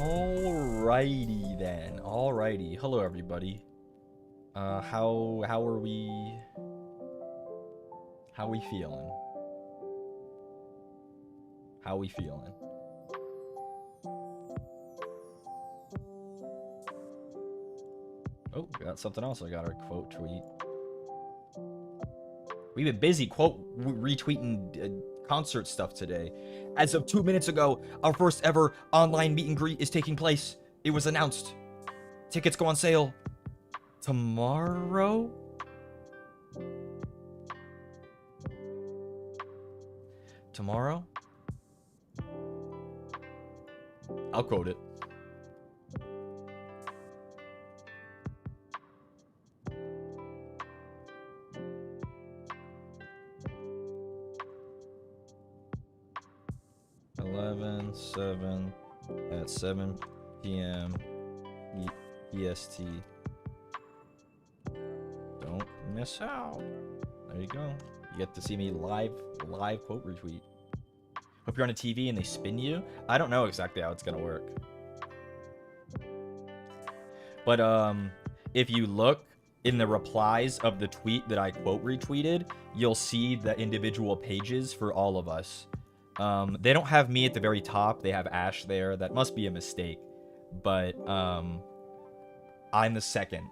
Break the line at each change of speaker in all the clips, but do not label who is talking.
Alrighty then. Alrighty. Hello everybody. How are we? How we feeling? How we feeling? Oh, got something else. I got our quote tweet. We've been busy quote retweeting concert stuff today. As of 2 minutes ago, our first ever online meet and greet is taking place. It was announced. Tickets go on sale tomorrow? Tomorrow? I'll quote it. At 7 p.m. EST. Don't miss out. There you go. You get to see me live quote retweet. Hope you're on a TV and they spin you. I don't know exactly how it's gonna work. But if you look in the replies of the tweet that I quote retweeted, you'll see the individual pages for all of us. They don't have me at the very top. They have Ash there. That must be a mistake. But I'm the second.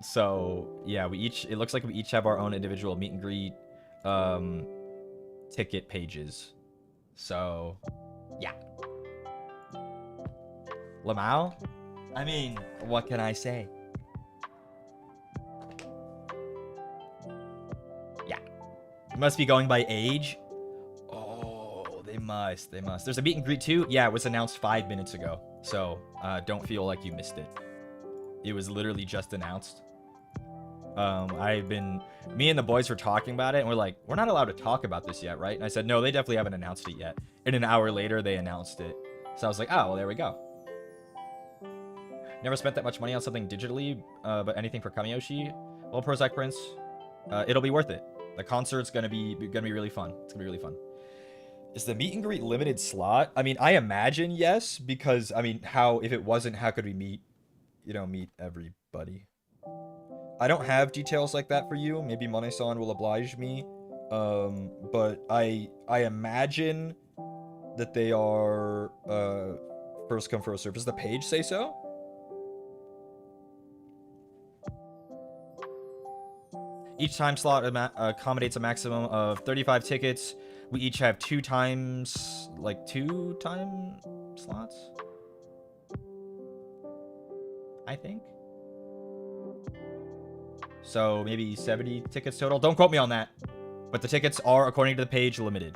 So yeah, it looks like we each have our own individual meet and greet ticket pages. So yeah. Lamau? I mean, what can I say? Yeah. You must be going by age. They must. There's a meet and greet too. Yeah, it was announced 5 minutes ago. So don't feel like you missed it. It was literally just announced. Me and the boys were talking about it, and we're like, we're not allowed to talk about this yet, right? And I said, no, they definitely haven't announced it yet. And an hour later, they announced it. So I was like, oh, well, there we go. Never spent that much money on something digitally, but anything for Kamiyoshi. Well, Prozac Prince, it'll be worth it. The concert's gonna be really fun. It's gonna be really fun. Is the meet and greet limited slot? I mean, I imagine yes, because I mean, if it wasn't, how could we meet everybody? I don't have details like that for you. Maybe Mone-san will oblige me. But I imagine that they are first come first serve. Does the page say so? Each time slot accommodates a maximum of 35 tickets. We each have two time slots, I think. So maybe 70 tickets total. Don't quote me on that. But the tickets are, according to the page, limited.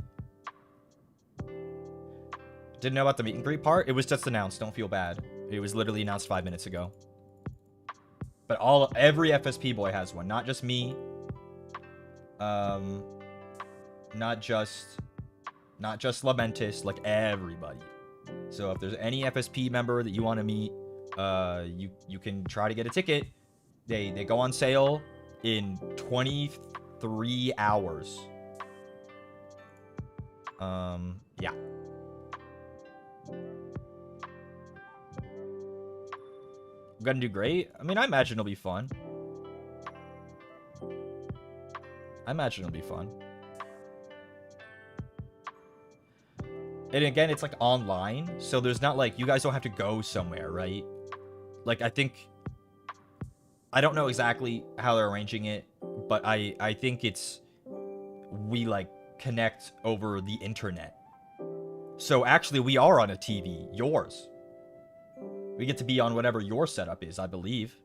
Didn't know about the meet and greet part. It was just announced. Don't feel bad. It was literally announced 5 minutes ago. But every FSP boy has one. Not just me. Not just LAMENTUS, like everybody. So if there's any FSP member that you want to meet, you can try to get a ticket. They go on sale in 23 hours. Yeah. I'm gonna do great. I mean, I imagine it'll be fun. And again, it's like online, so there's not like, you guys don't have to go somewhere, right? Like, I don't know exactly how they're arranging it, but I think we like connect over the internet. So actually we are on a TV, yours. We get to be on whatever your setup is, I believe.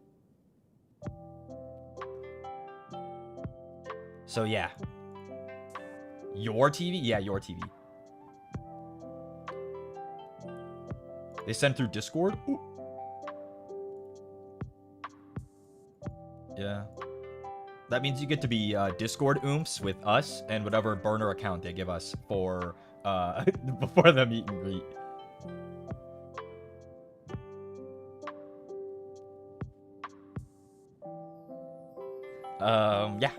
So yeah. Your TV? Yeah, your TV. They send through Discord? Ooh. Yeah. That means you get to be Discord oomphs with us and whatever burner account they give us for before the meet and greet. Yeah.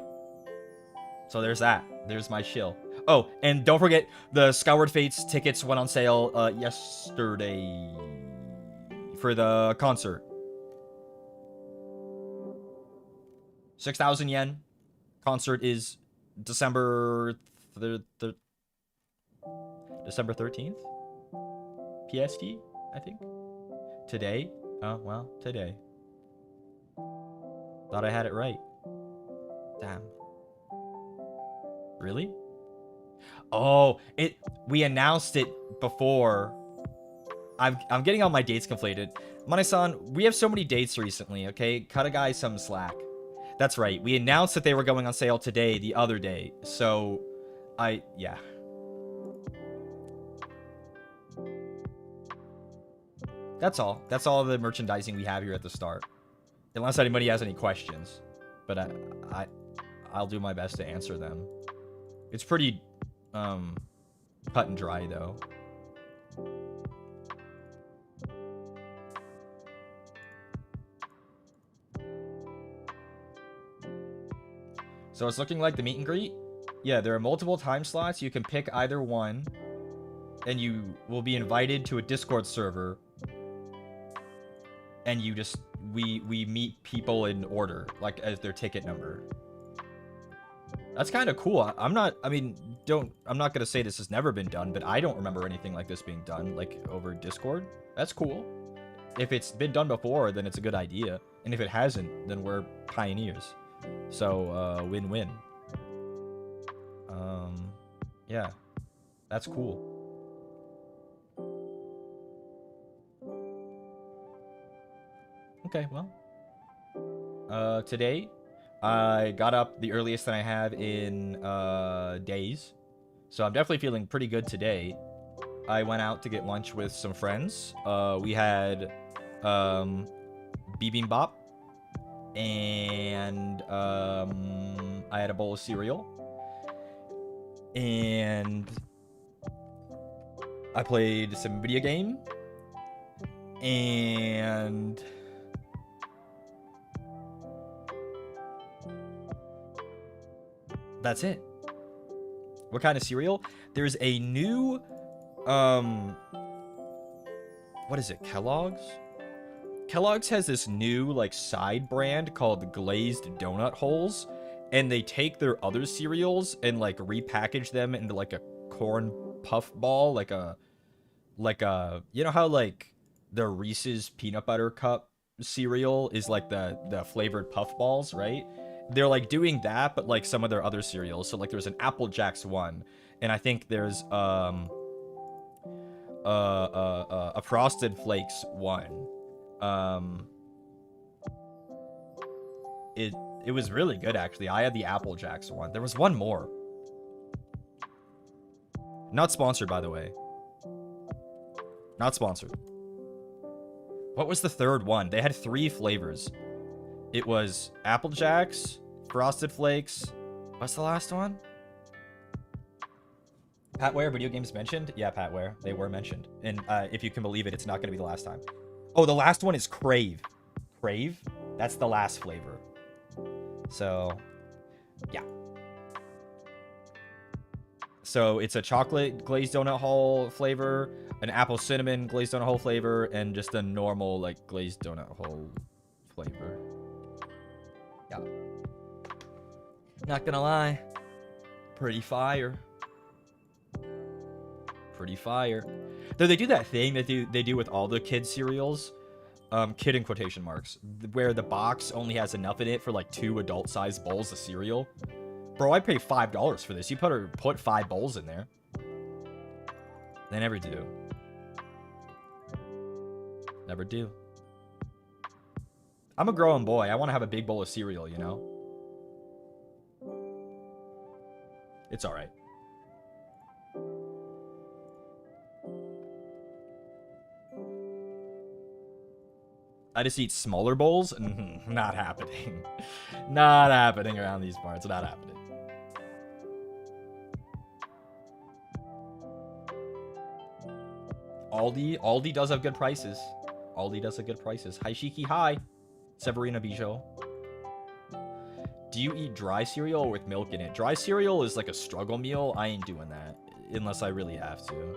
So there's that. There's my shill. Oh, and don't forget, the Skyward Fates tickets went on sale yesterday. for the concert. 6,000 yen. Concert is December 13th? PST, I think. Today? Oh, well, today. Thought I had it right. Damn. Really? Oh, we announced it before. I'm getting all my dates conflated. Mane-san, we have so many dates recently, okay? Cut a guy some slack. That's right. We announced that they were going on sale today, the other day. So, yeah. That's all. That's all the merchandising we have here at the start. Unless anybody has any questions. But I'll do my best to answer them. It's pretty, cut and dry, though. So it's looking like the meet and greet. Yeah, there are multiple time slots. You can pick either one. And you will be invited to a Discord server. And you just, we meet people in order, like as their ticket number. That's kind of cool. I'm not going to say this has never been done, but I don't remember anything like this being done, like over Discord. That's cool. If it's been done before, then it's a good idea. And if it hasn't, then we're pioneers. So, win-win. Yeah. That's cool. Okay, well. Today, I got up the earliest that I have in, days. So I'm definitely feeling pretty good today. I went out to get lunch with some friends. We had, bibimbap. And, I had a bowl of cereal. And I played some video game. And that's it. What kind of cereal? There's a new, what is it? Kellogg's? Kellogg's has this new, like, side brand called Glazed Donut Holes. And they take their other cereals and, like, repackage them into, like, a corn puff ball. Like a, you know how, like, the Reese's Peanut Butter Cup cereal is, like, the flavored puff balls, right? They're, like, doing that, but, like, some of their other cereals. So, like, there's an Apple Jacks one. And I think there's, a Frosted Flakes one. It was really good, actually. I had the Apple Jacks one. There was one more. Not sponsored, by the way. Not sponsored. What was the third one? They had 3 flavors. It was Apple Jacks, Frosted Flakes. What's the last one? Patware video games mentioned? Yeah, Patware. They were mentioned. And if you can believe it, it's not going to be the last time. Oh, the last one is Crave. Crave? That's the last flavor. So, yeah. So, it's a chocolate glazed donut hole flavor, an apple cinnamon glazed donut hole flavor, and just a normal, like, glazed donut hole flavor. Yeah. Not gonna lie. Pretty fire. Pretty fire. Though they do that thing that they do with all the kid cereals. Kid in quotation marks, where the box only has enough in it for like 2 adult-sized bowls of cereal. Bro, I paid $5 for this. You put 5 bowls in there. They never do. Never do. I'm a growing boy. I want to have a big bowl of cereal, you know? It's all right. I just eat smaller bowls? Not happening. Not happening around these parts. Not happening. Aldi does have good prices. Aldi does have good prices. Hi, Shiki. Hi. Severina Bijou. Do you eat dry cereal with milk in it? Dry cereal is like a struggle meal. I ain't doing that unless I really have to.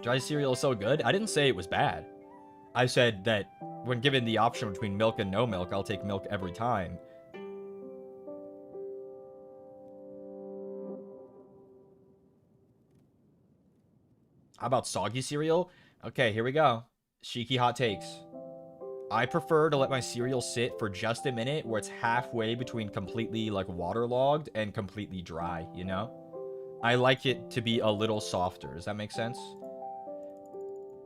Dry cereal is so good. I didn't say it was bad. I said that when given the option between milk and no milk, I'll take milk every time. How about soggy cereal? Okay, here we go. Shiki hot takes. I prefer to let my cereal sit for just a minute where it's halfway between completely like waterlogged and completely dry, you know? I like it to be a little softer. Does that make sense?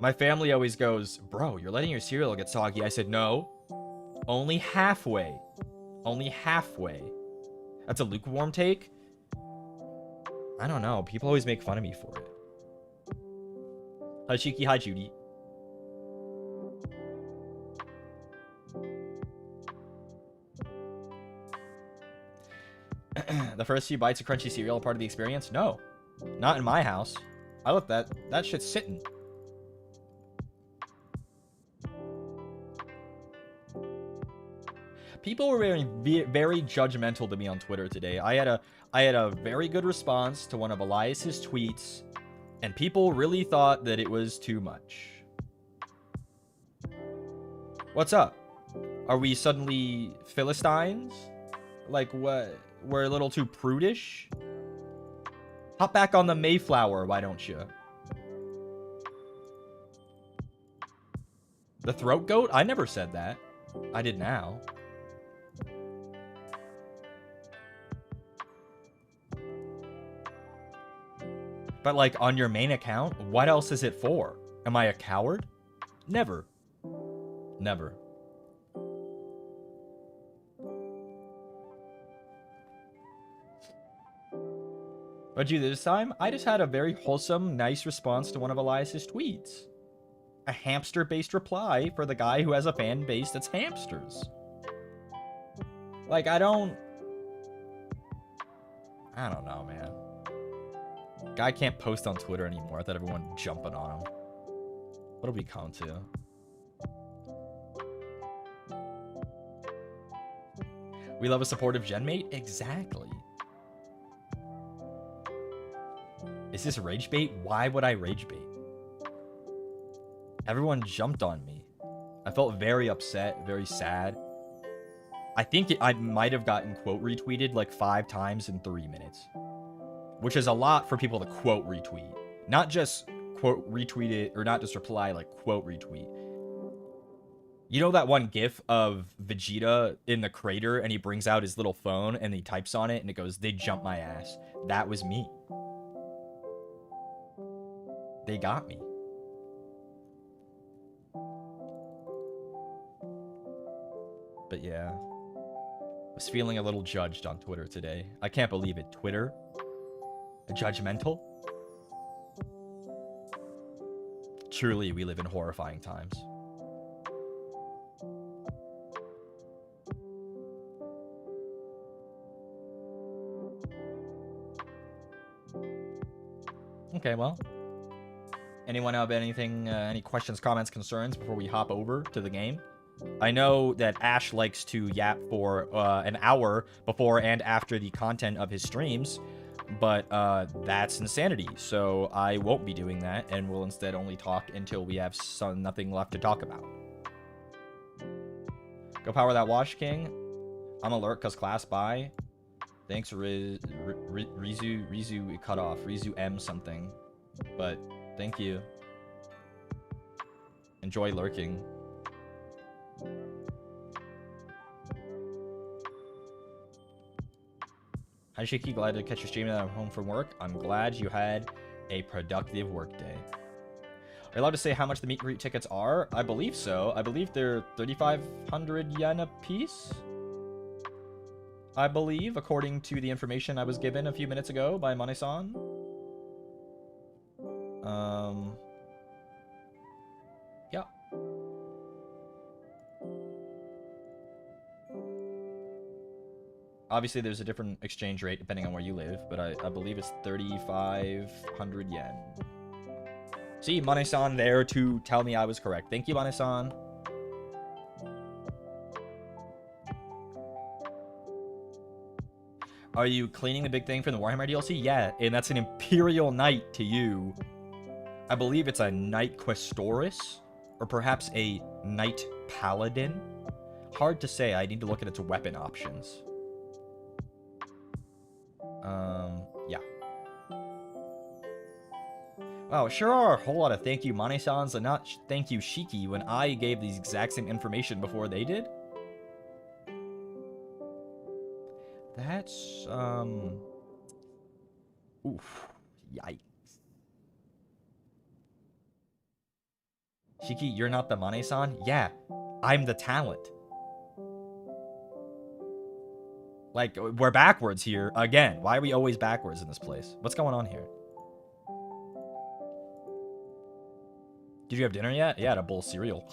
My family always goes, bro, you're letting your cereal get soggy. I said, no, only halfway. Only halfway. That's a lukewarm take? I don't know. People always make fun of me for it. Hi, Shiki. Hi, Judy. The first few bites of crunchy cereal are part of the experience? No. Not in my house. I let that shit's sitting. People were very judgmental to me on Twitter today. I had a very good response to one of Elias's tweets, and people really thought that it was too much. What's up? Are we suddenly Philistines? Like, what? We're a little too prudish? Hop back on the Mayflower, why don't you? The throat goat? I never said that. I did now. But, like, on your main account, what else is it for? Am I a coward? Never. Never. What'd you do this time? I just had a very wholesome, nice response to one of Elias's tweets. A hamster-based reply for the guy who has a fan base that's hamsters. Like, I don't know, man. Guy can't post on Twitter anymore without everyone jumping on him. What'll we come to? We love a supportive genmate? Exactly. Is this rage bait? Why would I rage bait? Everyone jumped on me. I felt very upset, very sad. I think I might have gotten quote retweeted like 5 times in 3 minutes. Which is a lot for people to quote retweet. Not just quote retweet it, or not just reply, like quote retweet. You know that one gif of Vegeta in the crater and he brings out his little phone and he types on it and it goes, "They jumped my ass." That was me. They got me. But yeah. I was feeling a little judged on Twitter today. I can't believe it. Twitter? Judgmental? Truly, we live in horrifying times. Okay, well. Anyone have anything, any questions, comments, concerns before we hop over to the game? I know that Ash likes to yap for an hour before and after the content of his streams, but that's insanity, so I won't be doing that, and we'll instead only talk until we have nothing left to talk about. Go power that wash, King. I'm alert because class bye. Thanks, Rizu it cut off. Rizu M something. But thank you. Enjoy lurking. Hi, Shiki. Glad to catch your stream now I'm home from work. I'm glad you had a productive workday. Are you allowed to say how much the meet and greet tickets are? I believe so. I believe they're 3,500 yen a piece. I believe, according to the information I was given a few minutes ago by Mane-san. Yeah. Obviously, there's a different exchange rate depending on where you live, but I believe it's 3,500 yen. See, Mane-san there to tell me I was correct. Thank you, Mane-san. Are you cleaning the big thing from the Warhammer DLC? Yeah, and that's an Imperial Knight to you. I believe it's a Knight Questoris, or perhaps a Knight Paladin. Hard to say. I need to look at its weapon options. Yeah. Wow, sure are a whole lot of thank you Mane-sans and not thank you Shiki when I gave the exact same information before they did. That's, oof. Yikes. Shiki, you're not the Mane-san? Yeah, I'm the talent. Like, we're backwards here again. Why are we always backwards in this place? What's going on here? Did you have dinner yet? Yeah, I had a bowl of cereal.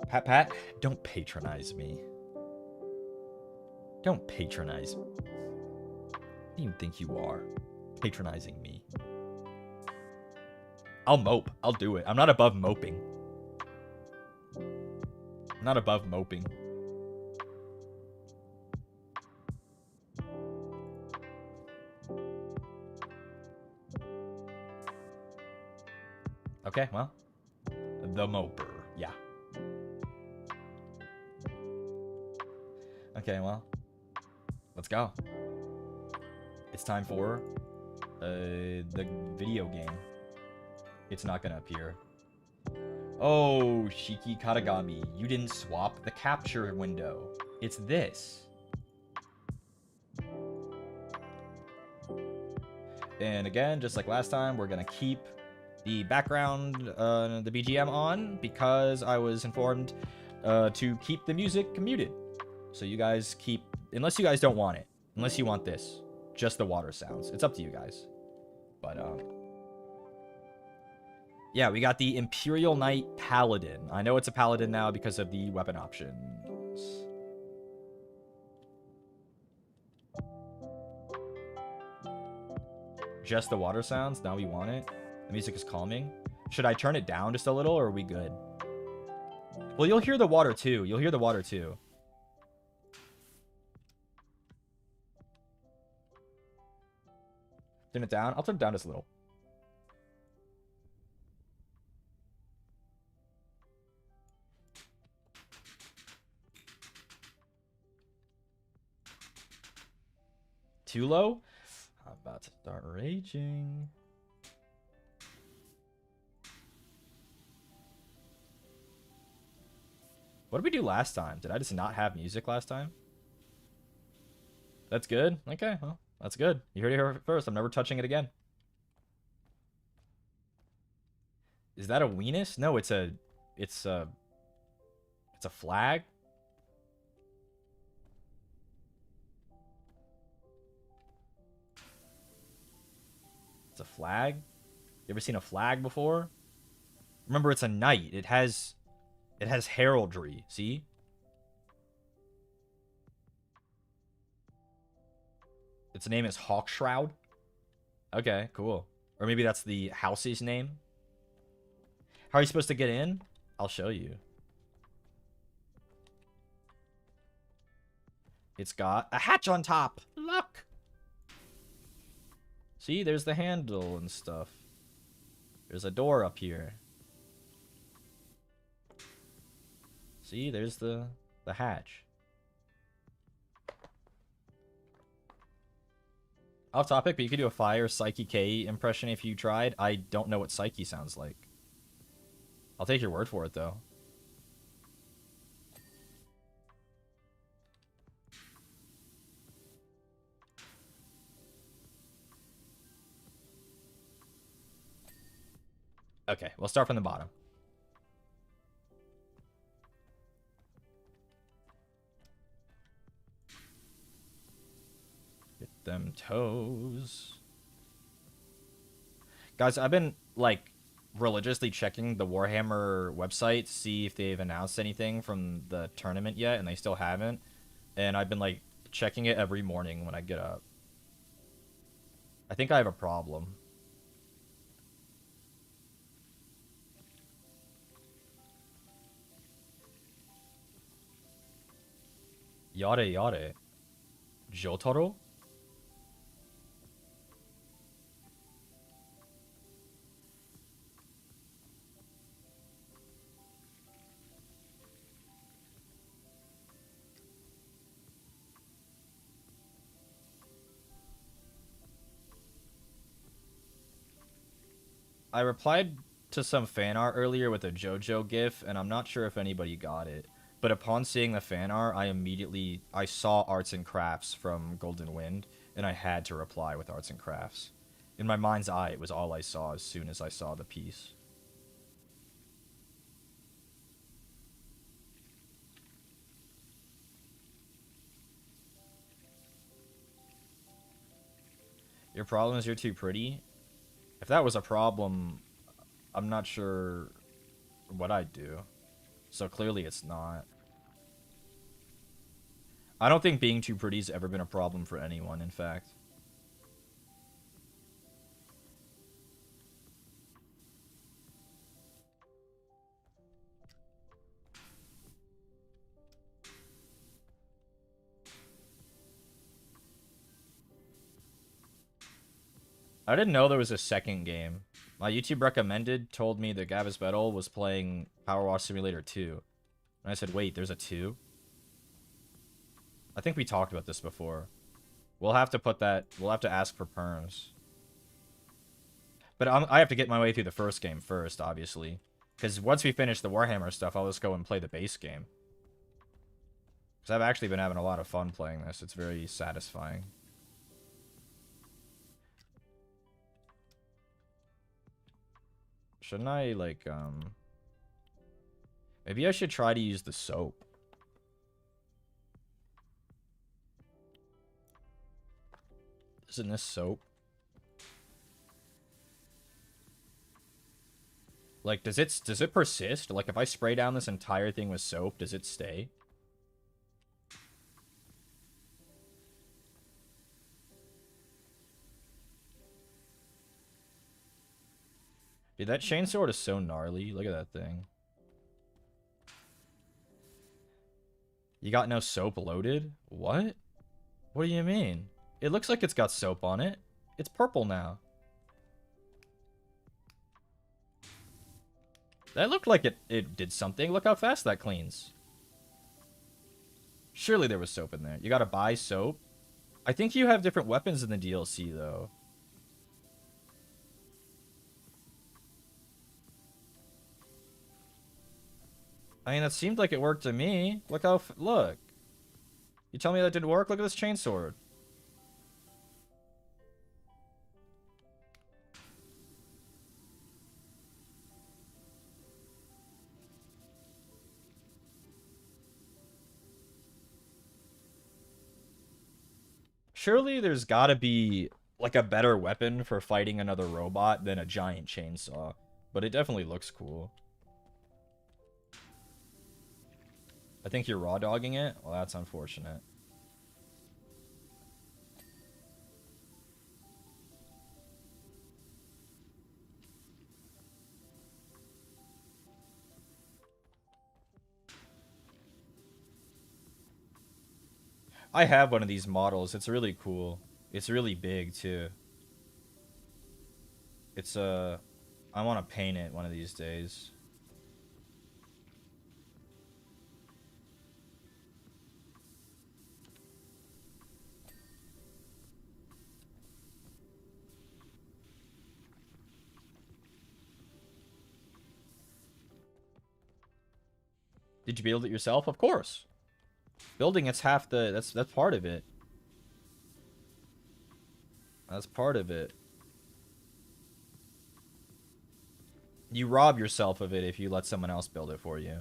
Pat, don't patronize me. Don't patronize me. Who do you think you are? Patronizing me. I'll mope. I'll do it. I'm not above moping. I'm not above moping. Okay, well. The moper. Yeah. Okay, well. Let's go. It's time for the video game. It's not gonna appear. Oh, Shiki Katagami, you didn't swap the capture window. It's this. And again, just like last time, we're gonna keep the background, the BGM on because I was informed to keep the music muted. So you guys keep, unless you guys don't want it, unless you want this, just the water sounds. It's up to you guys. But yeah, we got the Imperial Knight Paladin. I know it's a Paladin now because of the weapon options. Just the water sounds? Now we want it. The music is calming. Should I turn it down just a little, or are we good? Well, you'll hear the water too. You'll hear the water too. Turn it down? I'll turn it down just a little. Too low? I'm about to start raging. What did we do last time? Did I just not have music last time? That's good? Okay, well, that's good. You heard it here first. I'm never touching it again. Is that a weenus? No, it's a flag. It's a flag. You ever seen a flag before? Remember, it's a knight. It has heraldry. See? Its name is Hawkshroud. Okay, cool. Or maybe that's the house's name. How are you supposed to get in? I'll show you. It's got a hatch on top. Look. See, there's the handle and stuff. There's a door up here. See, there's the hatch. Off topic, but you could do a Fire Psyche K impression if you tried. I don't know what Psyche sounds like. I'll take your word for it, though. Okay, we'll start from the bottom. Get them toes. Guys, I've been, like, religiously checking the Warhammer website to see if they've announced anything from the tournament yet, and they still haven't. And I've been, like, checking it every morning when I get up. I think I have a problem. Yare yare. Jotaro? I replied to some fan art earlier with a JoJo gif, and I'm not sure if anybody got it. But upon seeing the fan art, I saw arts and crafts from Golden Wind, and I had to reply with arts and crafts. In my mind's eye, it was all I saw as soon as I saw the piece. Your problem is you're too pretty? If that was a problem, I'm not sure what I'd do. So clearly it's not. I don't think being too pretty's ever been a problem for anyone, in fact. I didn't know there was a second game. My YouTube recommended told me that Gavis Battle was playing Power Wash Simulator 2. And I said, wait, there's a 2? I think we talked about this before. We'll have to put that... We'll have to ask for perms. But I have to get my way through the first game first, obviously. Because once we finish the Warhammer stuff, I'll just go and play the base game. Because I've actually been having a lot of fun playing this. It's very satisfying. Shouldn't I, like, maybe I should try to use the soap. Isn't this soap? Like, does it persist? Like, if I spray down this entire thing with soap, does it stay? Dude, that chainsword is so gnarly. Look at that thing. You got no soap loaded? What? What do you mean? It looks like it's got soap on it. It's purple now. That looked like it did something. Look how fast that cleans. Surely there was soap in there. You gotta buy soap? I think you have different weapons in the DLC, though. I mean, that seemed like it worked to me. Look how... Look. You tell me that didn't work? Look at this chainsword. Surely there's gotta be, like, a better weapon for fighting another robot than a giant chainsaw. But it definitely looks cool. I think you're raw dogging it? Well, that's unfortunate. I have one of these models. It's really cool. It's really big, too. It's, I want to paint it one of these days. Did you build it yourself? Of course. Building it's half the that's part of it. That's part of it. You rob yourself of it if you let someone else build it for you.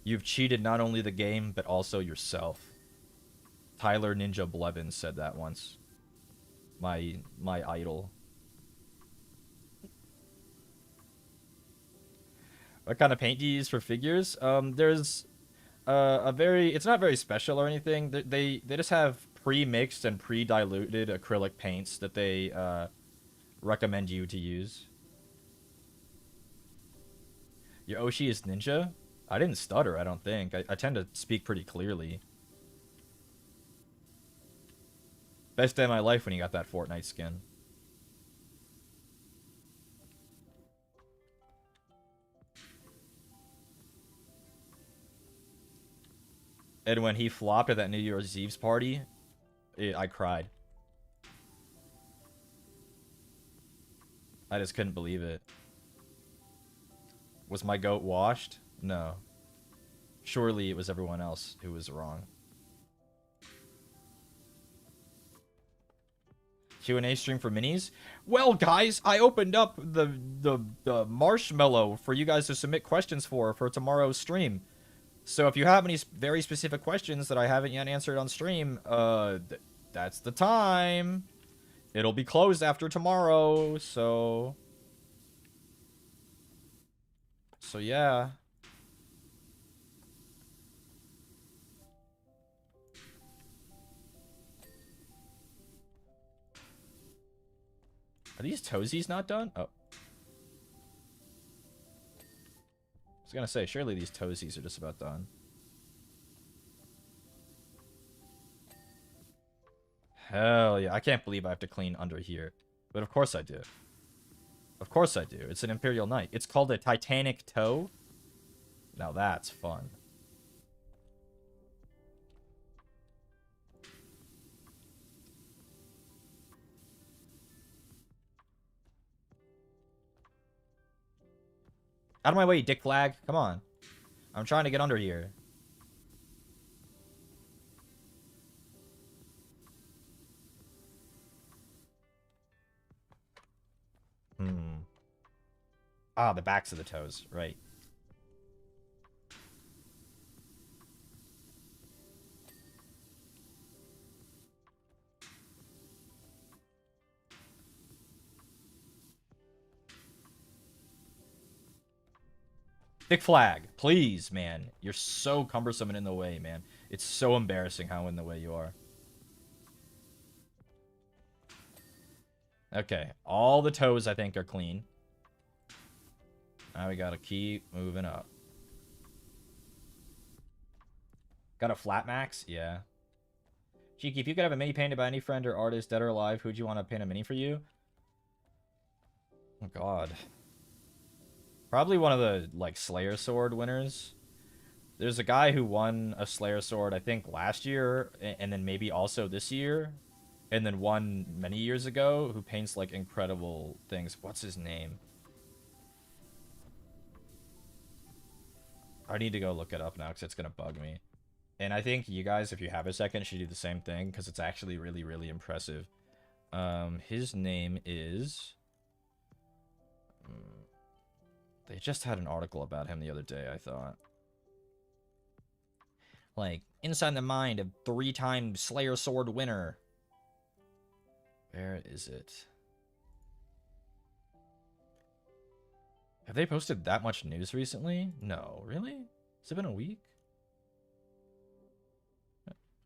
You've cheated not only the game but also yourself. Tyler Ninja Blevins said that once. My idol. What kind of paint do you use for figures? There's it's not very special or anything. They just have pre-mixed and pre-diluted acrylic paints that they recommend you to use. Your Oshi is ninja? I didn't stutter, I don't think. I tend to speak pretty clearly. Best day of my life when you got that Fortnite skin. And when he flopped at that New Year's Eve's party, I cried. I just couldn't believe it. Was my goat washed? No. Surely it was everyone else who was wrong. Q&A stream for minis? Well, guys, I opened up the marshmallow for you guys to submit questions for tomorrow's stream. So if you have any very specific questions that I haven't yet answered on stream, that's the time. It'll be closed after tomorrow, so yeah. Are these toesies not done? Oh. I was gonna say, surely these toesies are just about done. Hell yeah. I can't believe I have to clean under here. But of course I do. Of course I do. It's an Imperial Knight. It's called a Titanic Toe. Now that's fun. Out of my way, dick flag. Come on. I'm trying to get under here. Ah, the backs of the toes. Right. Dick flag. Please, man. You're so cumbersome and in the way, man. It's so embarrassing how in the way you are. Okay. All the toes, I think, are clean. Now we gotta keep moving up. Got a flat max? Yeah. Shiki, if you could have a mini painted by any friend or artist, dead or alive, who'd you want to paint a mini for you? Oh, God. Probably one of the, like, Slayer Sword winners. There's a guy who won a Slayer Sword, I think, last year, and then maybe also this year, and then won many years ago, who paints, like, incredible things. What's his name? I need to go look it up now, because it's going to bug me. And I think you guys, if you have a second, should do the same thing, because it's actually really, really impressive. His name is... They just had an article about him the other day, I thought. Like, inside the mind of 3-time Slayer Sword winner. Where is it? Have they posted that much news recently? No, really? Has it been a week?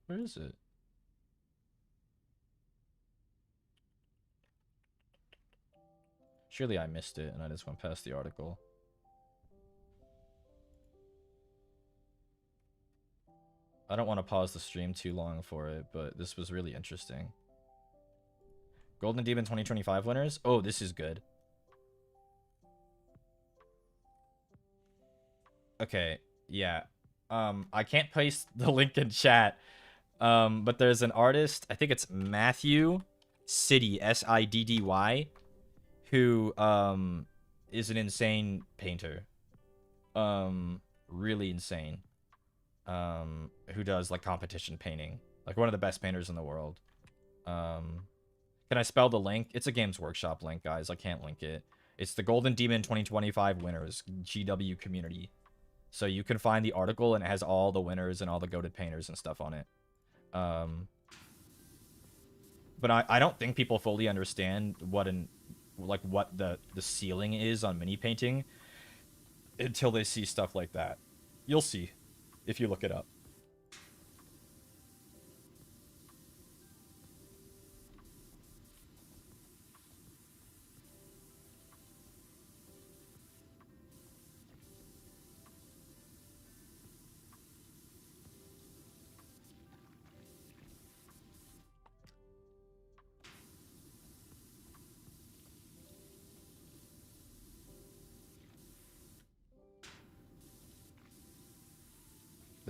Where is it? Surely I missed it and I just went past the article. I don't want to pause the stream too long for it, but this was really interesting. Golden Demon 2025 winners? Oh, this is good. Okay, yeah. I can't paste the link in chat. But there's an artist, I think it's Matthew Siddy, S-I-D-D-Y, who is an insane painter. Really insane. Who does like competition painting. Like one of the best painters in the world. Can I spell the link? It's a Games Workshop link, guys. I can't link it. It's the Golden Demon 2025 winners, GW community. So you can find the article and it has all the winners and all the goated painters and stuff on it. But I don't think people fully understand what the ceiling is on mini painting until they see stuff like that. You'll see if you look it up.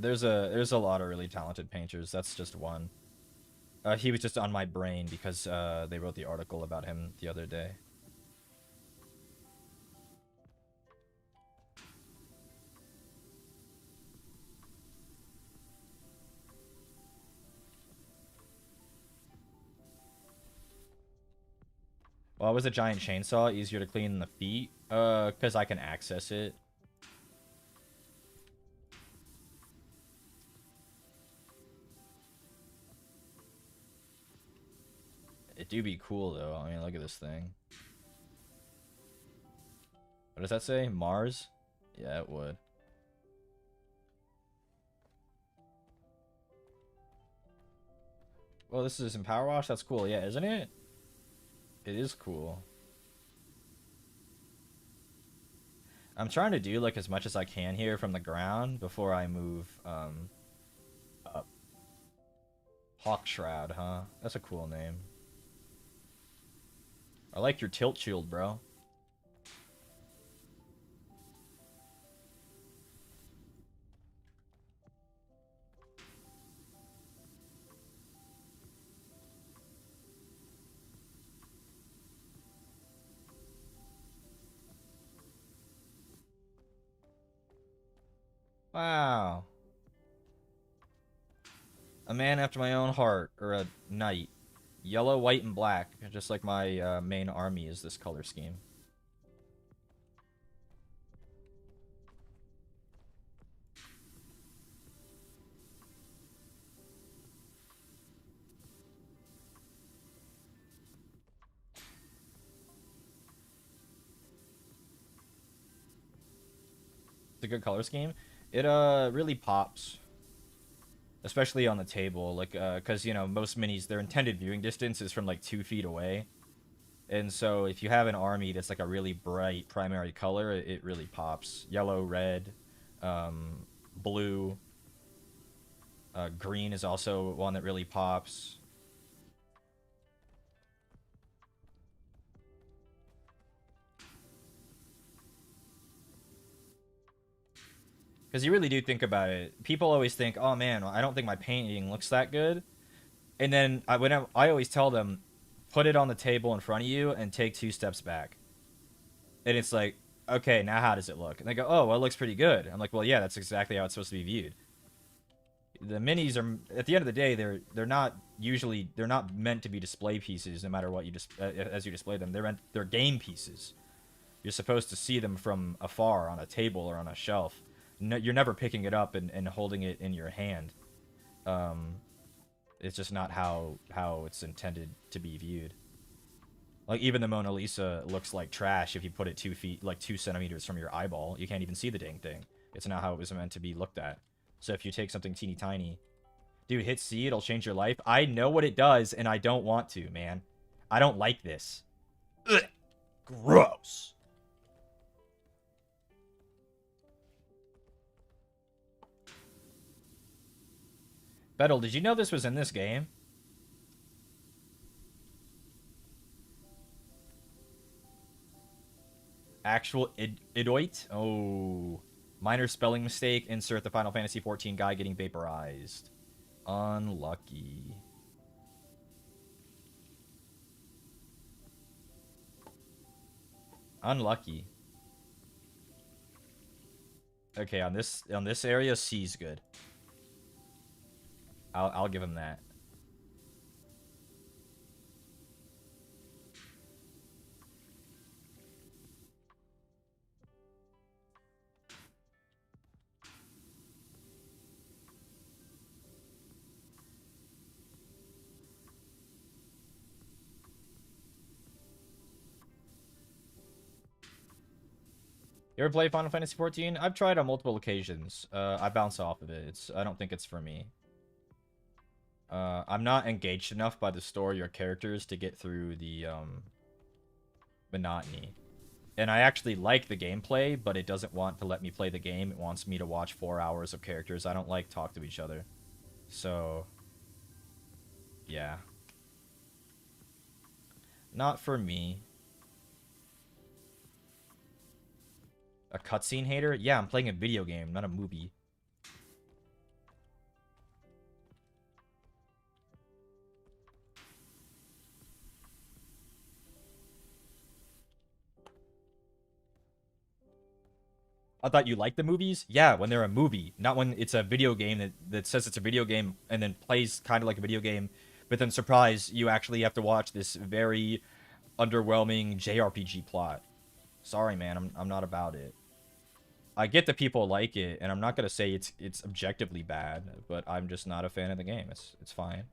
There's a lot of really talented painters. That's just one. He was just on my brain because they wrote the article about him the other day. Why was a giant chainsaw easier to clean than the feet? Because I can access it. It do be cool though. I mean, look at this thing. What does that say? Mars? Yeah, it would. Well, this is in Power Wash? That's cool. Yeah, isn't it? It is cool. I'm trying to do like as much as I can here from the ground before I move up. Hawk Shroud, huh? That's a cool name. I like your tilt shield, bro. Wow. A man after my own heart, or a knight. Yellow, white, and black, just like my main army is this color scheme. It's a good color scheme. It really pops. Especially on the table, like, because, you know, most minis, their intended viewing distance is from, like, 2 feet away. And so if you have an army that's, like, a really bright primary color, it really pops. Yellow, red, blue. Green is also one that really pops. Because you really do think about it. People always think, oh man, I don't think my painting looks that good. And then I always tell them, put it on the table in front of you and take 2 steps back. And it's like, okay, now how does it look? And they go, oh, well, it looks pretty good. I'm like, well, yeah, that's exactly how it's supposed to be viewed. The minis are, at the end of the day, they're not meant to be display pieces no matter what you as you display them. They're game pieces. You're supposed to see them from afar on a table or on a shelf. No, you're never picking it up and holding it in your hand. It's just not how it's intended to be viewed. Like, even the Mona Lisa looks like trash if you put it 2 feet, like 2 centimeters from your eyeball. You can't even see the dang thing. It's not how it was meant to be looked at. So if you take something teeny tiny, dude, hit C, it'll change your life. I know what it does, and I don't want to, man. I don't like this. Ugh. Gross. Bettel, did you know this was in this game? Actual idoit? Oh. Minor spelling mistake. Insert the Final Fantasy XIV guy getting vaporized. Unlucky. Unlucky. Okay, on this area, C's good. I'll give him that. You ever play Final Fantasy XIV? I've tried on multiple occasions. I bounce off of it. I don't think it's for me. I'm not engaged enough by the story or characters to get through the monotony. And I actually like the gameplay, but it doesn't want to let me play the game. It wants me to watch 4 hours of characters. I don't like talk to each other. So, yeah. Not for me. A cutscene hater? Yeah, I'm playing a video game, not a movie. I thought you liked the movies. Yeah, when they're a movie, not when it's a video game that says it's a video game and then plays kind of like a video game, but then surprise, you actually have to watch this very underwhelming JRPG plot. Sorry, man, I'm not about it. I get that people like it, and I'm not gonna say it's objectively bad, but I'm just not a fan of the game. It's fine.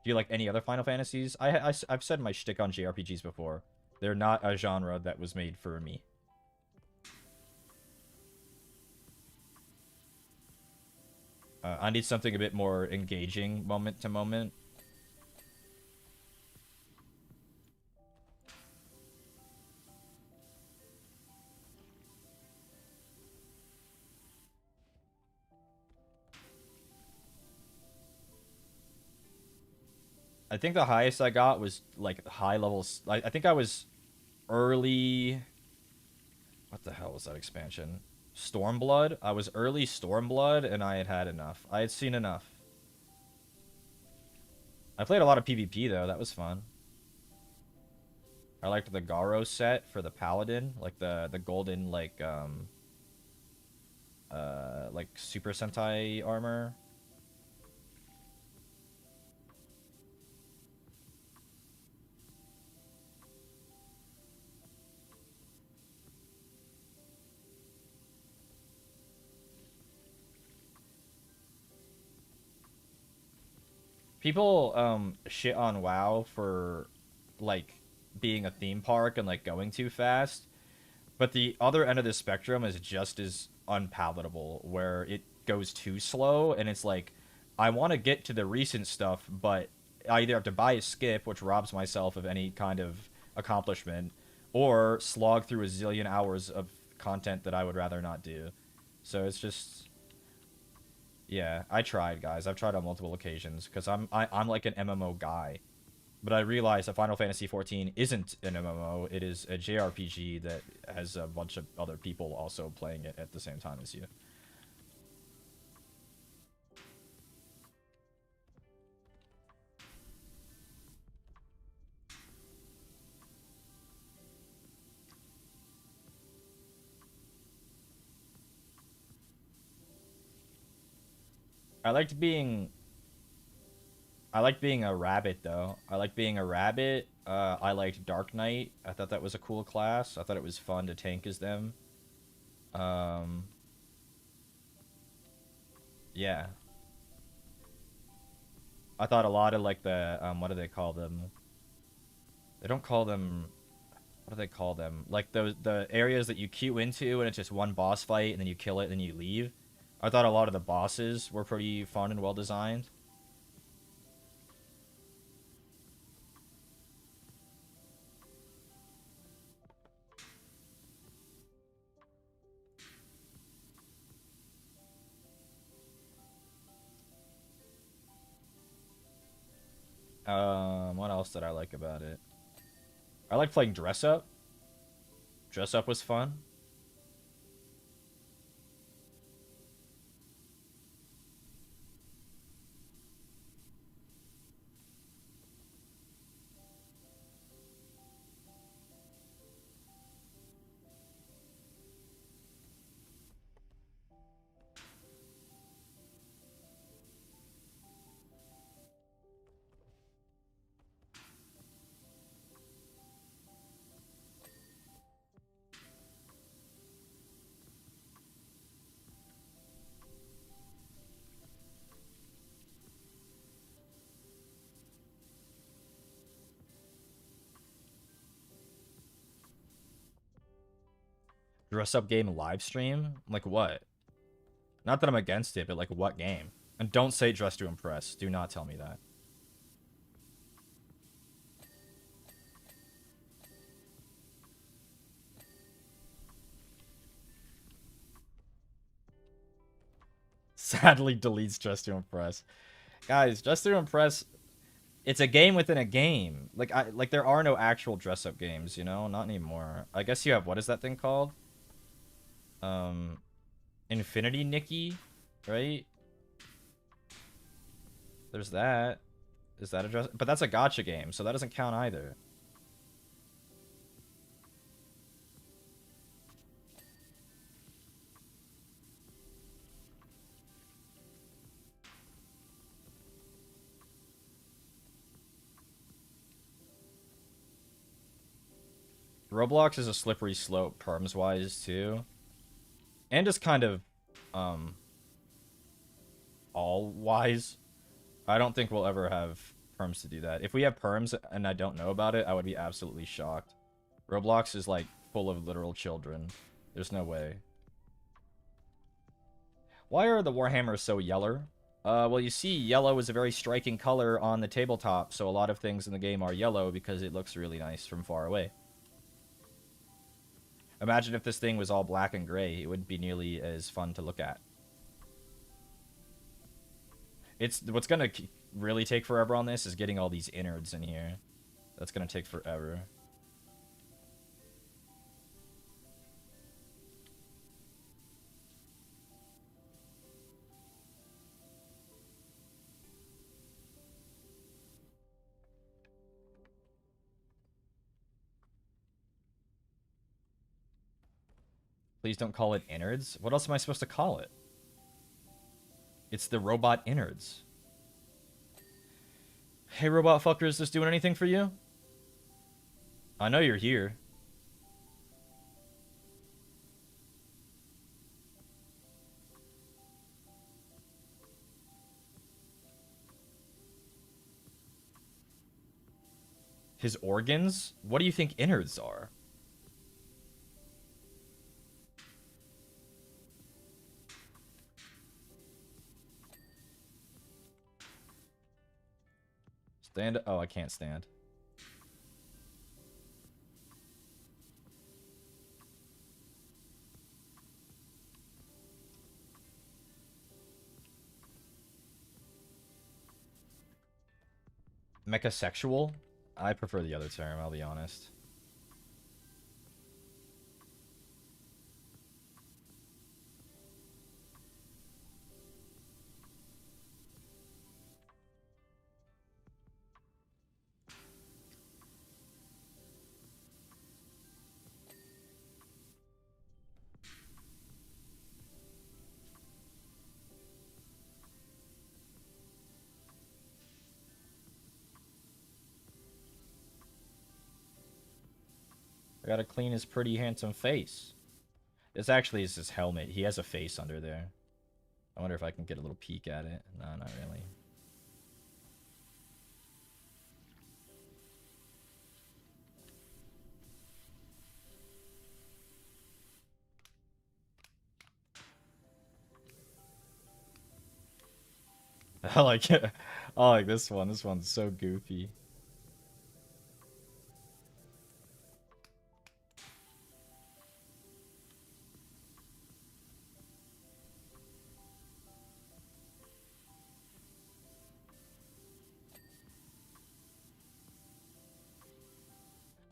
Do you like any other Final Fantasies? I've said my shtick on JRPGs before. They're not a genre that was made for me. I need something a bit more engaging moment to moment. I think the highest I got was like high levels. I think I was early. What the hell was that expansion? Stormblood? I was early Stormblood and I had had enough. I had seen enough. I played a lot of PvP though. That was fun. I liked the Garo set for the Paladin, like the golden like Super Sentai armor. People shit on WoW for like being a theme park and like going too fast, but the other end of the spectrum is just as unpalatable where it goes too slow and it's like I want to get to the recent stuff, but I either have to buy a skip, which robs myself of any kind of accomplishment, or slog through a zillion hours of content that I would rather not do. So it's just, yeah, I tried, guys. I've tried on multiple occasions because I'm like an MMO guy. But I realized that Final Fantasy XIV isn't an MMO. It is a JRPG that has a bunch of other people also playing it at the same time as you. I liked being a rabbit though. I like being a rabbit. I liked Dark Knight. I thought that was a cool class. I thought it was fun to tank as them. Um, yeah. I thought a lot of like the what do they call them? They don't call them, what do they call them? Like the areas that you queue into and it's just one boss fight and then you kill it and then you leave. I thought a lot of the bosses were pretty fun and well designed. What else did I like about it? I like playing dress up. Dress up was fun. Dress up game live stream? Like what? Not that I'm against it, but like what game? And don't say dress to impress. Do not tell me that. Sadly deletes dress to impress. Guys, dress to impress, it's a game within a game. Like there are no actual dress up games, you know? Not anymore. I guess you have, what is that thing called? Um Infinity Nikki, right? There's that. Is that a dress? But that's a gacha game, so that doesn't count either. Roblox is a slippery slope perms-wise, too. And just kind of, all-wise. I don't think we'll ever have perms to do that. If we have perms and I don't know about it, I would be absolutely shocked. Roblox is, like, full of literal children. There's no way. Why are the Warhammers so yeller? Well, you see, yellow is a very striking color on the tabletop, so a lot of things in the game are yellow because it looks really nice from far away. Imagine if this thing was all black and gray. It wouldn't be nearly as fun to look at. It's what's gonna really take forever on this is getting all these innards in here. That's gonna take forever. Please don't call it innards. What else am I supposed to call it? It's the robot innards. Hey, robot fucker, is this doing anything for you? I know you're here. His organs? What do you think innards are? Stand. Oh, I can't stand. Mechasexual? I prefer the other term, I'll be honest. I gotta clean his pretty handsome face. This actually is his helmet. He has a face under there. I wonder if I can get a little peek at it. No, not really. I like it. I like this one. This one's so goofy.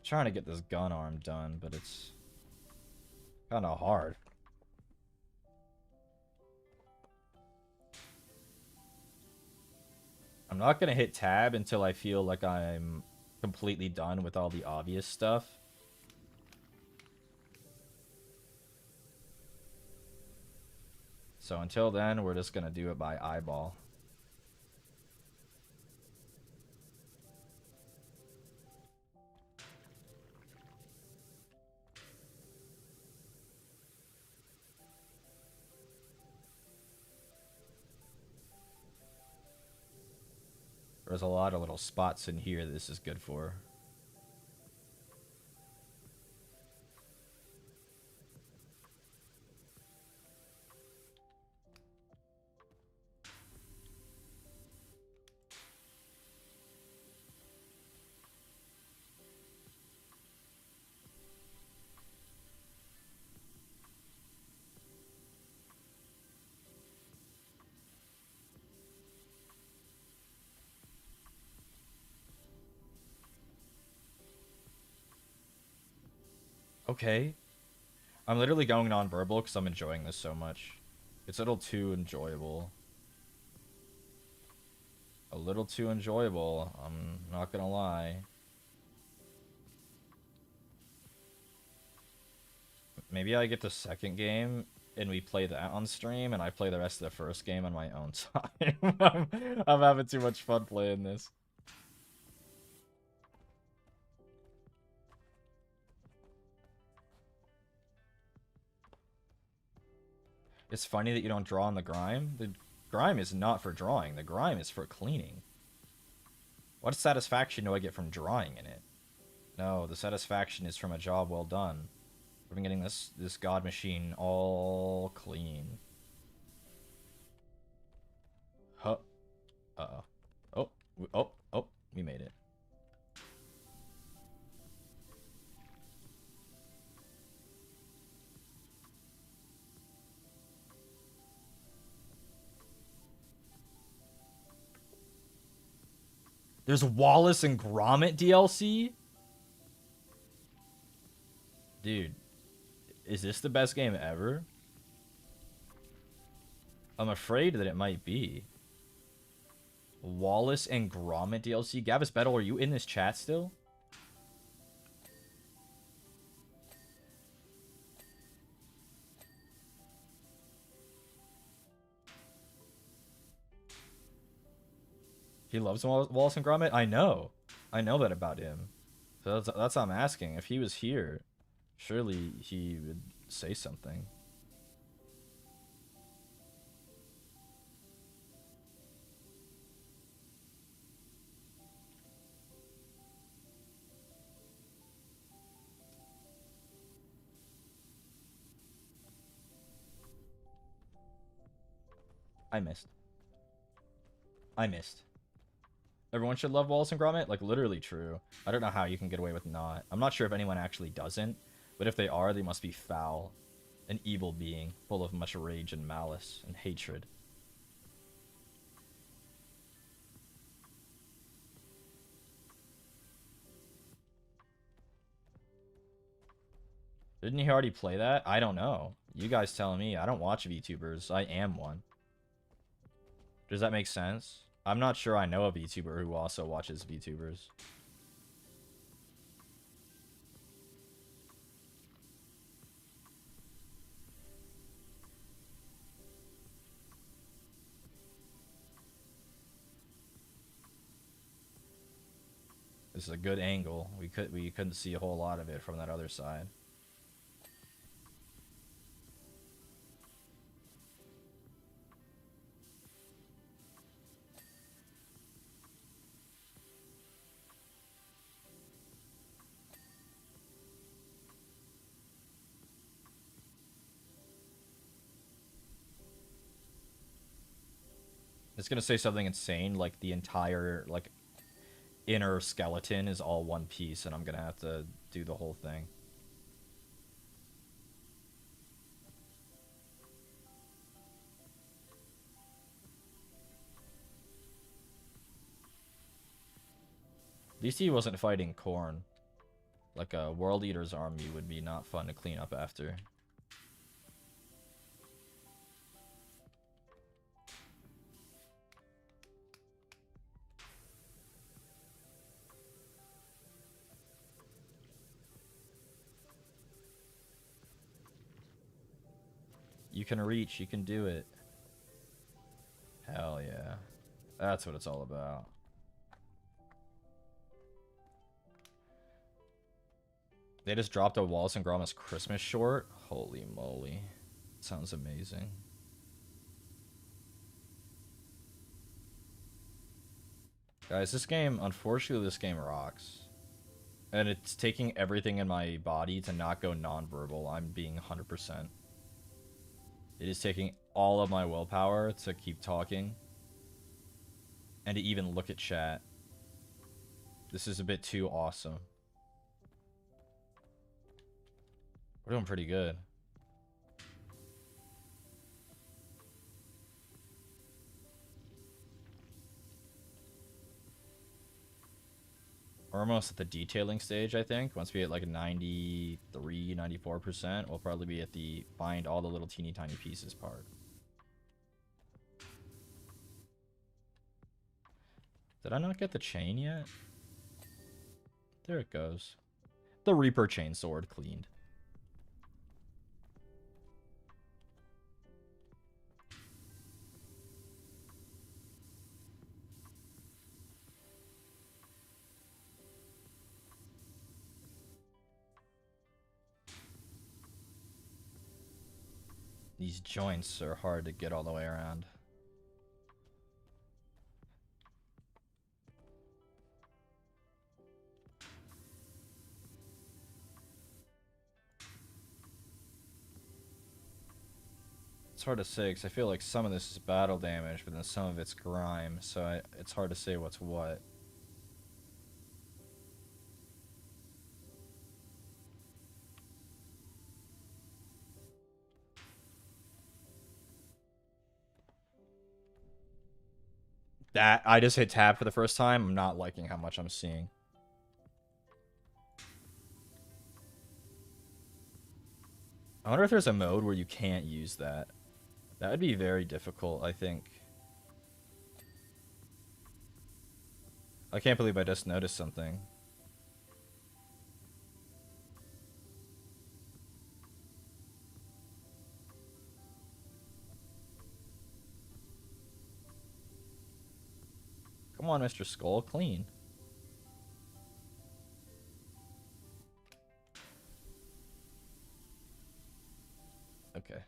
Trying to get this gun arm done, but it's kind of hard. I'm not gonna hit tab until I feel like I'm completely done with all the obvious stuff. So until then, we're just gonna do it by eyeball. There's a lot of little spots in here this is good for. Okay. I'm literally going non-verbal because I'm enjoying this so much. It's a little too enjoyable. A little too enjoyable, I'm not gonna lie. Maybe I get the second game and we play that on stream and I play the rest of the first game on my own time. I'm having too much fun playing this. It's funny that you don't draw on the grime. The grime is not for drawing. The grime is for cleaning. What satisfaction do I get from drawing in it? No, the satisfaction is from a job well done. From getting this god machine all clean. Huh. Uh-oh. Oh, we made it. There's Wallace and Gromit DLC? Dude, is this the best game ever? I'm afraid that it might be. Wallace and Gromit DLC? Gavis Battle, are you in this chat still? He loves Wallace and Gromit? I know. I know that about him. So that's what I'm asking. If he was here, surely he would say something. I missed. Everyone should love Wallace and Gromit? Like, literally true. I don't know how you can get away with not. I'm not sure if anyone actually doesn't, but if they are, they must be foul. An evil being, full of much rage and malice and hatred. Didn't he already play that? I don't know. You guys telling me. I don't watch VTubers. I am one. Does that make sense? I'm not sure I know a VTuber who also watches VTubers. This is a good angle. We couldn't see a whole lot of it from that other side. It's gonna say something insane, like the entire, like, inner skeleton is all one piece, and I'm gonna have to do the whole thing. At least he wasn't fighting Korn. Like a World Eater's army would be not fun to clean up after. You can reach, you can do it. Hell yeah. That's what it's all about. They just dropped a Wallace and Gromit Christmas short? Holy moly. Sounds amazing. Guys, this game, unfortunately, this game rocks. And it's taking everything in my body to not go non-verbal. I'm being 100%. It is taking all of my willpower to keep talking. And to even look at chat. This is a bit too awesome. We're doing pretty good. We're almost at the detailing stage, I think. Once we hit like 93, 94%, we'll probably be at the find all the little teeny tiny pieces part. Did I not get the chain yet? There it goes. The Reaper chainsword cleaned. These joints are hard to get all the way around. It's hard to say because I feel like some of this is battle damage, but then some of it's grime, so it's hard to say what's what. That I just hit tab for the first time. I'm not liking how much I'm seeing. I wonder if there's a mode where you can't use that. That would be very difficult, I think. I can't believe I just noticed something. Come on, Mr. Skull, clean. Okay.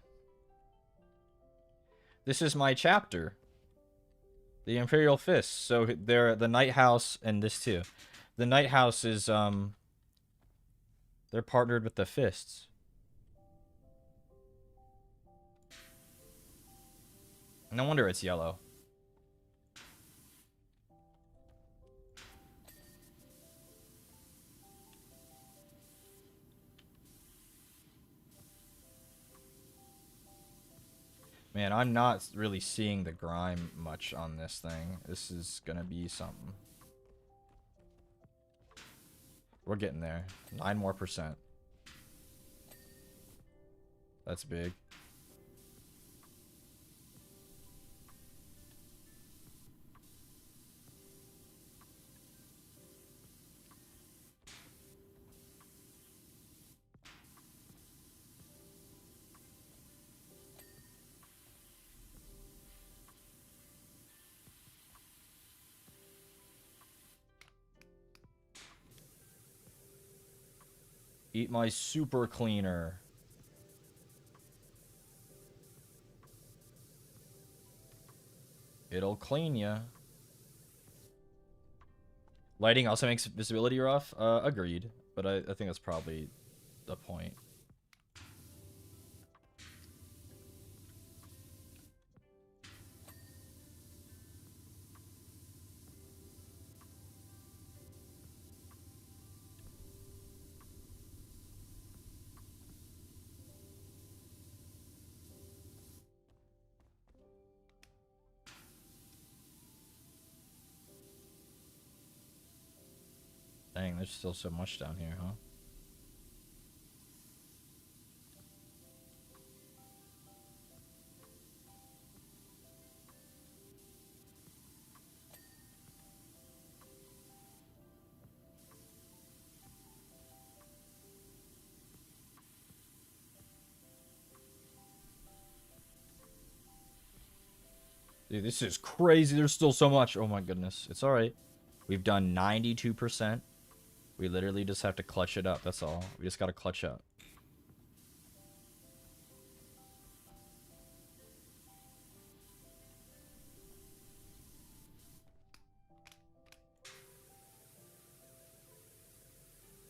This is my chapter. The Imperial Fists. So they're the Night House and this too. The Night House is they're partnered with the Fists. No wonder it's yellow. Man, I'm not really seeing the grime much on this thing. This is gonna be something. We're getting there. 9% more. That's big. Eat my super cleaner. It'll clean ya. Lighting also makes visibility rough. Agreed. But I think that's probably the point. Dang, there's still so much down here, huh? Dude, this is crazy. There's still so much. Oh my goodness. It's alright. We've done 92%. We literally just have to clutch it up. That's all. We just gotta clutch up.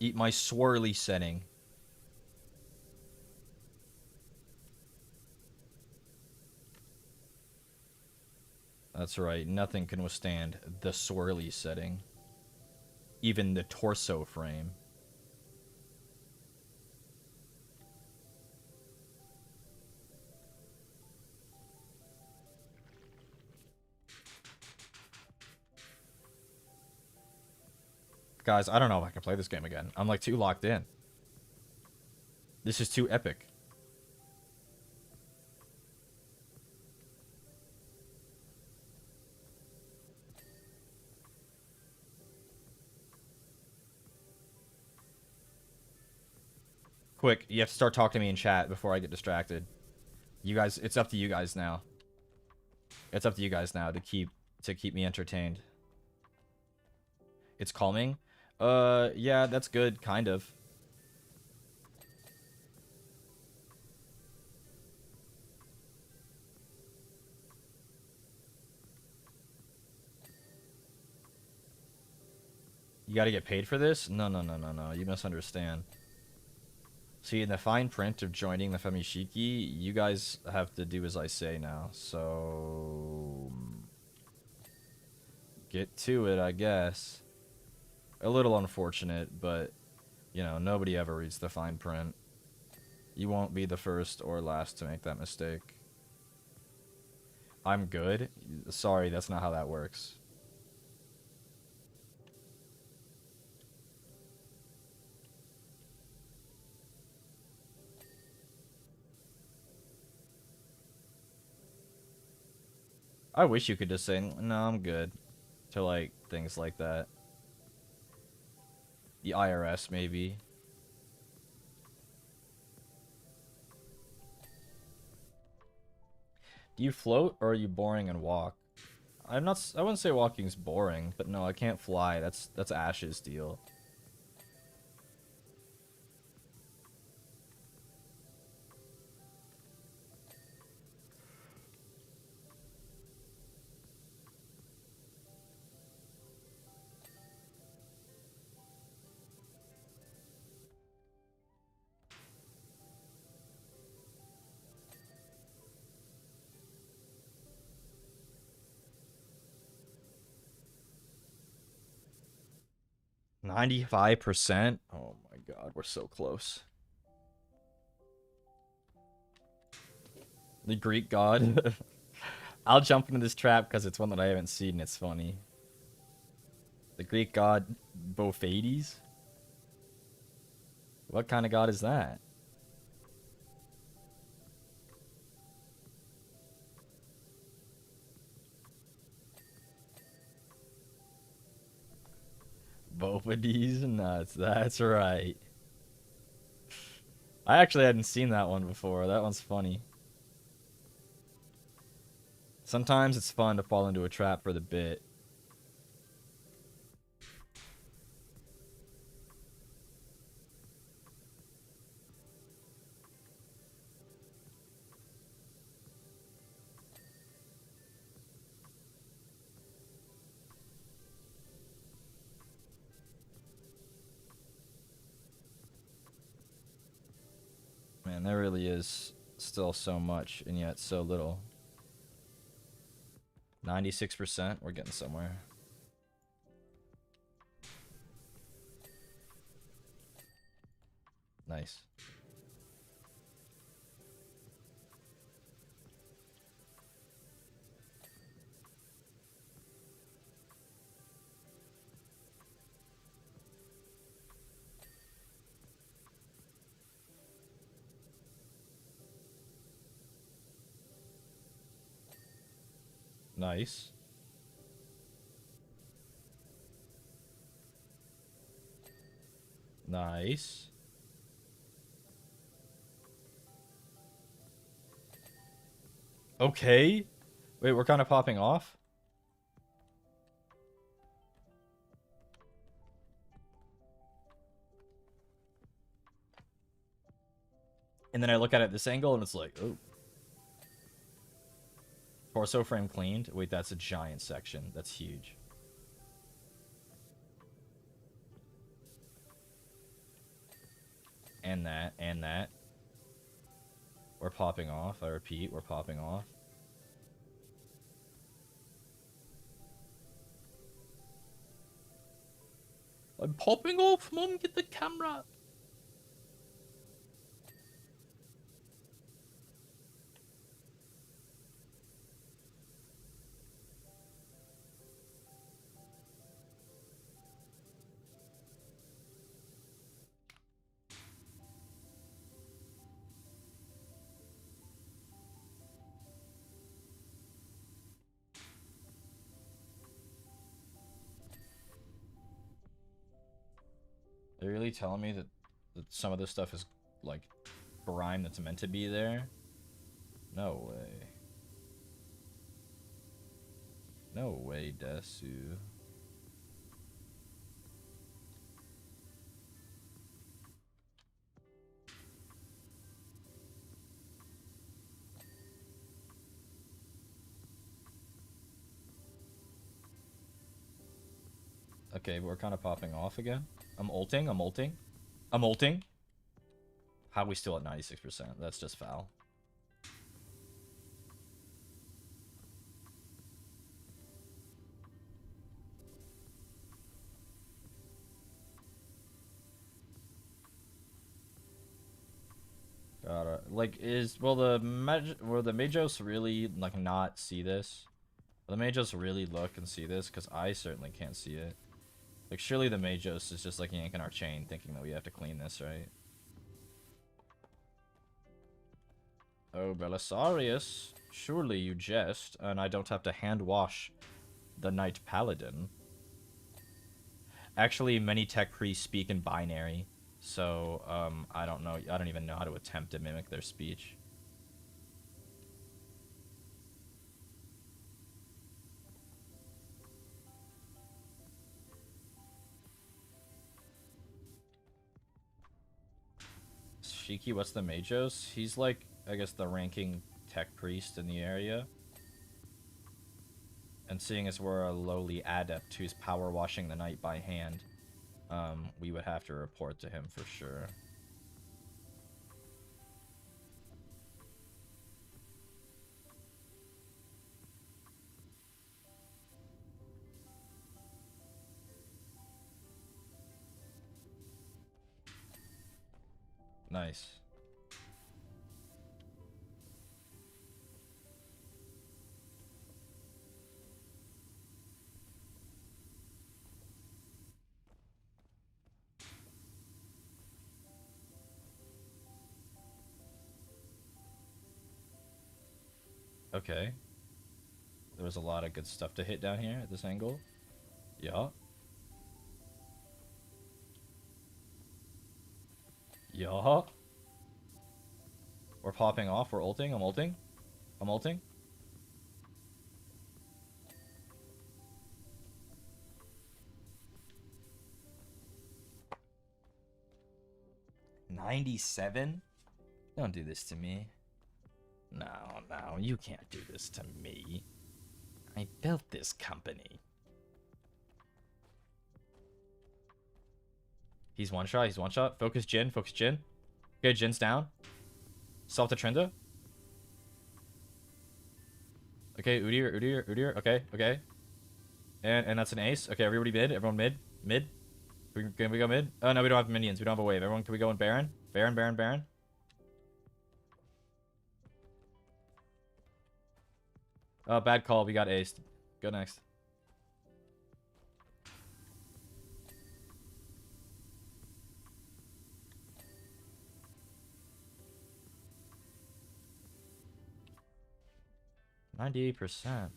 Eat my swirly setting. That's right. Nothing can withstand the swirly setting. Even the torso frame. Guys, I don't know if I can play this game again. I'm like too locked in. This is too epic. Quick, you have to start talking to me in chat before I get distracted. You guys, it's up to you guys now. It's up to you guys now to keep me entertained. It's calming? Yeah, that's good, kind of. gotta get paid for this? No, no, no, no, no. You misunderstand. See, in the fine print of joining the Shiki, you guys have to do as I say now. So... get to it, I guess. A little unfortunate, but, you know, nobody ever reads the fine print. You won't be the first or last to make that mistake. I'm good? Sorry, that's not how that works. I wish you could just say, no, I'm good. To, like, things like that. The IRS, maybe. Do you float, or are you boring and walk? I wouldn't say walking's boring, but no, I can't fly. That's Ash's deal. $95%? Oh my god, we're so close. The Greek god. I'll jump into this trap because it's one that I haven't seen and it's funny. The Greek god Bophades? What kind of god is that? Bophades nuts, that's right. I actually hadn't seen that one before. That one's funny. Sometimes it's fun to fall into a trap for the bit. Man, there really is still so much, and yet so little. 96%? We're getting somewhere. Nice. Nice. Nice. Okay. Wait, we're kind of popping off? And then I look at it at this angle and it's like, oh. Torso frame cleaned? Wait, that's a giant section. That's huge. And that, and that. We're popping off. I repeat, we're popping off. I'm popping off, Mom, get the camera. They're really telling me that some of this stuff is like grime that's meant to be there? No way. No way, Desu. Okay, but we're kind of popping off again. I'm ulting. I'm ulting. I'm ulting. How are we still at 96%? That's just foul. Gotta, like, will the Majos really, like, not see this? Will the Majos really look and see this? Because I certainly can't see it. Like, surely the Majos is just, like, yanking our chain, thinking that we have to clean this, right? Oh, Belisarius, surely you jest, and I don't have to hand wash the Knight Paladin. Actually, many tech priests speak in binary. So, I don't know. I don't even know how to attempt to mimic their speech. Shiki, what's the Majos? He's like, I guess, the ranking tech priest in the area. And seeing as we're a lowly adept who's power washing the knight by hand, we would have to report to him for sure. Nice. Okay. There was a lot of good stuff to hit down here at this angle. Yeah. Yeah. We're popping off. We're ulting. I'm ulting. I'm ulting. $97? Don't do this to me. No, no, you can't do this to me. I built this company. He's one shot. He's one shot. Focus Jin. Focus Jin. Okay, Jin's down. Solve the Trinda. Okay, Udyr. Okay, okay. And that's an ace. Okay, everybody mid. Everyone mid. Mid. Can we go mid? Oh, no, we don't have minions. We don't have a wave. Everyone, can we go in Baron? Baron. Oh, bad call. We got aced. Go next. %.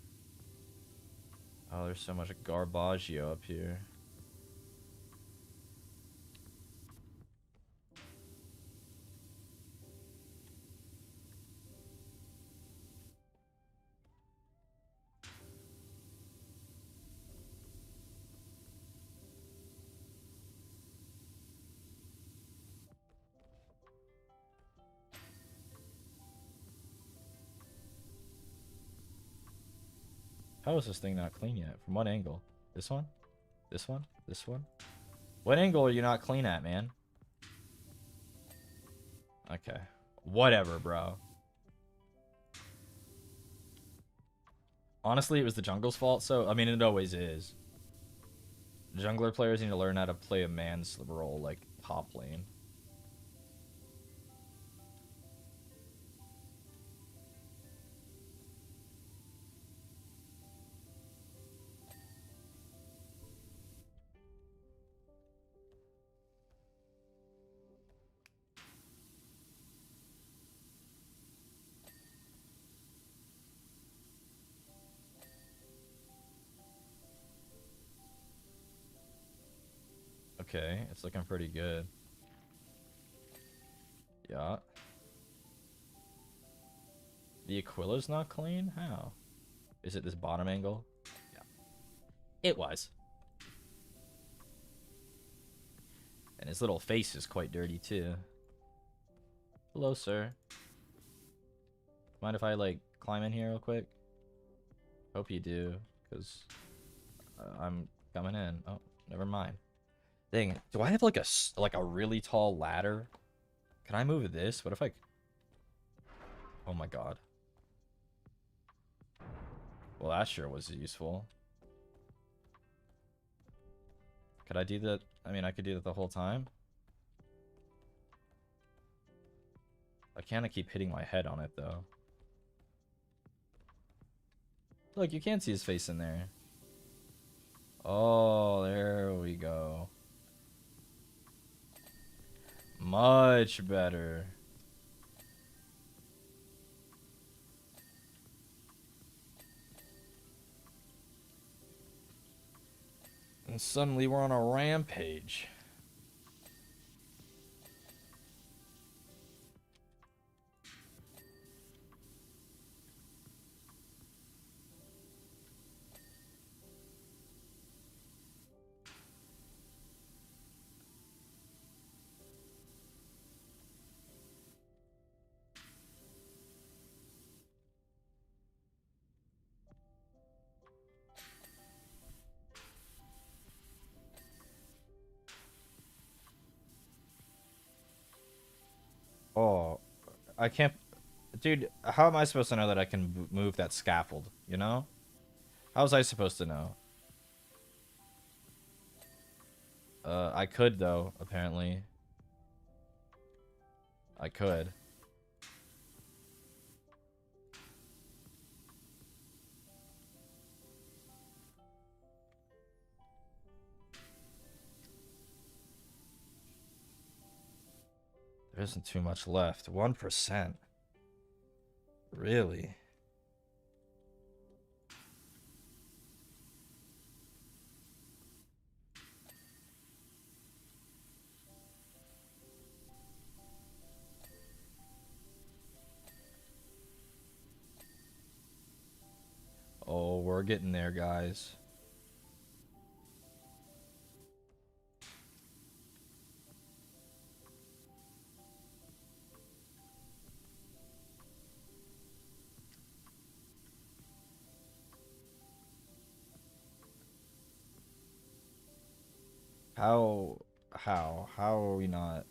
Oh, there's so much garbaggio up here. How is this thing not clean yet? From what angle? This one? This one? This one? What angle are you not clean at, man? Okay. Whatever, bro. Honestly, it was the jungle's fault, so, I mean, it always is. Jungler players need to learn how to play a man's role, like, top lane. Okay, it's looking pretty good. Yeah. The Aquila's not clean? How? Is it this bottom angle? Yeah. It was. And his little face is quite dirty, too. Hello, sir. Mind if I, like, climb in here real quick? Hope you do, because I'm coming in. Oh, Never mind. Dang, do I have like a really tall ladder? Can I move this? What if I... Oh my god. Well, that sure was useful. Could I do that? I mean, I could do that the whole time. I can't keep hitting my head on it, though. Look, you can't see his face in there. Oh, there we go. Much better. And suddenly we're on a rampage. Oh, I can't... Dude, how am I supposed to know that I can move that scaffold, you know? How was I supposed to know? I could, though, apparently. I could. There isn't too much left. 1%. Really? Oh, we're getting there, guys. How are we not?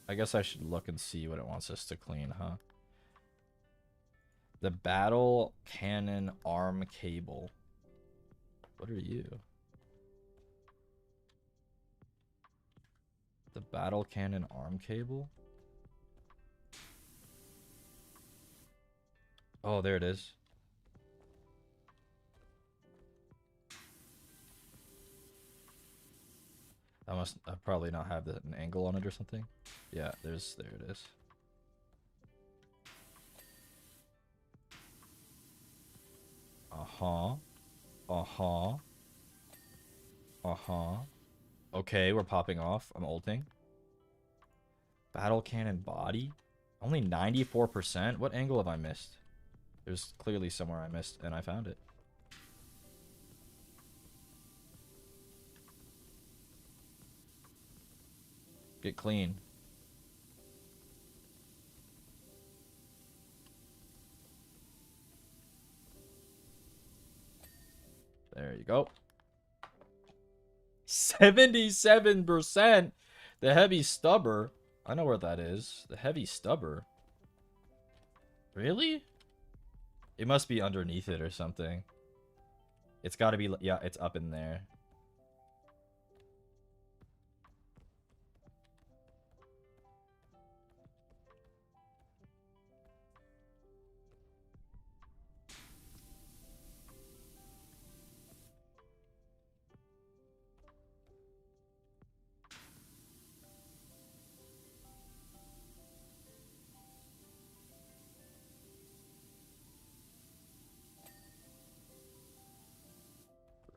I guess I should look and see what it wants us to clean, huh? The battle cannon arm cable. What are you? The battle cannon arm cable? Oh, there it is. I must probably not have an angle on it or something. Yeah, there it is. Uh-huh. Uh-huh. Uh-huh. Okay, we're popping off. I'm ulting. Battle cannon body? Only 94%? What angle have I missed? There's clearly somewhere I missed, and I found it. Get clean. There you go. 77%? The heavy stubber. I know where that is. The heavy stubber. Really? It must be underneath it or something. It's got to be... Yeah, it's up in there.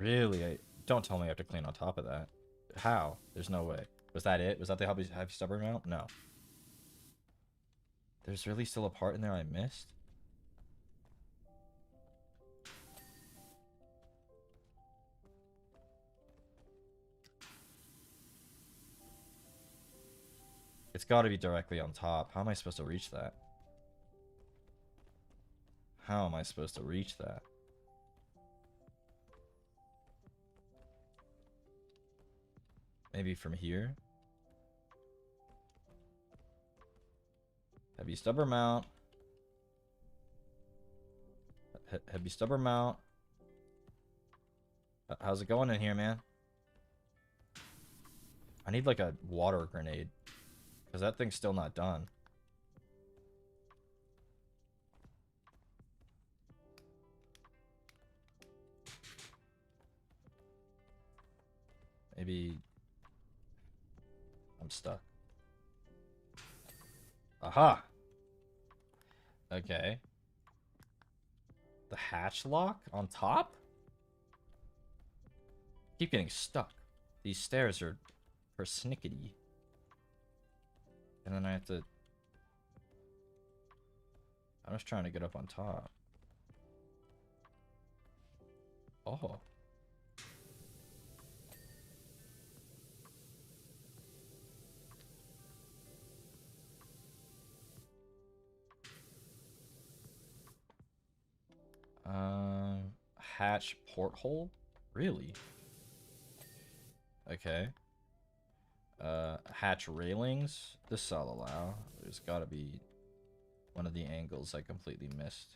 Really? Don't tell me I have to clean on top of that. How? There's no way. Was that it? Was that the heavy stubber amount? No. There's really still a part in there I missed? It's got to be directly on top. How am I supposed to reach that? How am I supposed to reach that? Maybe from here. Heavy stubber mount. Heavy stubber mount. How's it going in here, man? I need like a water grenade. Because that thing's still not done. Maybe... I'm stuck. Aha! Okay. The hatch lock on top? Keep getting stuck. These stairs are persnickety. And then I have to... I'm just trying to get up on top. Oh. Hatch porthole? Really? Okay. Hatch railings? This I'll allow. There's gotta be one of the angles I completely missed.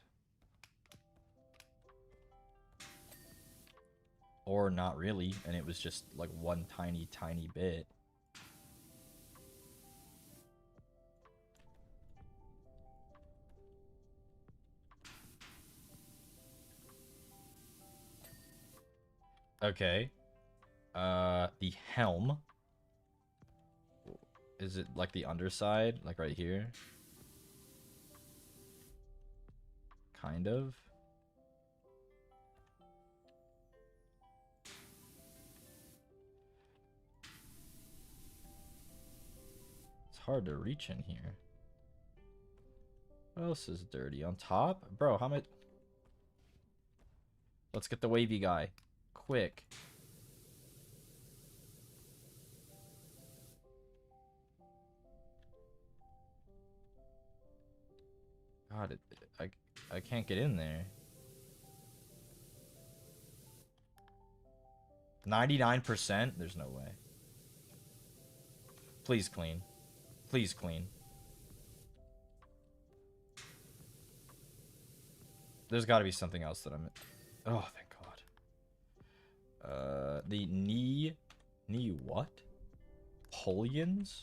Or not really, and it was just like one tiny bit. Okay. The helm. Is it like the underside? Like right here? Kind of. It's hard to reach in here. What else is dirty? On top? Bro, how much? Let's get the wavy guy. Quick. God, I can't get in there. 99%? There's no way. Please clean. Please clean. There's got to be something else that I'm... Oh, thank God. The knee what? Polions?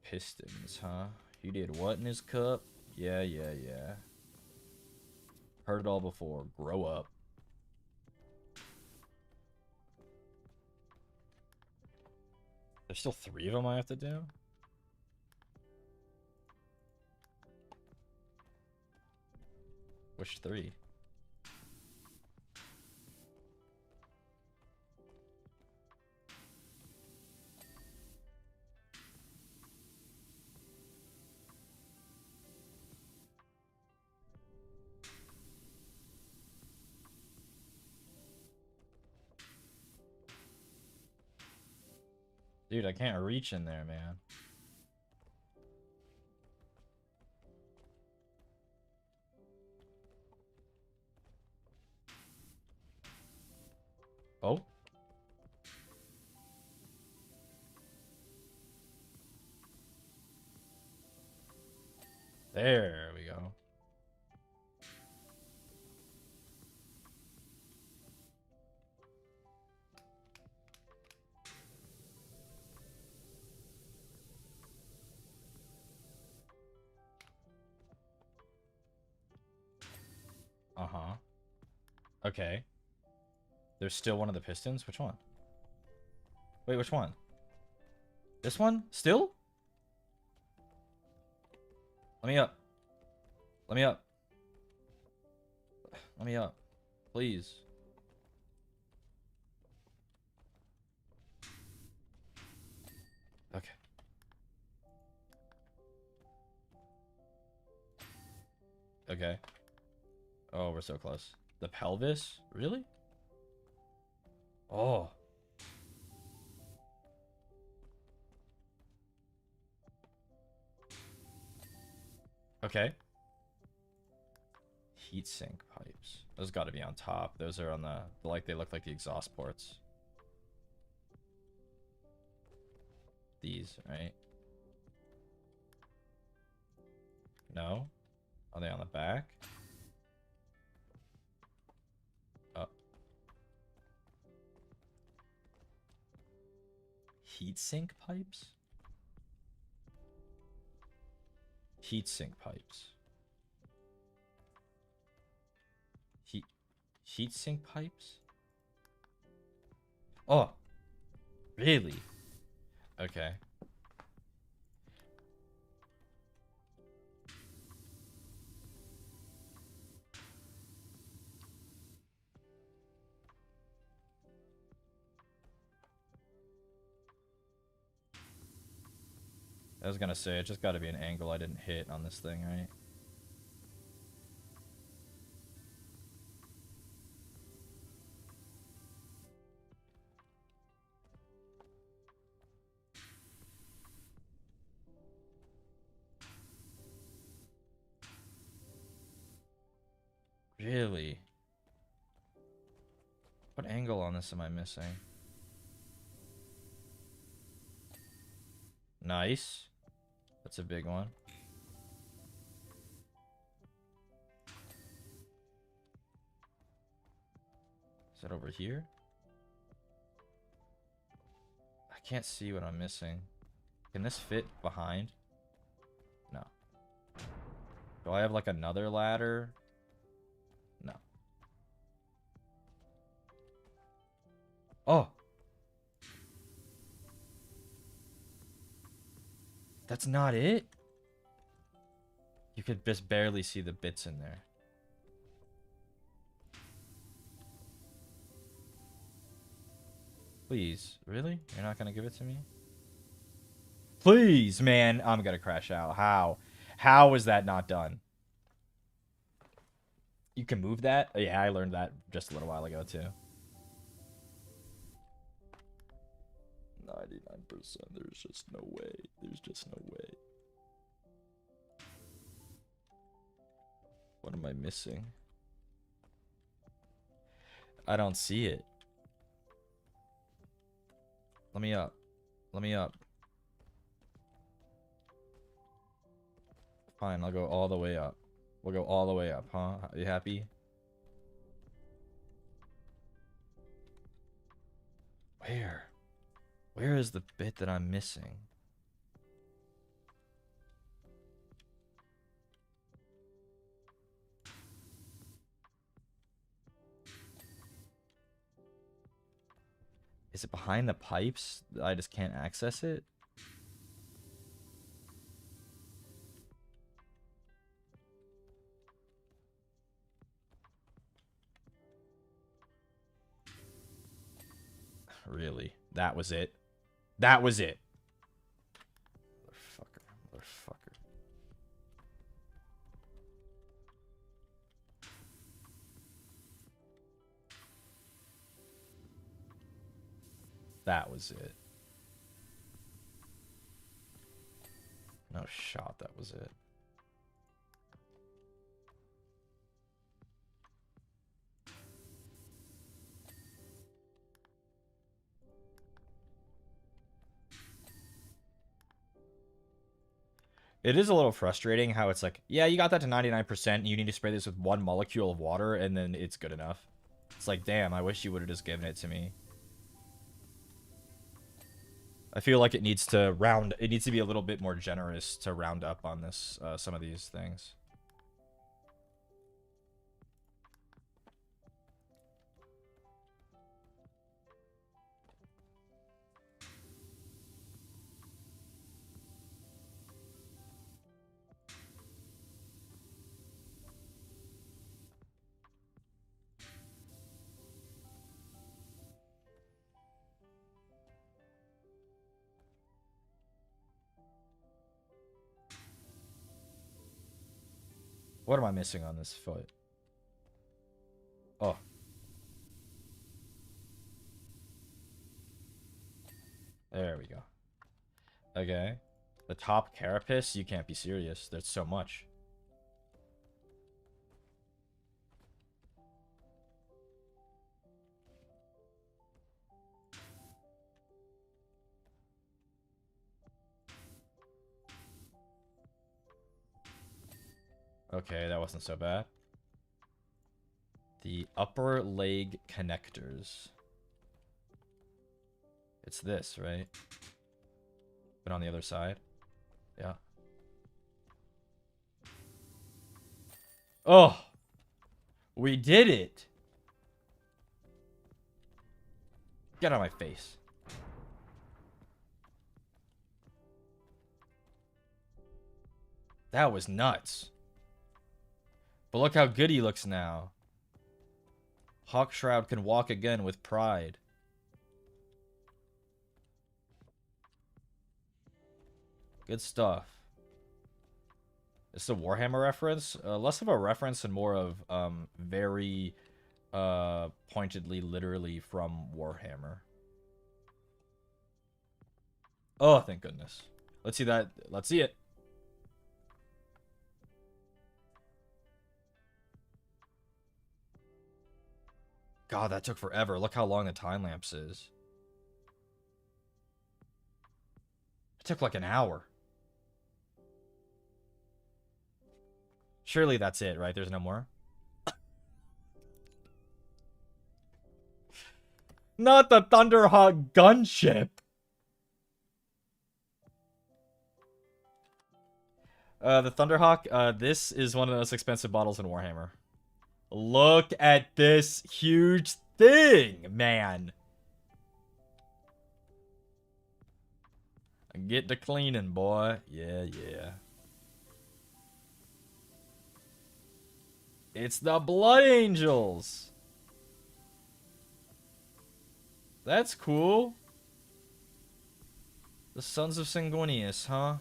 Pistons, huh? He did what in his cup? Yeah. Heard it all before. Grow up. There's still 3 of them I have to do? Which 3? Dude, I can't reach in there, man. Oh. There we go. Uh-huh. Okay. There's still one of the pistons? Which one? Wait, which one? This one? Still? Let me up. Let me up. Let me up. Please. Okay. Okay. Oh, we're so close. The pelvis? Really? Oh. Okay. Heatsink pipes. Those got to be on top. Those are on the like they look like the exhaust ports. These, right? No? Are they on the back? Oh. Heatsink pipes? Heatsink pipes. Heatsink pipes? Oh. Really? Okay. I was gonna say, it just gotta be an angle I didn't hit on this thing, right? Really? What angle on this am I missing? Nice. That's a big one. Is that over here? I can't see what I'm missing. Can this fit behind? No. Do I have like another ladder? No. Oh! That's not it? You could just barely see the bits in there. Please, really? You're not gonna give it to me? Please, man. I'm gonna crash out. How? How is that not done? You can move that? Oh, yeah, I learned that just a little while ago, too. 99%. There's just no way. There's just no way. What am I missing? I don't see it. Let me up. Let me up. Fine, I'll go all the way up. We'll go all the way up, huh? Are you happy? Where? Where is the bit that I'm missing? Is it behind the pipes? I just can't access it? Really? That was it? That was it. Motherfucker. Motherfucker. That was it. No shot, that was it. It is a little frustrating how it's like, yeah, you got that to 99%, and you need to spray this with one molecule of water, and then it's good enough. It's like, damn, I wish you would have just given it to me. I feel like it needs to be a little bit more generous to round up on this, some of these things. What am I missing on this foot? Oh. There we go. Okay. The top carapace? You can't be serious. There's so much. Okay, that wasn't so bad. The upper leg connectors. It's this, right? But on the other side. Yeah. Oh! We did it! Get out of my face. That was nuts. But look how good he looks now. Hawkshroud can walk again with pride. Good stuff. It's a Warhammer reference. Less of a reference and more of very pointedly, literally from Warhammer. Oh, thank goodness. Let's see that. Let's see it. God, that took forever. Look how long the time lapse is. It took like an hour. Surely that's it, right? There's no more? Not the Thunderhawk gunship! The Thunderhawk, this is one of the most expensive models in Warhammer. Look at this huge thing, man! Get to cleaning, boy. Yeah, yeah. It's the Blood Angels! That's cool. The Sons of Sanguinius, huh?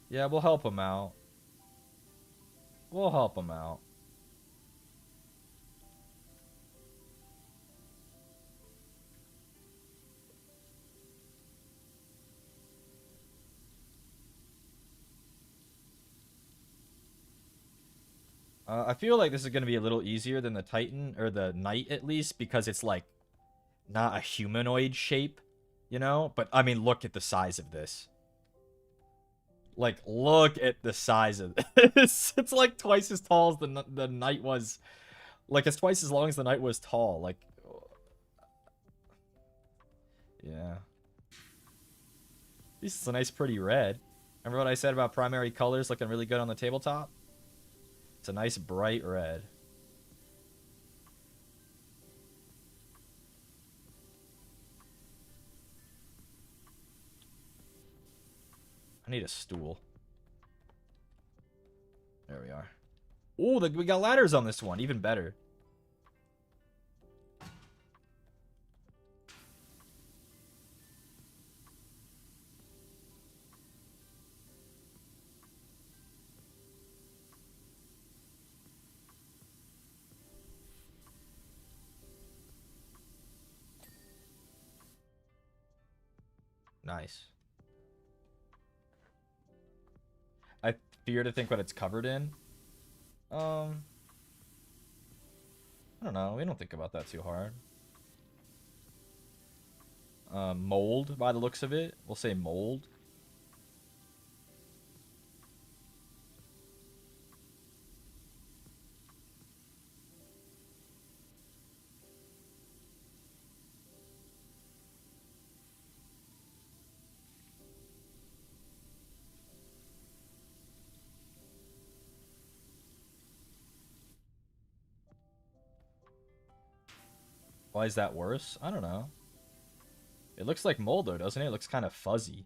Yeah, we'll help them out. We'll help them out. I feel like this is going to be a little easier than the Titan, or the Knight at least, because it's like not a humanoid shape, you know? But I mean, look at the size of this. Like, look at the size of this. It's like twice as tall as the Knight was. Like, it's twice as long as the Knight was tall. Like, yeah. This is a nice, pretty red. Remember what I said about primary colors looking really good on the tabletop? It's a nice bright red. I need a stool. There we are. Ooh, we got ladders on this one. Even better. Nice. I fear to think what it's covered in. I don't know. We don't think about that too hard. Mold, by the looks of it. We'll say mold. Why is that worse? I don't know. It looks like mold though, doesn't it? It looks kind of fuzzy.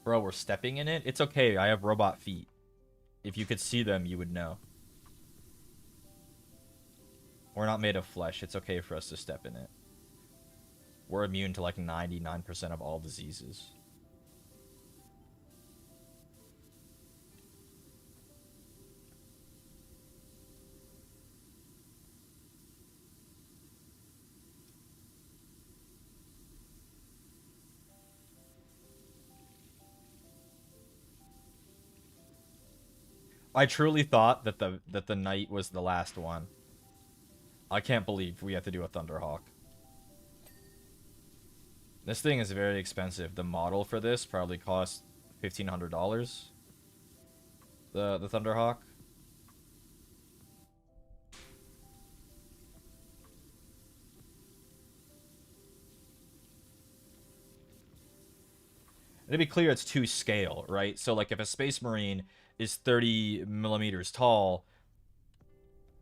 Bro, we're stepping in it? It's okay, I have robot feet. If you could see them, you would know. We're not made of flesh. It's okay for us to step in it. We're immune to like 99% of all diseases. I truly thought that the knight was the last one. I can't believe we have to do a Thunderhawk. This thing is very expensive. The model for this probably costs $1,500. The Thunderhawk. And to be clear, it's to scale, right? So like if a Space Marine is 30 millimeters tall,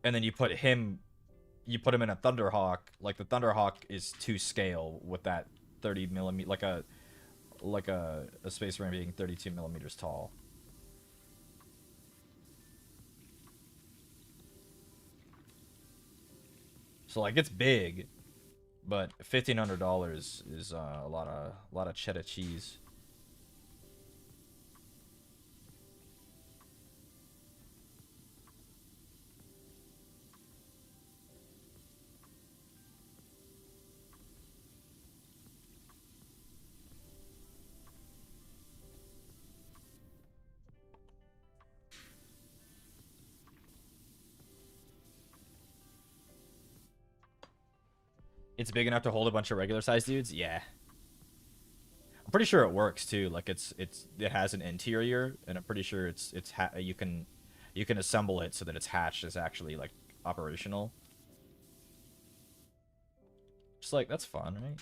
and then you put him in a Thunderhawk, like the Thunderhawk is to scale with that 30 millimeter, like a Space Marine being 32 millimeters tall. So like it's big, but $1,500 is a lot of cheddar cheese. It's big enough to hold a bunch of regular sized dudes? Yeah. I'm pretty sure it works too. Like it has an interior, and I'm pretty sure you can assemble it so that its hatch is actually like operational. Just like that's fun, right?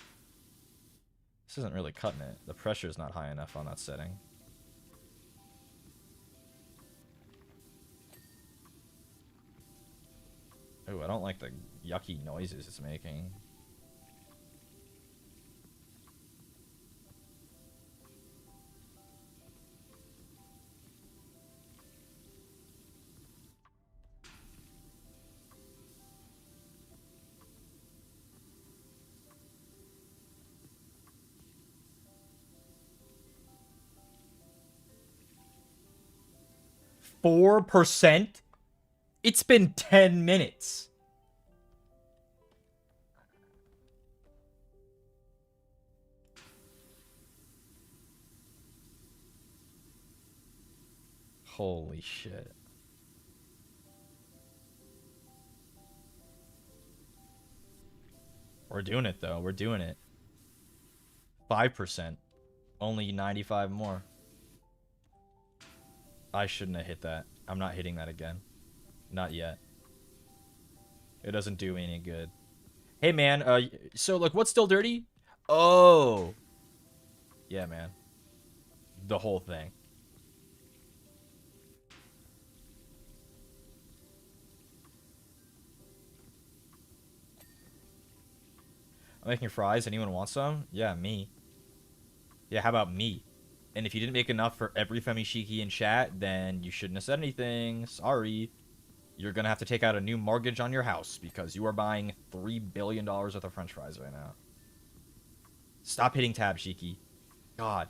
This isn't really cutting it. The pressure's not high enough on that setting. Oh, I don't like the yucky noises it's making. %? It's been 10 minutes. Holy shit. We're doing it though. We're doing it. 5%. Only 95 more. I shouldn't have hit that. I'm not hitting that again. Not yet. It doesn't do me any good. Hey, man. So, like, what's still dirty? Oh. Yeah, man. The whole thing. I'm making fries. Anyone want some? Yeah, me. Yeah, how about me? And if you didn't make enough for every Femi Shiki in chat, then you shouldn't have said anything. Sorry. You're going to have to take out a new mortgage on your house because you are buying $3 billion worth of french fries right now. Stop hitting tab, Shiki. God.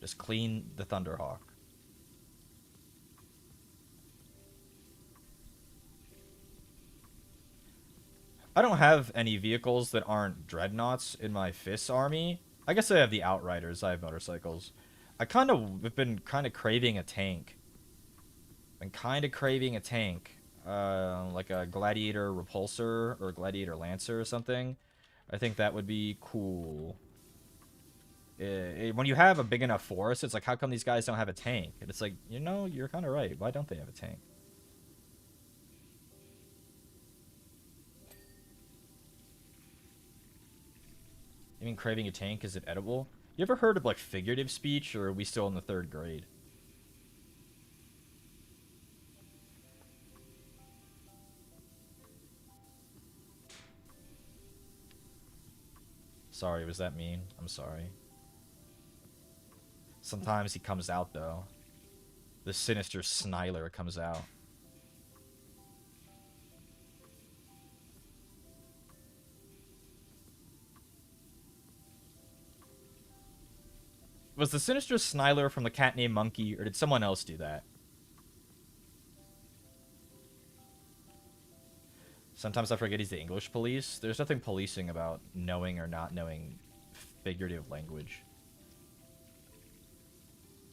Just clean the Thunderhawk. I don't have any vehicles that aren't dreadnoughts in my FIS army. I guess I have the Outriders. I have motorcycles. I kind of have been kind of craving a tank. Like a Gladiator Repulsor or Gladiator Lancer or something. I think that would be cool. When you have a big enough force, it's like, how come these guys don't have a tank? And it's like, you know, you're kind of right. Why don't they have a tank? You mean craving a tank? Is it edible? You ever heard of, like, figurative speech, or are we still in the 3rd grade? Sorry, was that mean? I'm sorry. Sometimes he comes out, though. The sinister Sniler comes out. Was the sinister Sniler from the cat named Monkey, or did someone else do that? Sometimes I forget he's the English police. There's nothing policing about knowing or not knowing figurative language.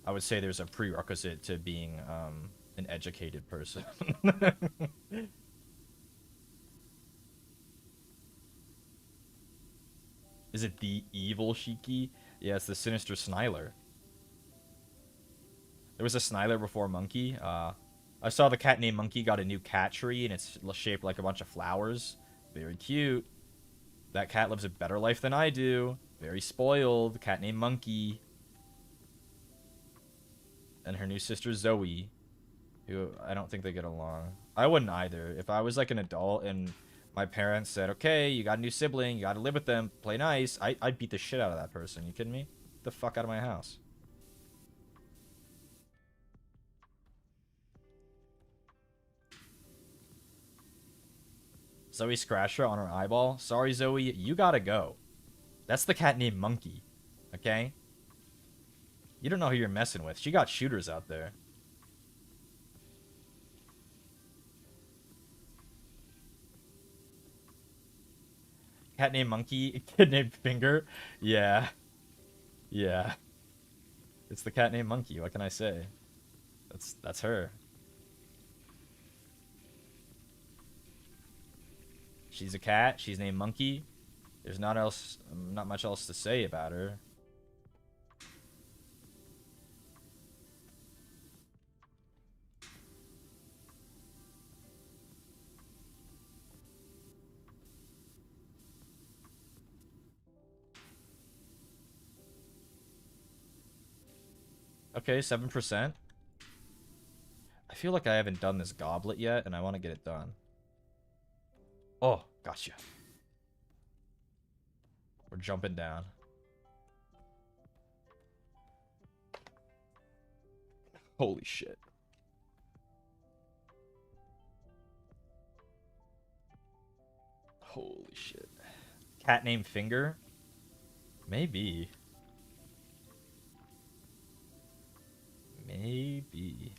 I would say there's a prerequisite to being an educated person. Is it the evil Shiki? Yeah, it's the sinister Sniler. There was a Sniler before Monkey. I saw the cat named Monkey got a new cat tree, and it's shaped like a bunch of flowers. Very cute. That cat lives a better life than I do. Very spoiled. Cat named Monkey. And her new sister Zoe, who I don't think they get along. I wouldn't either. If I was like an adult and my parents said, okay, you got a new sibling, you gotta live with them, play nice, I'd beat the shit out of that person. You kidding me? Get the fuck out of my house. Zoe scratched her on her eyeball. Sorry, Zoe, you gotta go. That's the cat named Monkey, okay? You don't know who you're messing with. She got shooters out there. Cat named Monkey, kid named Finger. Yeah. Yeah. It's the cat named Monkey. What can I say? That's her. She's a cat. She's named Monkey. There's not much else to say about her. Okay, 7%. I feel like I haven't done this goblet yet, and I want to get it done. Oh, gotcha. We're jumping down. Holy shit. Holy shit. Cat named Finger? Maybe. Maybe.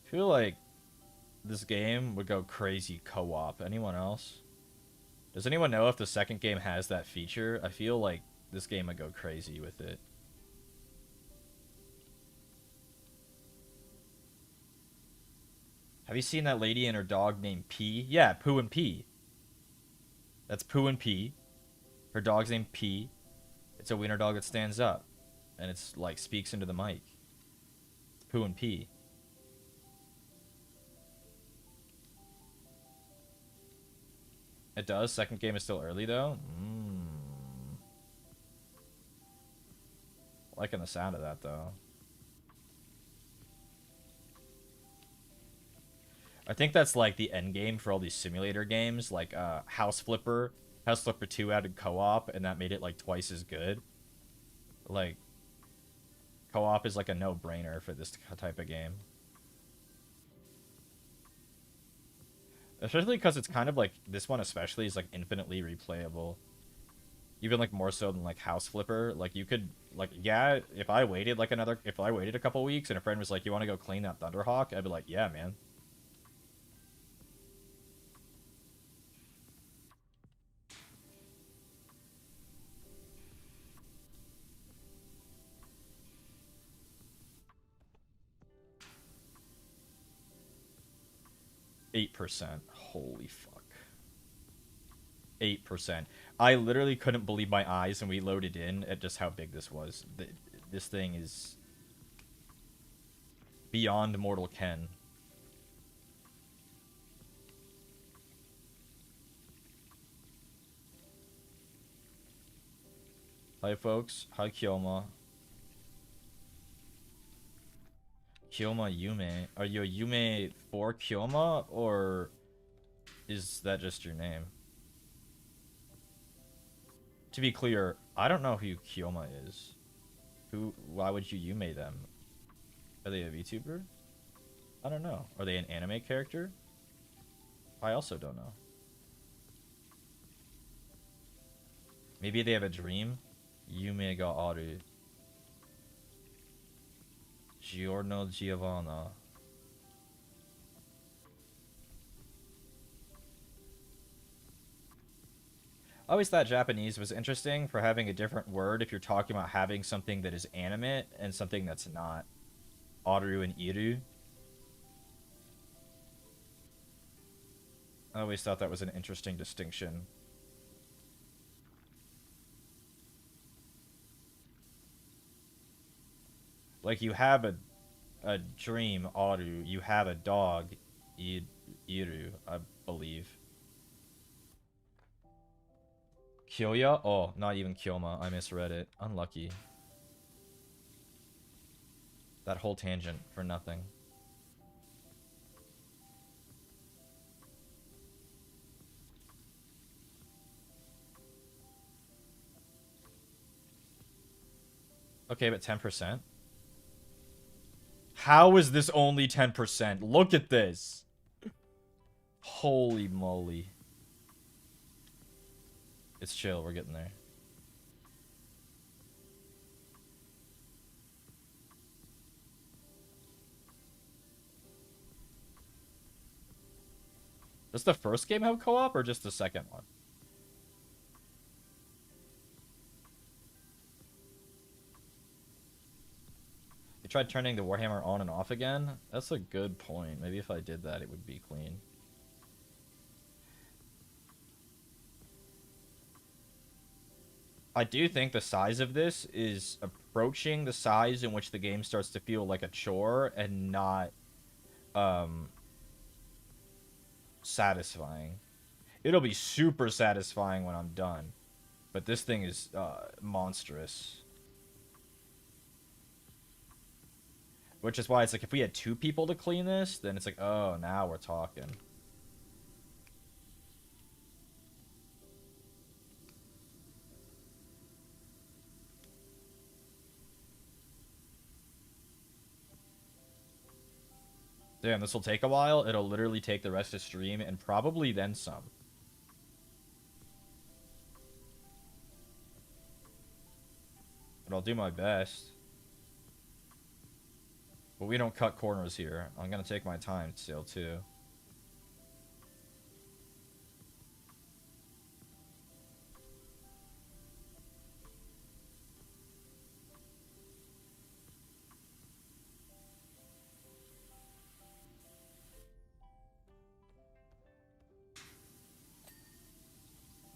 I feel like this game would go crazy co-op. Anyone else? Does anyone know if the second game has that feature? I feel like this game would go crazy with it. Have you seen that lady and her dog named P? Yeah, Pooh and P. That's Pooh and P. Her dog's named P. It's a wiener dog that stands up. And it's like speaks into the mic. It's Pooh and P. It does? Second game is still early though? Liking the sound of that though. I think that's like the end game for all these simulator games, like House Flipper. House Flipper 2 added co-op, and that made it like twice as good. Like, co-op is like a no-brainer for this type of game. Especially because it's kind of like, this one especially is like infinitely replayable. Even like more so than like House Flipper. Like you could, like, yeah, if I waited a couple weeks and a friend was like, you want to go clean that Thunderhawk? I'd be like, yeah, man. 8%. Holy fuck. 8%. I literally couldn't believe my eyes when we loaded in at just how big this was. This thing is beyond Mortal Ken. Hi, folks. Hi, Kyoma. Kyoma Yume. Are you a Yume for Kyoma, or is that just your name? To be clear, I don't know who Kyoma is. Why would you Yume them? Are they a VTuber? I don't know. Are they an anime character? I also don't know. Maybe they have a dream? Yume ga aru. Giorno Giovanna. I always thought Japanese was interesting for having a different word if you're talking about having something that is animate and something that's not. Aru and iru. I always thought that was an interesting distinction. Like, you have a dream, Aru. You have a dog, Iru, I believe. Kyoya? Oh, not even Kyoma. I misread it. Unlucky. That whole tangent for nothing. Okay, but 10%? How is this only 10%? Look at this. Holy moly. It's chill, we're getting there. Does the first game have co-op or just the second one? You tried turning the Warhammer on and off again? That's a good point. Maybe if I did that, it would be clean. I do think the size of this is approaching the size in which the game starts to feel like a chore and not satisfying. It'll be super satisfying when I'm done, but this thing is monstrous. Which is why it's like, if we had 2 people to clean this, then it's like, oh, now we're talking. Damn, this will take a while. It'll literally take the rest of stream and probably then some. But I'll do my best. But we don't cut corners here. I'm gonna take my time still, too.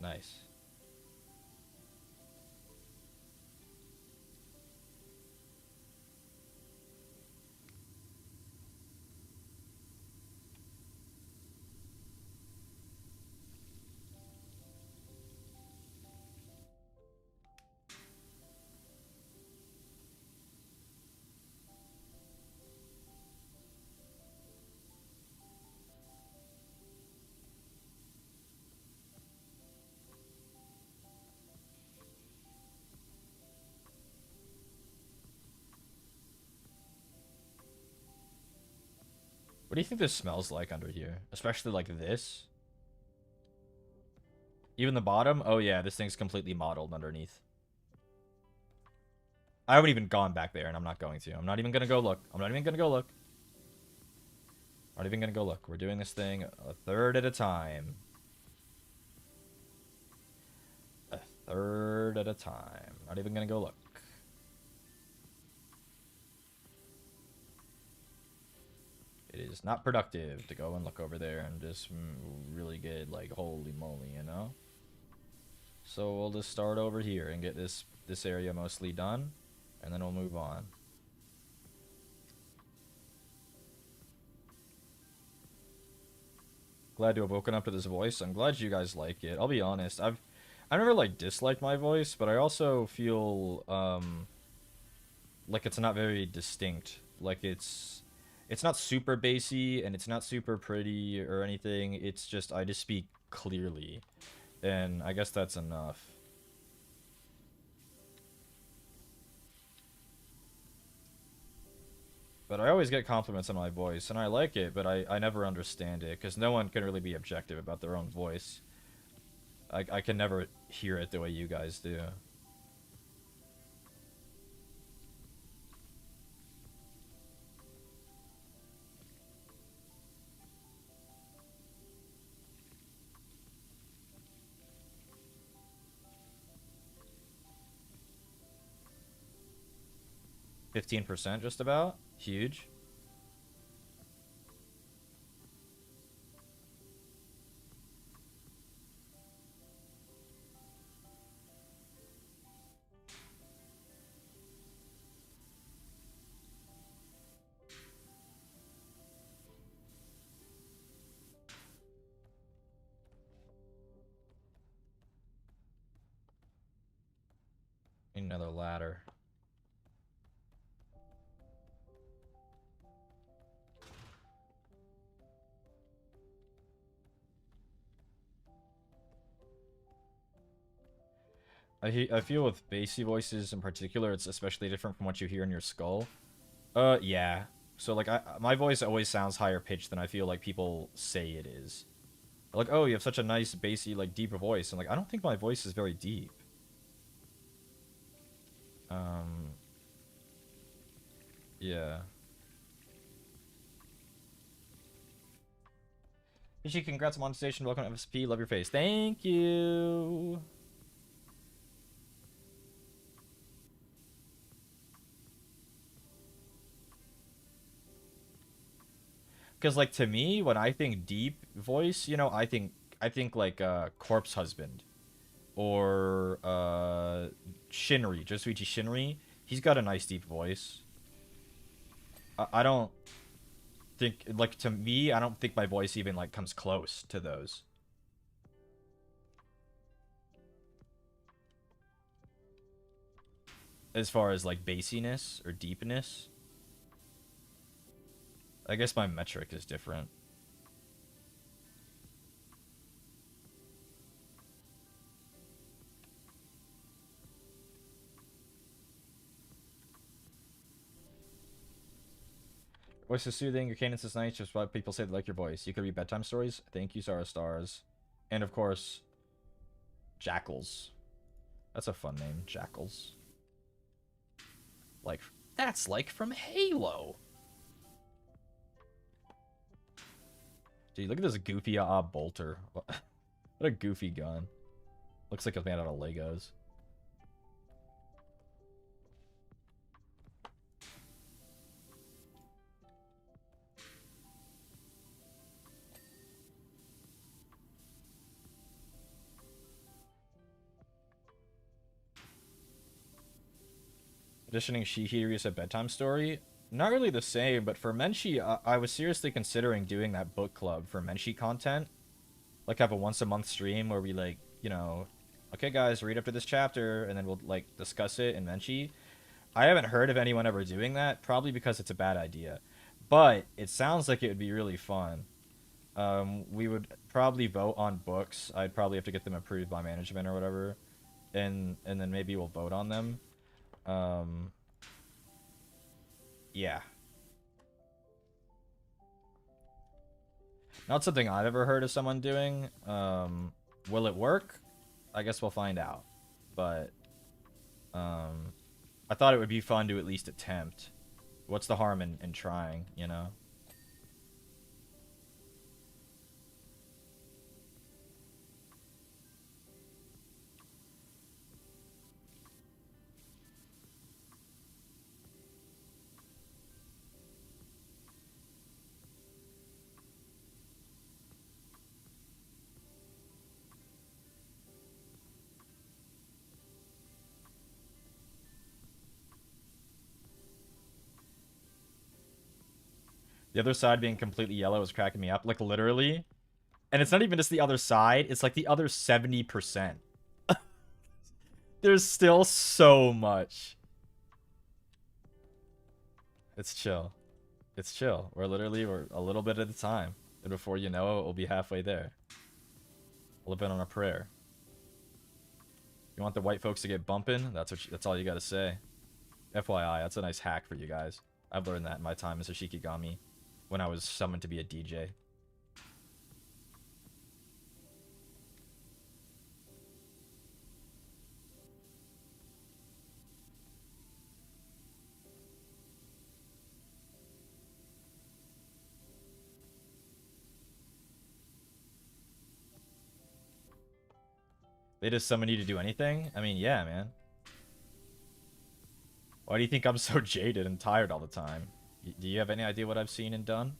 Nice. What do you think this smells like under here? Especially like this? Even the bottom? Oh yeah, this thing's completely modeled underneath. I haven't even gone back there, and I'm not going to. I'm not even gonna go look. I'm not even gonna go look. Not even gonna go look. We're doing this thing a third at a time. A third at a time. Not even gonna go look. It is not productive to go and look over there and just really get, like, holy moly, you know? So we'll just start over here and get this area mostly done, and then we'll move on. Glad to have woken up to this voice. I'm glad you guys like it. I'll be honest, I've never, like, disliked my voice, but I also feel like it's not very distinct. Like, it's not super bassy, and it's not super pretty or anything. It's just, I just speak clearly, and I guess that's enough. But I always get compliments on my voice, and I like it, but I never understand it, because no one can really be objective about their own voice. I can never hear it the way you guys do. %, just about. Huge. Another ladder. I feel with bassy voices in particular, it's especially different from what you hear in your skull. Yeah. So, like, my voice always sounds higher pitched than I feel like people say it is. Like, oh, you have such a nice, bassy, like, deeper voice. And, like, I don't think my voice is very deep. Yeah. Shiki, congrats on monetization. Welcome to FSP. Love your face. Thank you. Because, like, to me, when I think deep voice, you know, I think like Corpse Husband or Shinri, Josuichi Shinri. He's got a nice deep voice. I don't think, like, to me, I don't think my voice even, like, comes close to those. As far as, like, bassiness or deepness. I guess my metric is different. Voice is soothing, your cadence is nice, just what people say they like your voice. You could read bedtime stories. Thank you, Zara Stars. And of course, Jackals. That's a fun name, Jackals. Like, that's like from Halo. Dude, look at this goofy bolter. What a goofy gun. Looks like it's made out of Legos. Auditioning Shihiri as a bedtime story? Not really the same, but for Menshi, I was seriously considering doing that book club for Menshi content. Like, have a once-a-month stream where we, like, you know, okay, guys, read up to this chapter, and then we'll, like, discuss it in Menshi. I haven't heard of anyone ever doing that, probably because it's a bad idea. But it sounds like it would be really fun. We would probably vote on books. I'd probably have to get them approved by management or whatever. And then maybe we'll vote on them. Yeah. Not something I've ever heard of someone doing. Will it work? I guess we'll find out. But, I thought it would be fun to at least attempt. What's the harm in trying, you know? The other side being completely yellow is cracking me up. Like, literally. And it's not even just the other side. It's like the other 70%. There's still so much. It's chill. It's chill. We're a little bit at a time. And before you know it, we'll be halfway there. Living on a prayer. You want the white folks to get bumping? That's all you gotta say. FYI, that's a nice hack for you guys. I've learned that in my time as a Shikigami when I was summoned to be a DJ. They just summon you to do anything? I mean, yeah, man. Why do you think I'm so jaded and tired all the time? Do you have any idea what I've seen and done?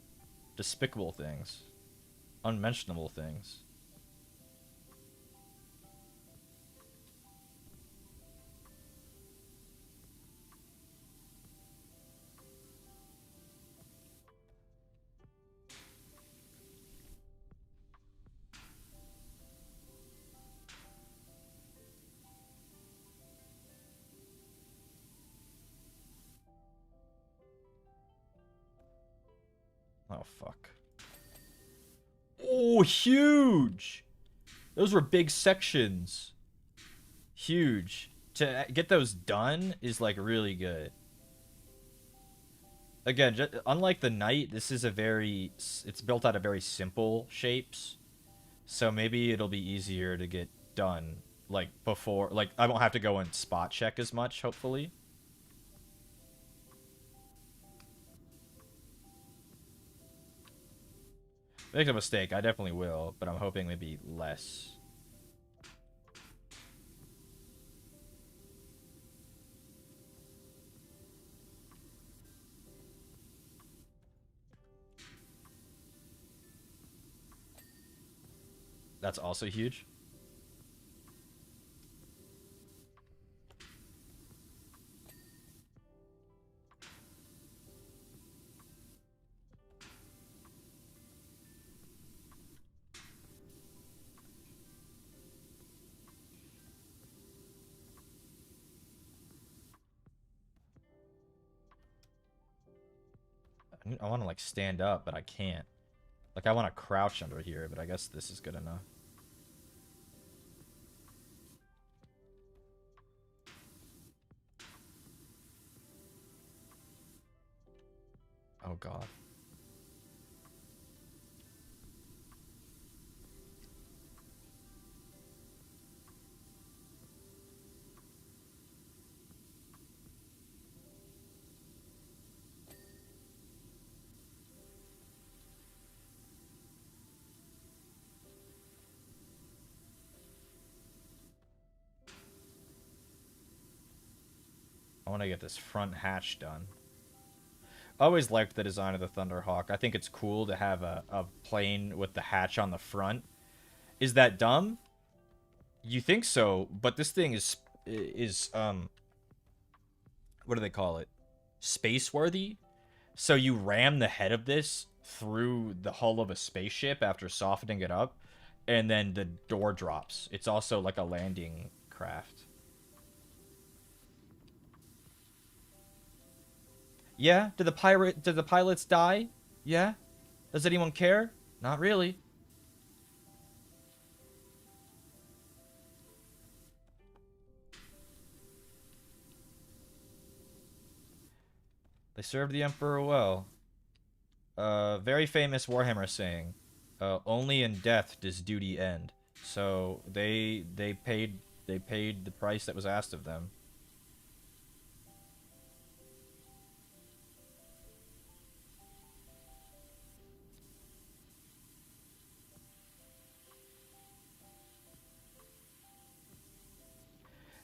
Despicable things. Unmentionable things. Oh, fuck. Oh, huge! Those were big sections. Huge. To get those done is, like, really good. Again, unlike the knight, this is a very... It's built out of very simple shapes. So maybe it'll be easier to get done, like, before... Like, I won't have to go and spot check as much, hopefully. Make a mistake, I definitely will, but I'm hoping maybe less. That's also huge. I want to, like, stand up, but I can't. Like, I want to crouch under here, but I guess this is good enough. Oh, God. I want to get this front hatch done. I always liked the design of the Thunderhawk. I think it's cool to have a plane with the hatch on the front. Is that dumb? You think so, but this thing is what do they call it? Space-worthy? So you ram the head of this through the hull of a spaceship after softening it up, and then the door drops. It's also like a landing craft. Yeah? Did the pilots die? Yeah? Does anyone care? Not really. They served the Emperor well. Very famous Warhammer saying, only in death does duty end. So they paid the price that was asked of them.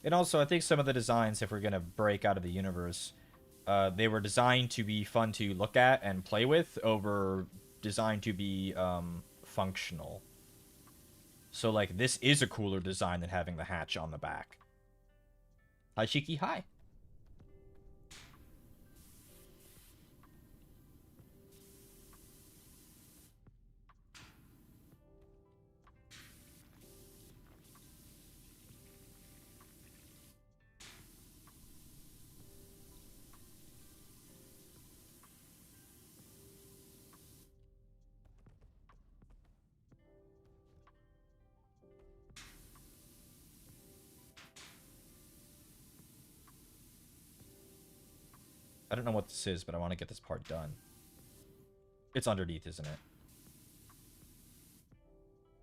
And also, I think some of the designs, if we're going to break out of the universe, they were designed to be fun to look at and play with over designed to be functional. So, like, this is a cooler design than having the hatch on the back. Hi, Shiki. Hi. I don't know what this is, but I want to get this part done. It's underneath, isn't it?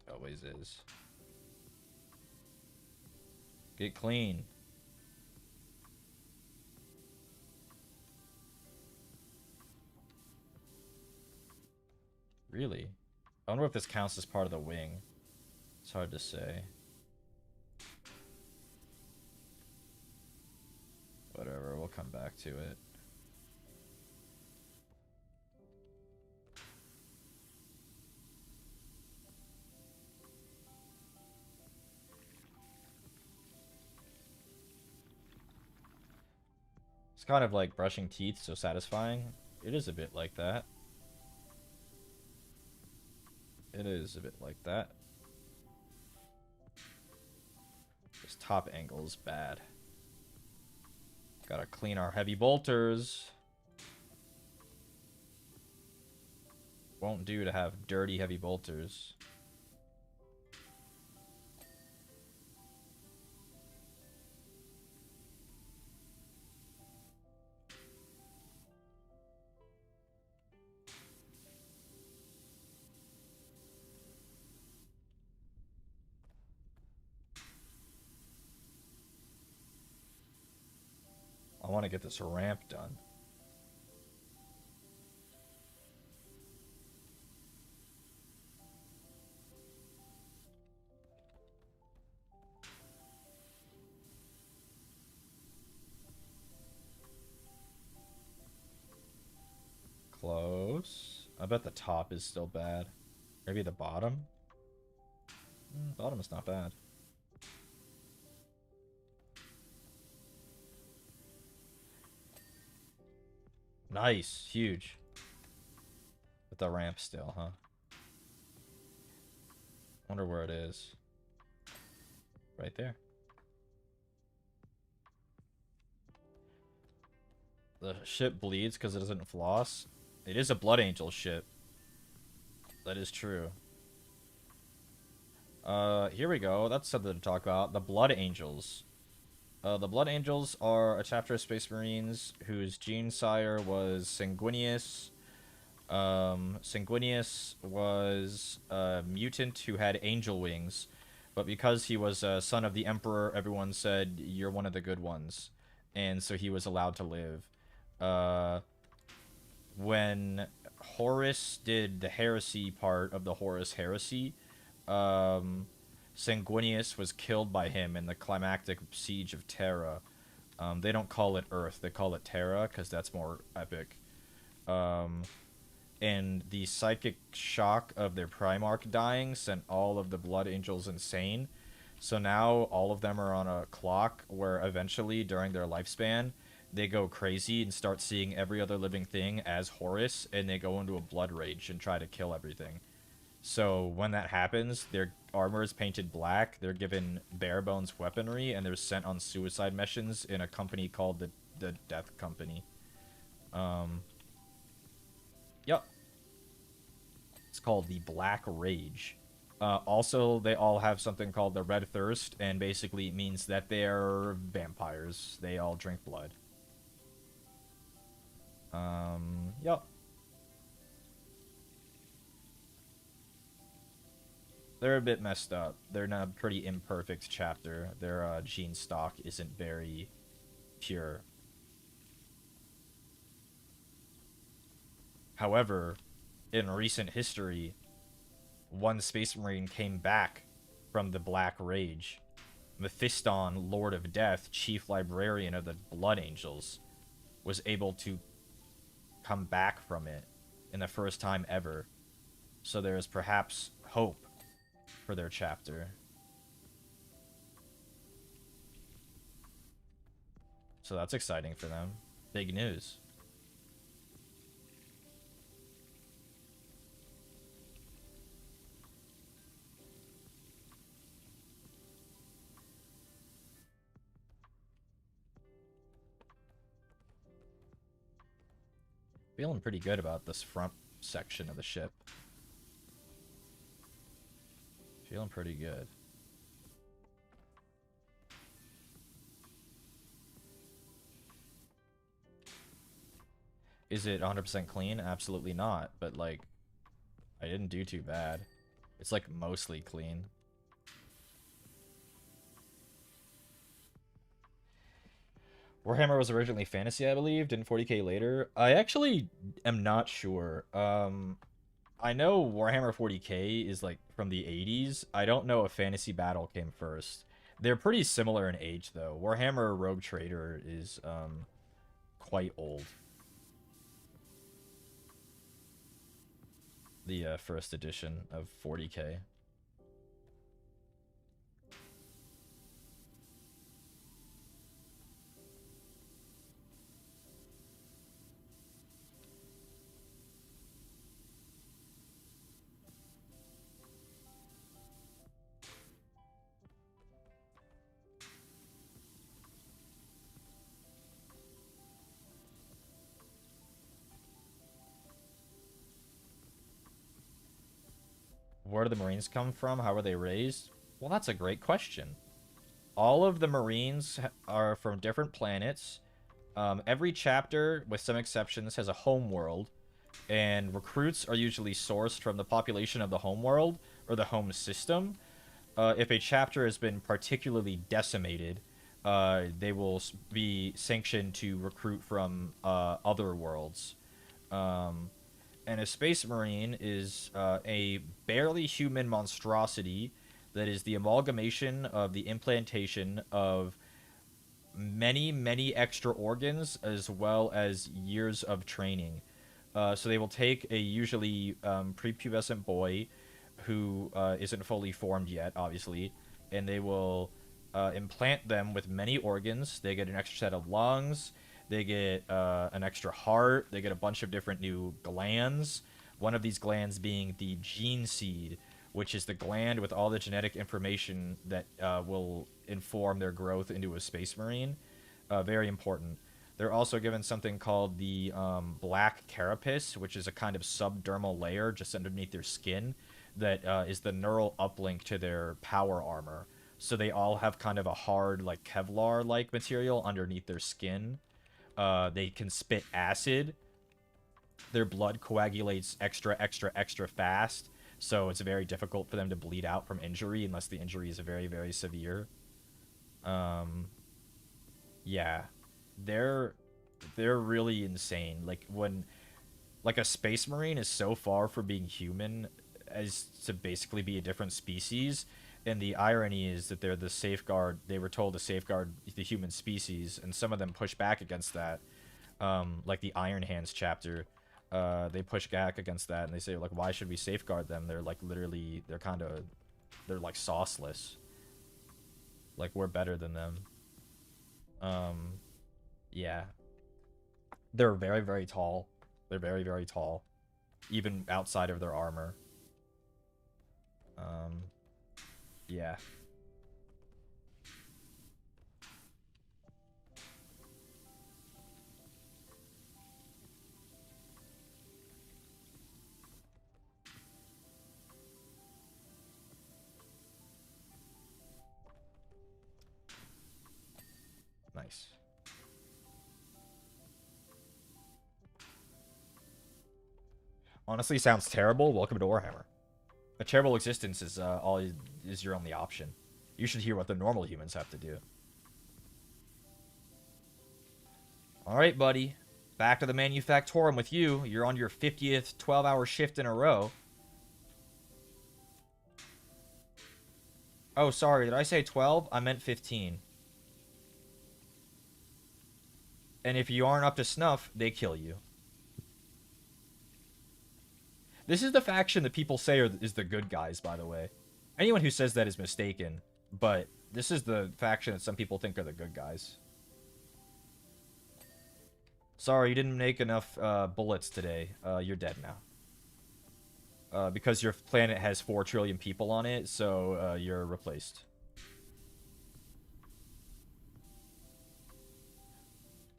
Always is. Get clean. Really? I wonder if this counts as part of the wing. It's hard to say. Whatever, we'll come back to it. It's kind of like brushing teeth, so satisfying. It is a bit like that. It is a bit like that. This top angle is bad. Gotta clean our heavy bolters. Won't do to have dirty heavy bolters. I want to get this ramp done. Close. I bet the top is still bad. Maybe the bottom? Bottom is not bad. Nice. Huge. With the ramp still, huh? Wonder where it is. Right there. The ship bleeds because it doesn't floss. It is a Blood Angel ship. That is true. Here we go. That's something to talk about. The Blood Angels. The Blood Angels are a chapter of Space Marines whose gene sire was Sanguinius. Sanguinius was a mutant who had angel wings, but because he was a son of the Emperor, everyone said, "You're one of the good ones," and so he was allowed to live. When Horus did the heresy part of the Horus heresy, Sanguinius was killed by him in the climactic siege of Terra. They don't call it Earth, they call it Terra, because that's more epic. And the psychic shock of their Primarch dying sent all of the Blood Angels insane. So now all of them are on a clock where eventually, during their lifespan, they go crazy and start seeing every other living thing as Horus, and they go into a blood rage and try to kill everything. So when that happens, their armor is painted black, they're given bare bones weaponry, and they're sent on suicide missions in a company called the Death Company. Yep. It's called the Black Rage. Also, they all have something called the Red Thirst, and basically it means that they're vampires. They all drink blood. Yep. They're a bit messed up. They're in a pretty imperfect chapter. Their gene stock isn't very pure. However, in recent history, one Space Marine came back from the Black Rage. Mephiston, Lord of Death, Chief Librarian of the Blood Angels, was able to come back from it in the first time ever. So there is perhaps hope for their chapter. So that's exciting for them. Big news. Feeling pretty good about this front section of the ship. Feeling pretty good. Is it 100% clean? Absolutely not. But, like, I didn't do too bad. It's, like, mostly clean. Warhammer was originally fantasy, I believe. Didn't 40k later? I actually am not sure. I know Warhammer 40k is, like, from the 80s. I don't know if Fantasy Battle came first. They're pretty similar in age, though. Warhammer Rogue Trader is, quite old. The first edition of 40k. Where do the Marines come from? How were they raised? Well, that's a great question. All of the Marines are from different planets. Every chapter, with some exceptions, has a home world, and recruits are usually sourced from the population of the home world or the home system. If a chapter has been particularly decimated, they will be sanctioned to recruit from other worlds. And a Space Marine is a barely human monstrosity that is the amalgamation of the implantation of many, many extra organs as well as years of training. So they will take a usually prepubescent boy who isn't fully formed yet, obviously, and they will implant them with many organs. They get an extra set of lungs. They get an extra heart. They get a bunch of different new glands. One of these glands being the gene seed, which is the gland with all the genetic information that will inform their growth into a space marine. Very important. They're also given something called the black carapace, which is a kind of subdermal layer just underneath their skin that is the neural uplink to their power armor. So they all have kind of a hard, like Kevlar-like material underneath their skin. They can spit acid. Their blood coagulates extra, extra, extra fast. So it's very difficult for them to bleed out from injury unless the injury is very, very severe. Yeah, they're really insane. Like a space marine is so far from being human as to basically be a different species. And the irony is that they're the safeguard. They were told to safeguard the human species, and some of them push back against that. Like the Iron Hands chapter, they push back against that, and they say like, why should we safeguard them? They're like literally, they're like sauceless. Like we're better than them. Yeah, they're very, very tall. They're very, very tall, even outside of their armor. Um, yeah. Nice. Honestly, sounds terrible. Welcome to Warhammer. A terrible existence is is your only option. You should hear what the normal humans have to do. All right, buddy. Back to the Manufactorum with you. You're on your 50th 12-hour shift in a row. Oh, sorry. Did I say 12? I meant 15. And if you aren't up to snuff, they kill you. This is the faction that people say is the good guys, by the way. Anyone who says that is mistaken, but this is the faction that some people think are the good guys. Sorry, you didn't make enough bullets today. You're dead now. Because your planet has 4 trillion people on it, so you're replaced.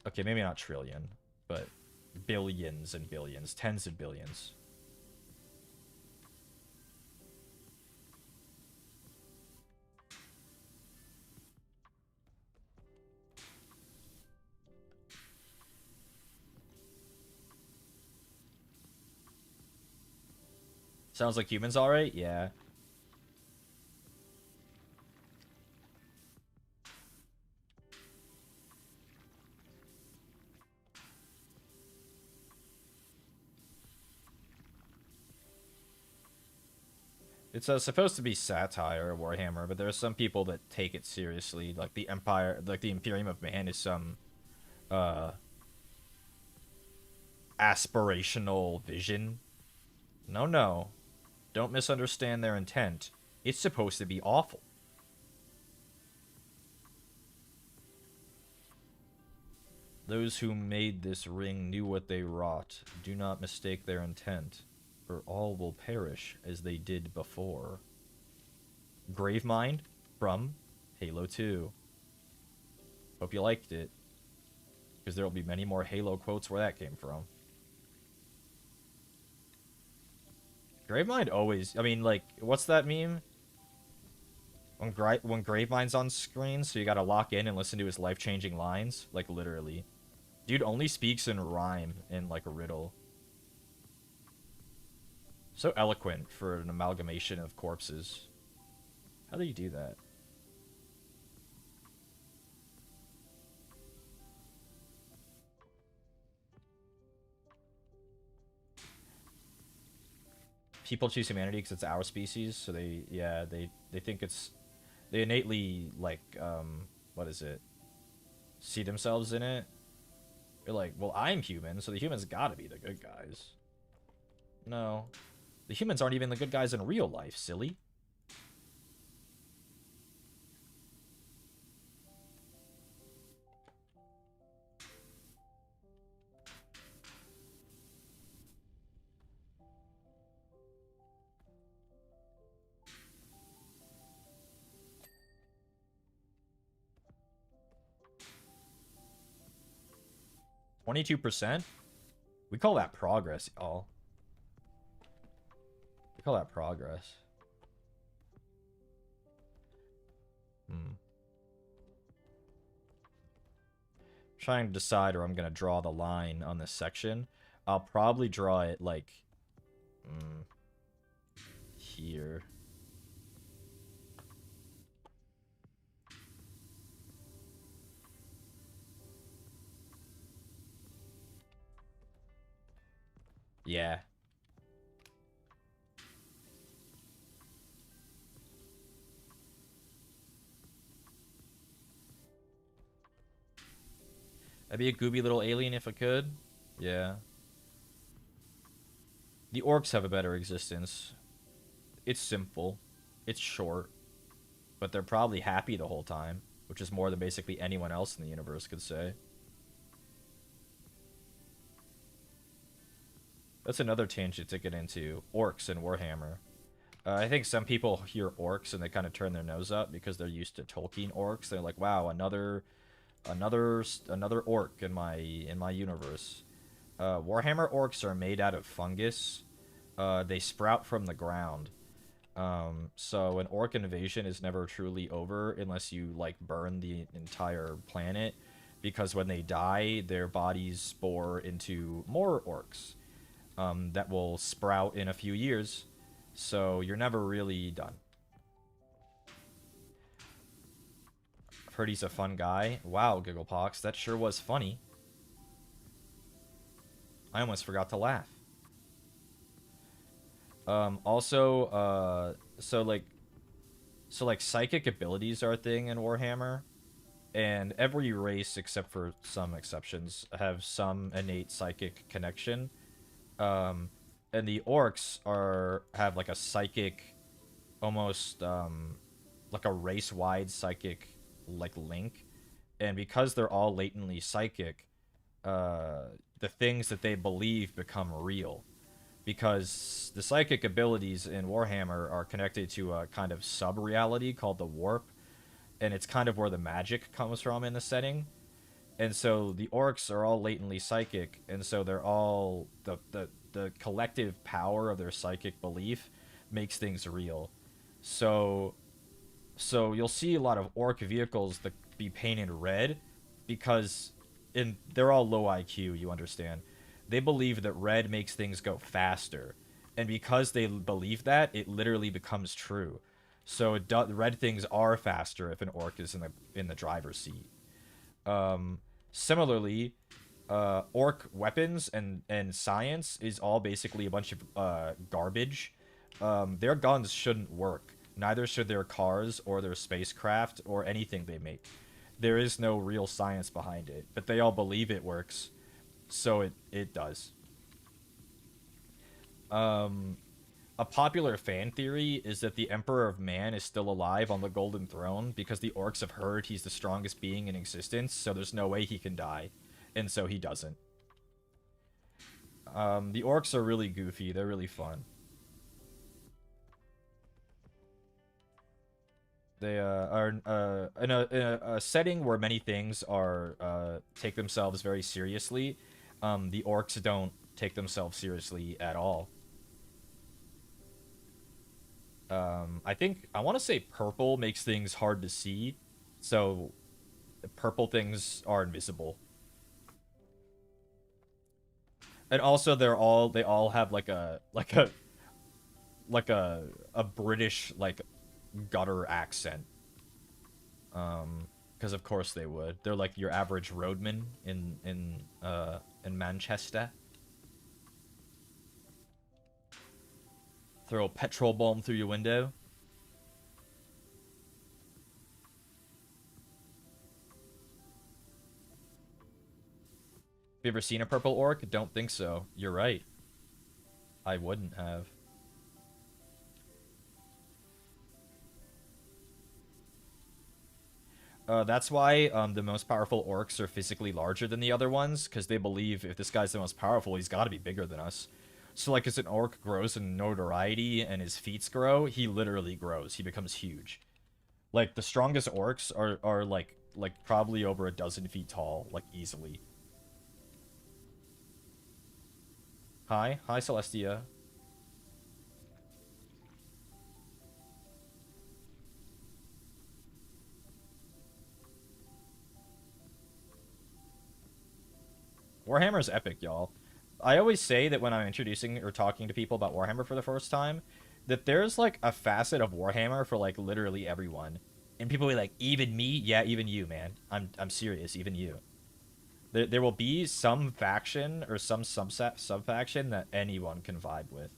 Okay, maybe not trillion, but billions and billions, tens of billions. Sounds like humans alright? Yeah. It's supposed to be satire, Warhammer, but there are some people that take it seriously. Like the Empire, like the Imperium of Man is some uh, aspirational vision. No, no. Don't misunderstand their intent. It's supposed to be awful. Those who made this ring knew what they wrought. Do not mistake their intent, or all will perish as they did before. Gravemind from Halo 2. Hope you liked it, because there will be many more Halo quotes where that came from. Gravemind always... I mean, like, what's that meme? When Gravemind's on screen, so you gotta lock in and listen to his life-changing lines? Like, literally. Dude only speaks in rhyme and, like, a riddle. So eloquent for an amalgamation of corpses. How do you do that? People choose humanity because it's our species, so they think it's... They innately, like, what is it? See themselves in it. They're like, well, I'm human, so the humans gotta be the good guys. No. The humans aren't even the good guys in real life, silly. %? We call that progress, y'all. We call that progress. Trying to decide where I'm gonna draw the line on this section. I'll probably draw it like here. Yeah. I'd be a gooby little alien if I could. Yeah. The orcs have a better existence. It's simple. It's short. But they're probably happy the whole time, which is more than basically anyone else in the universe could say. That's another tangent to get into. Orcs in Warhammer. I think some people hear orcs and they kind of turn their nose up because they're used to Tolkien orcs. They're like, wow, another orc in my universe. Warhammer orcs are made out of fungus. They sprout from the ground. So an orc invasion is never truly over unless you like burn the entire planet, because when they die, their bodies spore into more orcs that will sprout in a few years. So you're never really done. I've heard he's a fun guy. Wow, Gigglepox, that sure was funny. I almost forgot to laugh. Also, so like psychic abilities are a thing in Warhammer, and every race except for some exceptions have some innate psychic connection. And the orcs have like a psychic, almost like a race-wide psychic like link, and because they're all latently psychic, the things that they believe become real, because the psychic abilities in Warhammer are connected to a kind of sub-reality called the warp, and it's kind of where the magic comes from in the setting. And so the orcs are all latently psychic, and so they're all the collective power of their psychic belief makes things real. So you'll see a lot of orc vehicles that be painted red because they're all low IQ, you understand. They believe that red makes things go faster. and because they believe that, it literally becomes true. So red things are faster if an orc is in the driver's seat. Similarly, orc weapons and science is all basically a bunch of garbage. Their guns shouldn't work. Neither should their cars or their spacecraft or anything they make. There is no real science behind it, but they all believe it works, so it does. A popular fan theory is that the Emperor of Man is still alive on the Golden Throne because the orcs have heard he's the strongest being in existence, so there's no way he can die, and so he doesn't. The orcs are really goofy. They're really fun. They are in a setting where many things are take themselves very seriously. The orcs don't take themselves seriously at all. I want to say purple makes things hard to see, so purple things are invisible. And also they all have like a British like gutter accent. Because of course they would. They're like your average roadman in Manchester. Throw a petrol bomb through your window. Have you ever seen a purple orc? Don't think so. You're right. I wouldn't have. That's why the most powerful orcs are physically larger than the other ones, because they believe if this guy's the most powerful, he's got to be bigger than us. So, like, as an orc grows in notoriety and his feats grow, he literally grows. He becomes huge. Like, the strongest orcs are like probably over a dozen feet tall, like, easily. Hi. Hi, Celestia. Warhammer's epic, y'all. I always say that when I'm introducing or talking to people about Warhammer for the first time, that there's like a facet of Warhammer for like literally everyone. And people will be like, even me? Yeah, even you, man. I'm serious, even you. There will be some faction or some sub-faction that anyone can vibe with.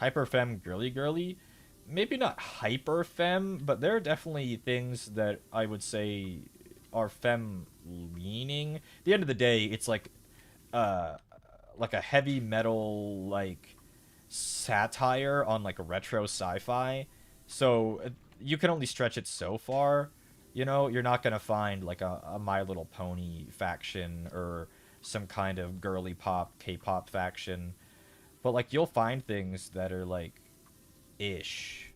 Hyperfem girly girly? Maybe not hyper fem, but there are definitely things that I would say are fem leaning. At the end of the day, it's uh like a heavy metal like satire on like retro sci-fi. So you can only stretch it so far. You know, you're not gonna find like a My Little Pony faction or some kind of girly pop K-pop faction. But like you'll find things that are like ish.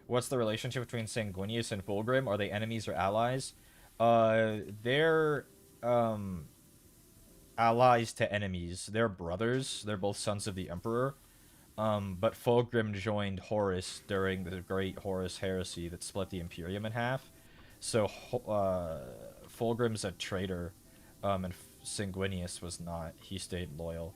What's the relationship between Sanguinius and Fulgrim? Are they enemies or allies? They're allies to enemies. They're brothers. They're both sons of the Emperor. But Fulgrim joined Horus during the Great Horus Heresy that split the Imperium in half. So Fulgrim's a traitor, and Sanguinius was not. He stayed loyal.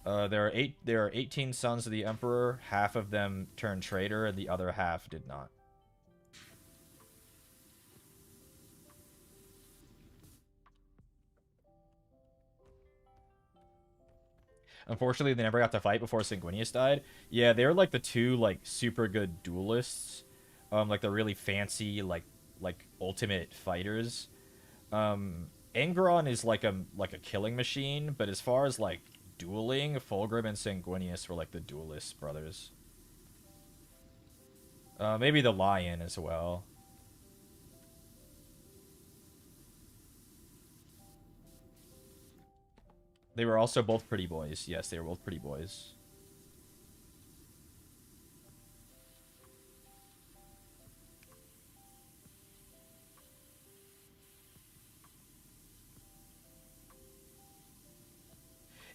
There are 18 sons of the Emperor. Half of them turned traitor, and the other half did not. Unfortunately, they never got to fight before Sanguinius died. Yeah, they're like the two like super good duelists. Like the really fancy like ultimate fighters. Angron is like a killing machine, but as far as like dueling, Fulgrim and Sanguinius were like the duelist brothers. Maybe the Lion as well. They were also both pretty boys. Yes, they were both pretty boys.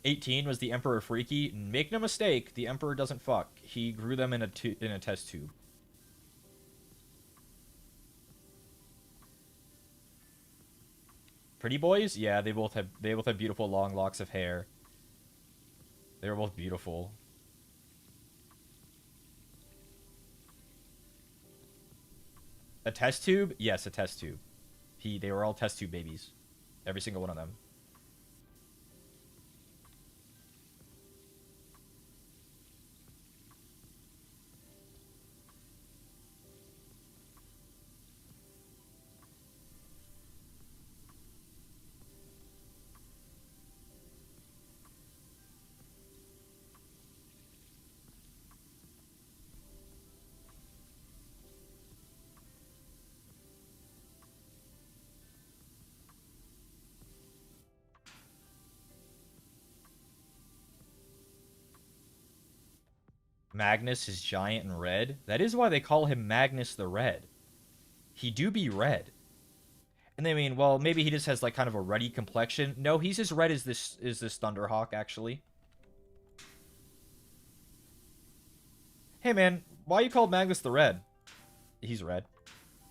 18 was the Emperor Freaky. Make no mistake, the Emperor doesn't fuck. He grew them in a test tube. Pretty boys? Yeah, they both have beautiful long locks of hair. They were both beautiful. A test tube? Yes, a test tube. They were all test tube babies. Every single one of them. Magnus is giant and red. That is why they call him Magnus the Red. He do be red. And they mean, well, maybe he just has like kind of a ruddy complexion. No, he's as red as this Thunderhawk, actually. Hey man, why you called Magnus the Red? He's red.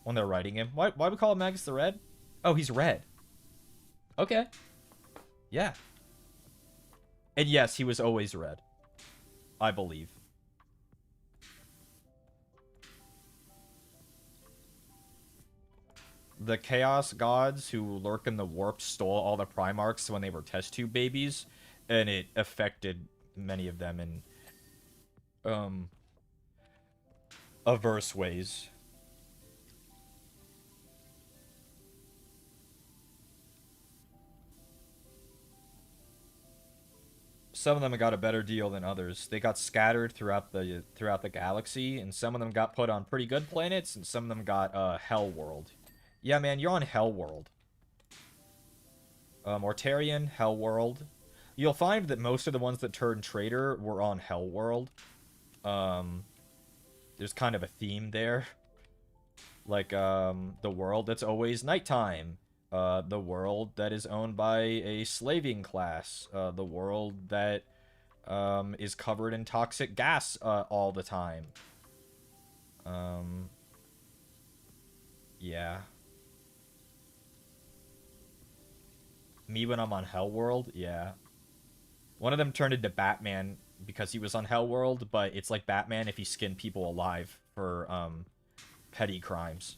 When they're writing him. Why we call him Magnus the Red? Oh, he's red. Okay. Yeah. And yes, he was always red. I believe. The Chaos Gods who lurk in the warp stole all the Primarchs when they were test tube babies, and it affected many of them in averse ways. Some of them got a better deal than others. They got scattered throughout the galaxy, and some of them got put on pretty good planets, and some of them got Hell World. Yeah, man, you're on Hell World. Mortarion, Hell World. You'll find that most of the ones that turned traitor were on Hell World. There's kind of a theme there. Like, the world that's always nighttime. The world that is owned by a slaving class. The world that is covered in toxic gas all the time. Yeah. Me when I'm on Hell World? Yeah. One of them turned into Batman because he was on Hell World, but it's like Batman if he skinned people alive for petty crimes.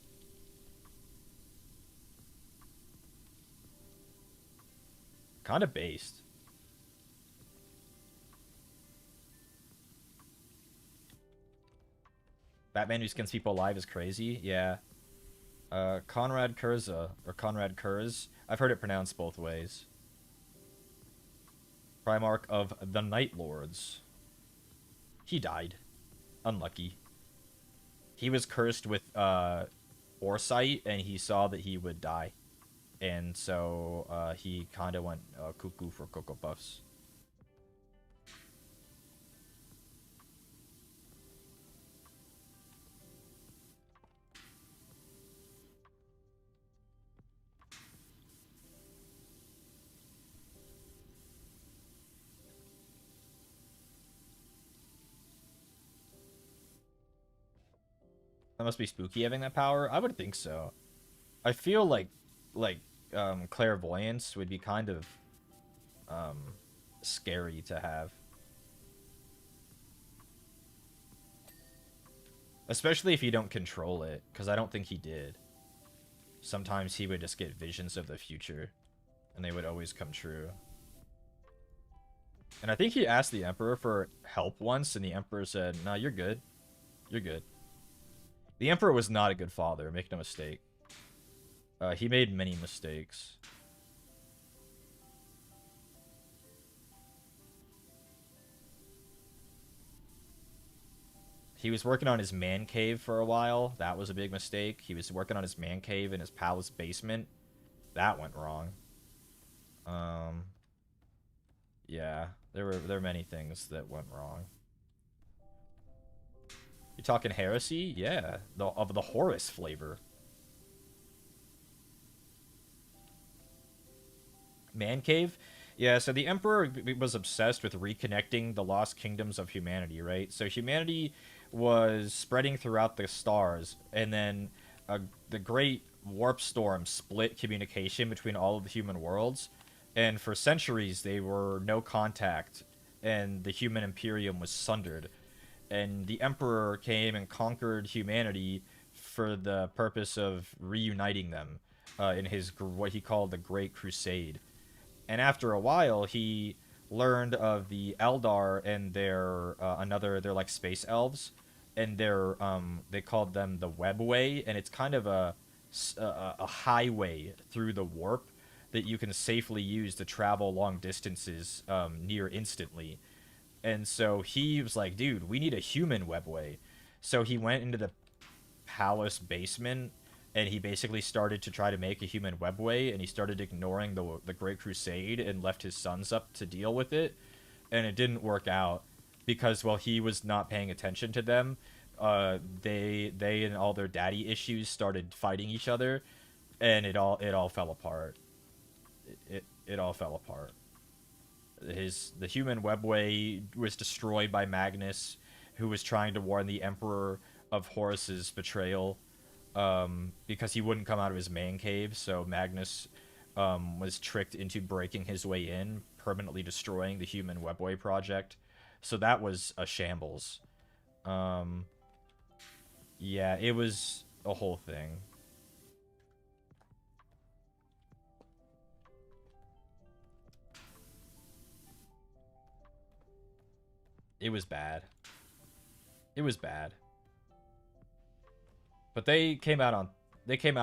Kind of based. Batman who skins people alive is crazy? Yeah. Conrad Kurza, or Conrad Kurz. I've heard it pronounced both ways. Primarch of the Night Lords. He died. Unlucky. He was cursed with foresight, and he saw that he would die. And so he kind of went cuckoo for Cocoa Puffs. That must be spooky having that power. I would think so. I feel like clairvoyance would be kind of scary to have. Especially if you don't control it, because I don't think he did. Sometimes he would just get visions of the future, and they would always come true. And I think he asked the Emperor for help once, and the Emperor said, "No, you're good. You're good." The Emperor was not a good father, make no mistake. He made many mistakes. He was working on his man cave for a while. That was a big mistake. He was working on his man cave in his palace basement. That went wrong. Yeah, there were many things that went wrong. You're talking heresy? Yeah, of the Horus flavor. Man cave? Yeah, so the Emperor was obsessed with reconnecting the lost kingdoms of humanity, right? So humanity was spreading throughout the stars, and then the great warp storm split communication between all of the human worlds, and for centuries they were no contact, and the human Imperium was sundered. And the Emperor came and conquered humanity for the purpose of reuniting them in his what he called the Great Crusade. And after a while, he learned of the Eldar and they're like space elves, and they called them the Webway, and it's kind of a highway through the warp that you can safely use to travel long distances near instantly. And so he was like, dude, we need a human webway. So he went into the palace basement and he basically started to try to make a human webway, and he started ignoring the Great Crusade and left his sons up to deal with it. And it didn't work out because while he was not paying attention to them, they and all their daddy issues started fighting each other, and it all fell apart. It all fell apart. The human webway was destroyed by Magnus, who was trying to warn the Emperor of Horus's betrayal, because he wouldn't come out of his man cave. So Magnus was tricked into breaking his way in, permanently destroying the human webway project. So that was a shambles. Yeah, it was a whole thing. It was bad. It was bad. But they came out he came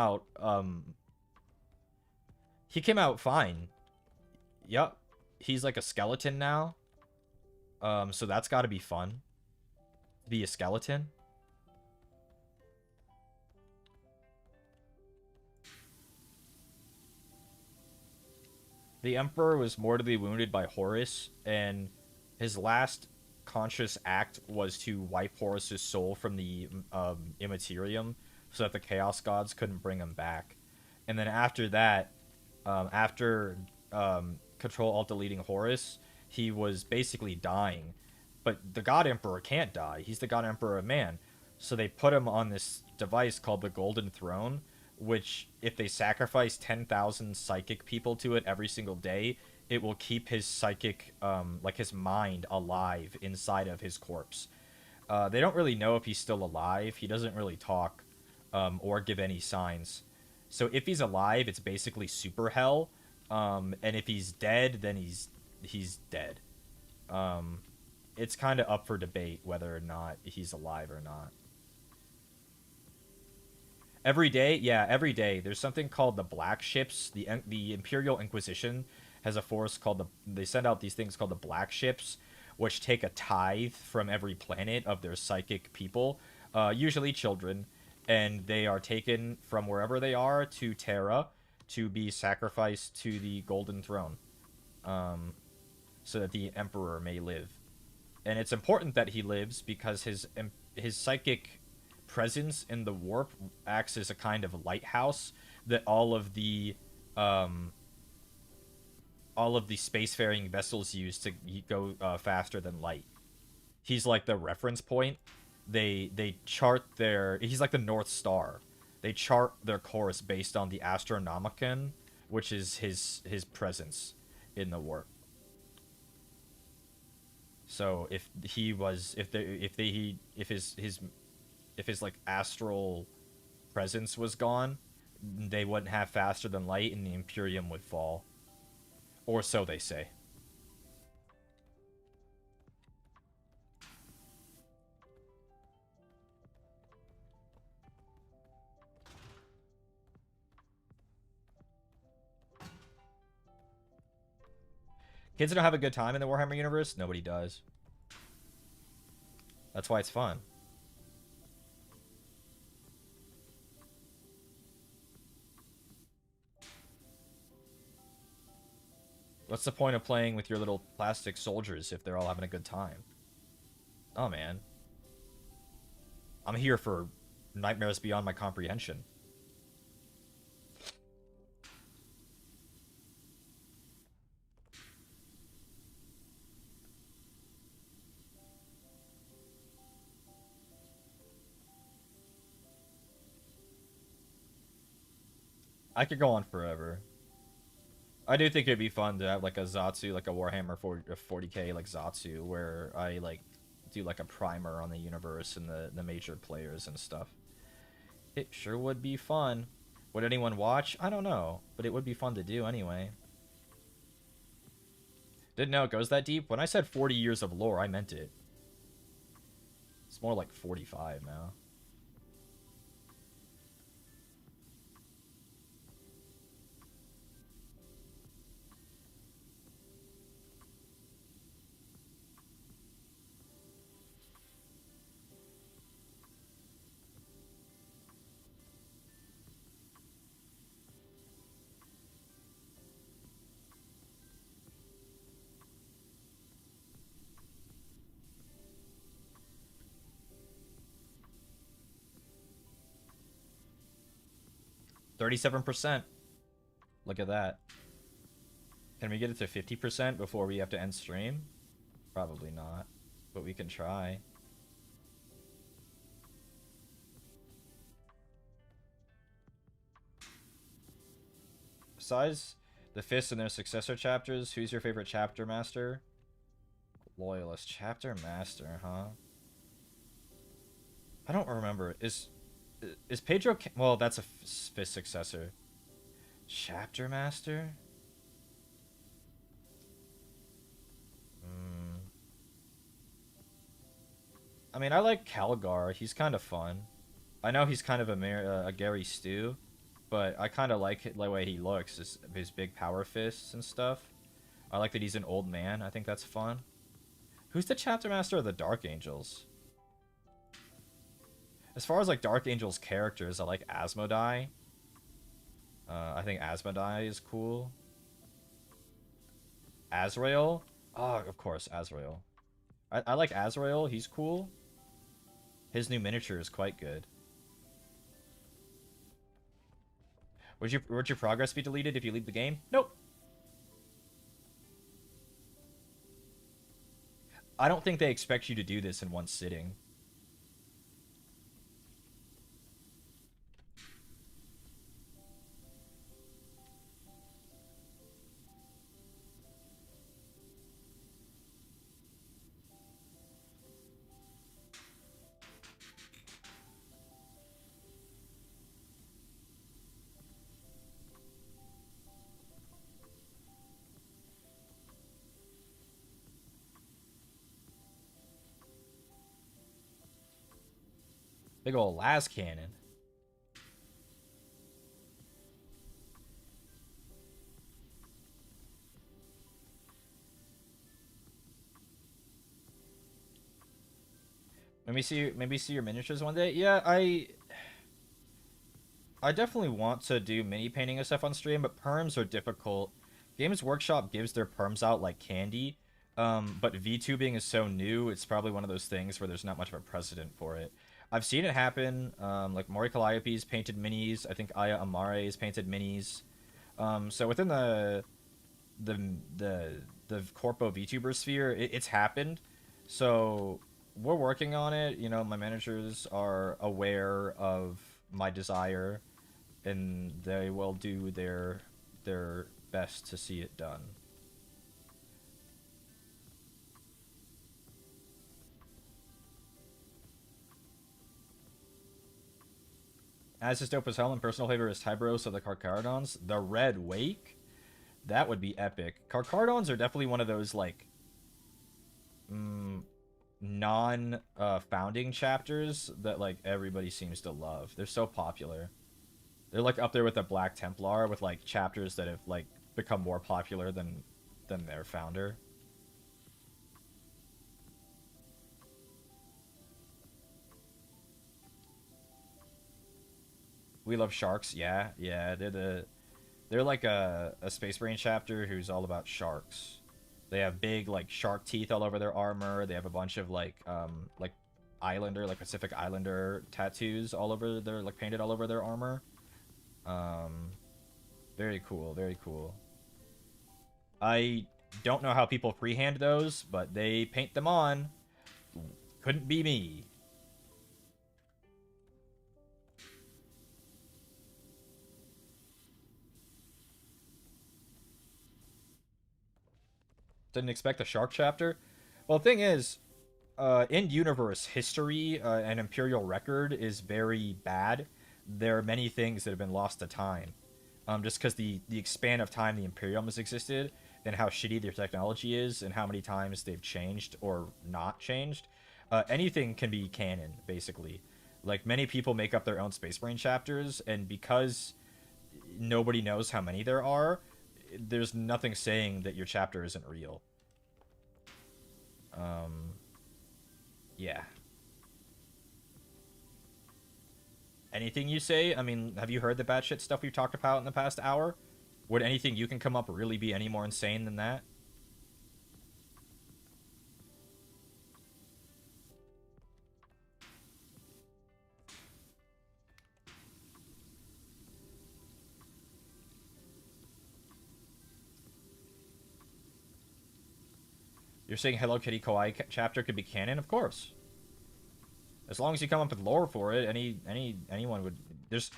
out fine. Yep. He's like a skeleton now. So that's got to be fun. To be a skeleton. The Emperor was mortally wounded by Horus, and his last conscious act was to wipe Horus's soul from the Immaterium so that the Chaos Gods couldn't bring him back. And then after that, after Control Alt deleting Horus, he was basically dying. But the God Emperor can't die. He's the God Emperor of man. So they put him on this device called the Golden Throne, which, if they sacrifice 10,000 psychic people to it every single day, it will keep his psychic, like his mind, alive inside of his corpse. They don't really know if he's still alive. He doesn't really talk or give any signs. So if he's alive, it's basically super hell. And if he's dead, then he's dead. It's kind of up for debate whether or not he's alive or not. Every day, yeah, every day. There's something called the Black Ships. The Imperial Inquisition has a force called They send out these things called the Black Ships, which take a tithe from every planet of their psychic people, usually children, and they are taken from wherever they are to Terra to be sacrificed to the Golden Throne, so that the Emperor may live. And it's important that he lives because his psychic presence in the warp acts as a kind of lighthouse that all of the spacefaring vessels use to go faster than light. He's like the reference point. They chart their. He's like the North Star. They chart their course based on the Astronomicon, which is his presence in the warp. So if his like astral presence was gone, they wouldn't have faster than light, and the Imperium would fall, or so they say. Kids don't have a good time in the Warhammer universe. Nobody does. That's why it's fun. What's the point of playing with your little plastic soldiers if they're all having a good time? Oh, man. I'm here for nightmares beyond my comprehension. I could go on forever. I do think it'd be fun to have like a Zatsu, like a Warhammer 40k like Zatsu, where I like do like a primer on the universe and the major players and stuff. It sure would be fun. Would anyone watch? I don't know, but it would be fun to do anyway. Didn't know it goes that deep. When I said 40 years of lore, I meant it. It's more like 45 now. %37%. Look at that. Can we get it to 50% before we have to end stream? Probably not, but we can try. Besides the Fists and their successor chapters, who's your favorite chapter master? Loyalist. Chapter master, huh? I don't remember. Is Pedro... Well, that's a Fist successor. Chapter master? I mean, I like Calgar. He's kind of fun. I know he's kind of a Gary Stu, but I kind of like the way he looks, his big power fists and stuff. I like that he's an old man. I think that's fun. Who's the chapter master of the Dark Angels? As far as like Dark Angels characters, I like Asmodai. I think Asmodai is cool. Azrael? Oh, of course, Azrael. I like Azrael. He's cool. His new miniature is quite good. Would your progress be deleted if you leave the game? Nope. I don't think they expect you to do this in one sitting. Big ol' las cannon. Maybe see your miniatures one day. Yeah, I definitely want to do mini painting and stuff on stream, but perms are difficult. Games Workshop gives their perms out like candy, but VTubing is so new, it's probably one of those things where there's not much of a precedent for it. I've seen it happen, like Mori Calliope's painted minis, I think Aya Amare's painted minis. So within the Corpo VTuber sphere, it's happened. So we're working on it. You know, my managers are aware of my desire, and they will do their best to see it done. As is dope as hell, and personal favorite is Tyberos of the Carcharodons. The Red Wake? That would be epic. Carcharodons are definitely one of those, like, non-founding chapters that, like, everybody seems to love. They're so popular. They're, like, up there with the Black Templar, with, like, chapters that have, like, become more popular than their founder. We love sharks. Yeah, yeah. They're like a Space Marine chapter who's all about sharks. They have big like shark teeth all over their armor. They have a bunch of like Islander, like Pacific Islander tattoos all over their like painted all over their armor. Very cool, very cool. I don't know how people freehand those, but they paint them on. Couldn't be me. Didn't expect a shark chapter. Well, the thing is, in-universe history and Imperial record is very bad. There are many things that have been lost to time. Just because the span of time the Imperium has existed, and how shitty their technology is, and how many times they've changed or not changed. Anything can be canon, basically. Like, many people make up their own Space Marine chapters, and because nobody knows how many there are, there's nothing saying that your chapter isn't real. Yeah. Anything you say? I mean, have you heard the bad shit stuff we've talked about in the past hour? Would anything you can come up really be any more insane than that? You're saying Hello Kitty Kawaii chapter could be canon? Of course. As long as you come up with lore for it, anyone would. There's,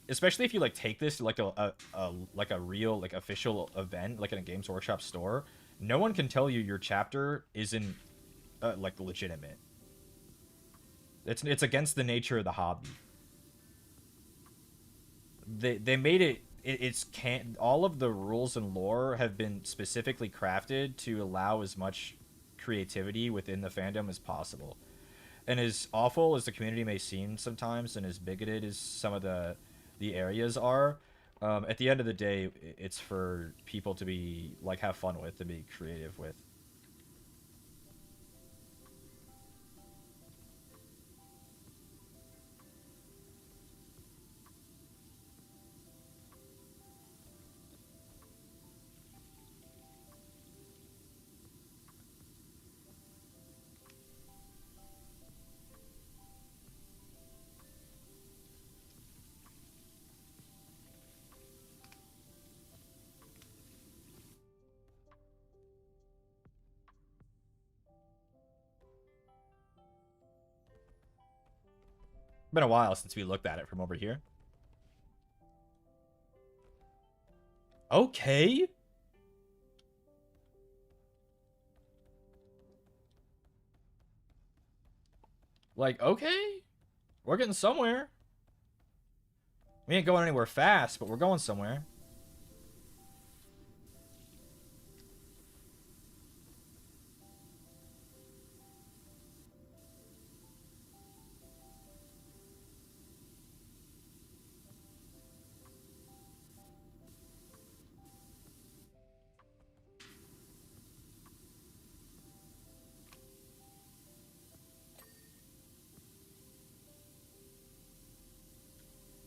especially if you like take this to like a real like official event, like in a Games Workshop store. No one can tell you your chapter isn't like legitimate. It's against the nature of the hobby. They made it. It's can't. All of the rules and lore have been specifically crafted to allow as much creativity within the fandom as possible. And as awful as the community may seem sometimes, and as bigoted as some of the areas are, at the end of the day, it's for people to be like have fun with, to be creative with. Been a while since we looked at it from over here. Okay. Like, okay. We're getting somewhere. We ain't going anywhere fast, but we're going somewhere.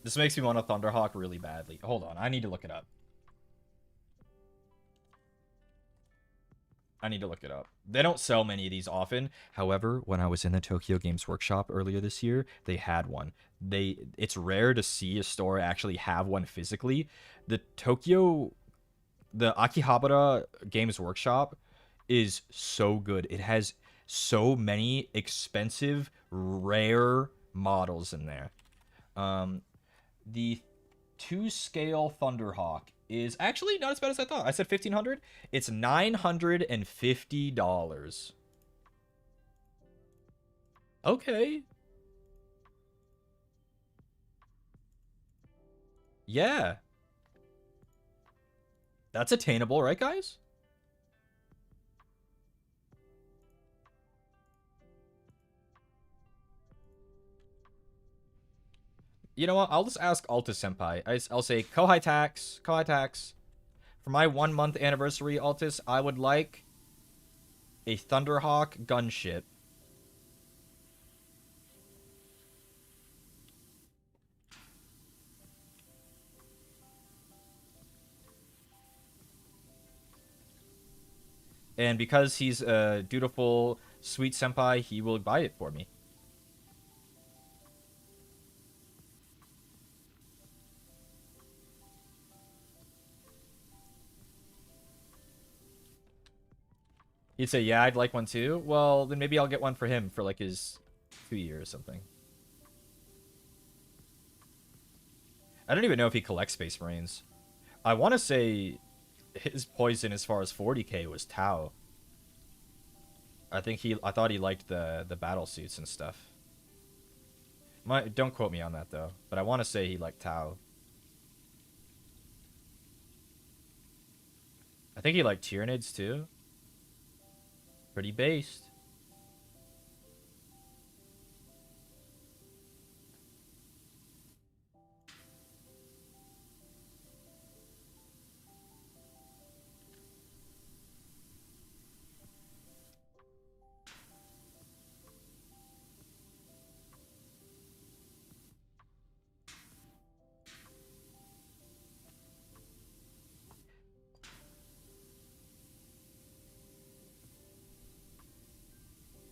This makes me want a Thunderhawk really badly. Hold on, I need to look it up. I need to look it up. They don't sell many of these often. However, when I was in the Tokyo Games Workshop earlier this year, they had one. It's rare to see a store actually have one physically. The Akihabara Games Workshop is so good. It has so many expensive, rare models in there. The 2-scale Thunderhawk is actually not as bad as I thought. I said 1,500. It's $950. Okay. Yeah. That's attainable, right, guys? You know what? I'll just ask Alta Senpai. I'll say, Kohai Tax. Kohai Tax. For my 1-month anniversary, Altus, I would like a Thunderhawk gunship. And because he's a dutiful, sweet senpai, he will buy it for me. He'd say, yeah, I'd like one too. Well, then maybe I'll get one for him for like his 2 years or something. I don't even know if he collects Space Marines. I want to say his poison as far as 40k was Tau. I thought he liked the battle suits and stuff. Don't quote me on that though, but I want to say he liked Tau. I think he liked Tyranids too. Pretty based.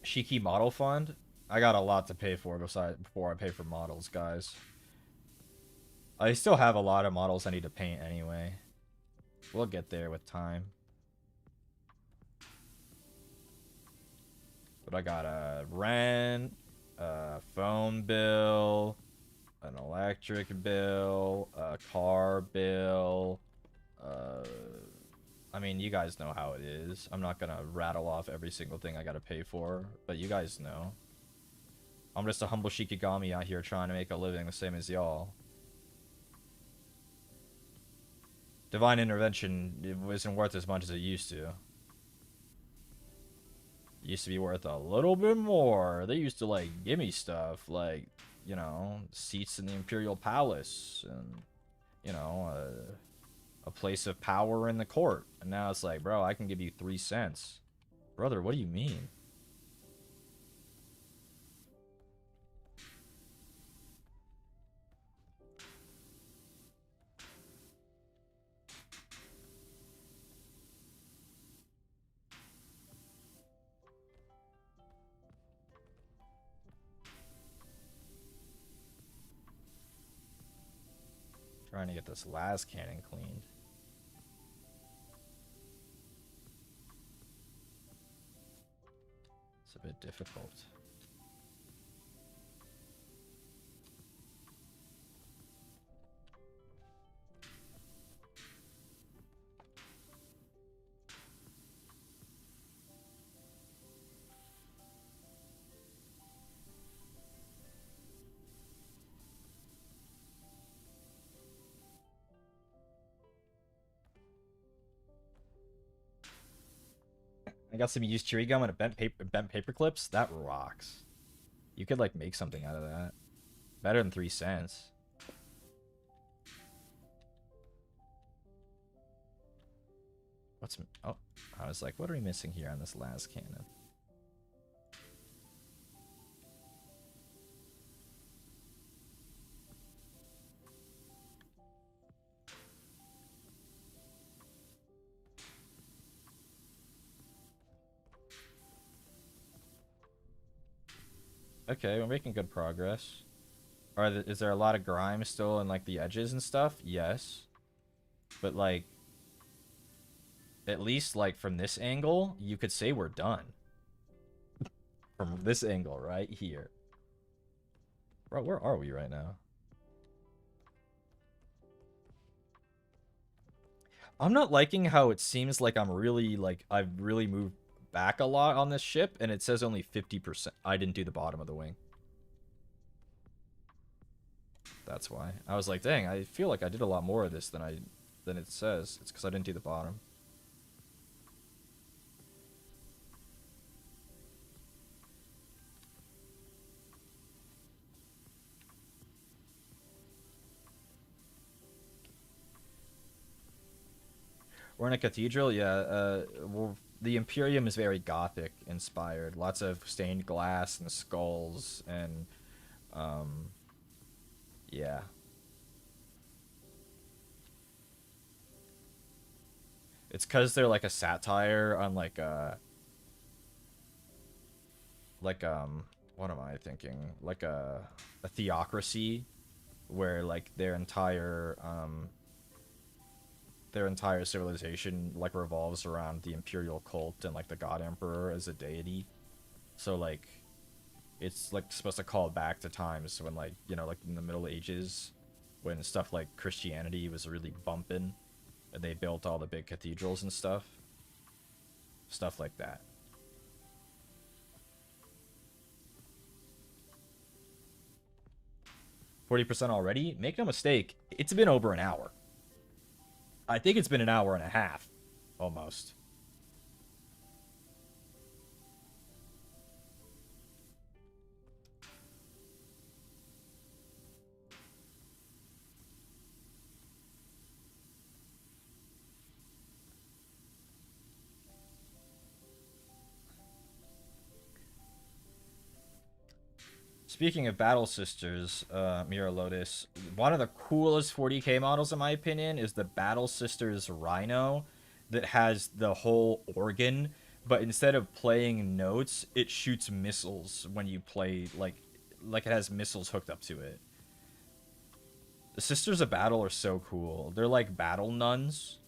Shiki model fund. I got a lot to pay for before I pay for models, guys. I still have a lot of models I need to paint anyway. We'll get there with time. But I got a rent, a phone bill, an electric bill, a car bill. I mean, you guys know how it is. I'm not gonna rattle off every single thing I gotta pay for, but you guys know. I'm just a humble Shikigami out here trying to make a living the same as y'all. Divine Intervention, it wasn't worth as much as it used to. It used to be worth a little bit more. They used to, like, give me stuff, like, you know, seats in the Imperial Palace, and, you know, a place of power in the court. And now it's like, bro, I can give you 3 cents. Brother, what do you mean? Trying to get this last cannon cleaned. It's a bit difficult. I got some used cherry gum and a bent paper clips. That rocks. You could like make something out of that. Better than 3 cents. What's... Oh, I was like, what are we missing here on this last cannon? Okay, we're making good progress. Is there a lot of grime still in like the edges and stuff? Yes. But like, at least like from this angle, you could say we're done. From this angle right here. Bro, where are we right now? I'm not liking how it seems like I've really moved back a lot on this ship, and it says only 50%. I didn't do the bottom of the wing. That's why. I was like, dang, I feel like I did a lot more of this than it says. It's because I didn't do the bottom. We're in a cathedral, yeah. Well, the Imperium is very Gothic inspired. Lots of stained glass and skulls and, yeah. It's because they're like a satire on like what am I thinking? Like a theocracy where like their entire civilization like revolves around the imperial cult and like the god emperor as a deity. So like it's like supposed to call back to times when like, you know, like in the Middle Ages when stuff like Christianity was really bumping and they built all the big cathedrals and stuff like that. 40% already? Make no mistake, it's been over an hour. I think it's been an hour and a half, almost. Speaking of Battle Sisters, Mira Lotus, one of the coolest 40k models, in my opinion, is the Battle Sisters Rhino that has the whole organ, but instead of playing notes, it shoots missiles when you play, like it has missiles hooked up to it. The Sisters of Battle are so cool. They're like battle nuns,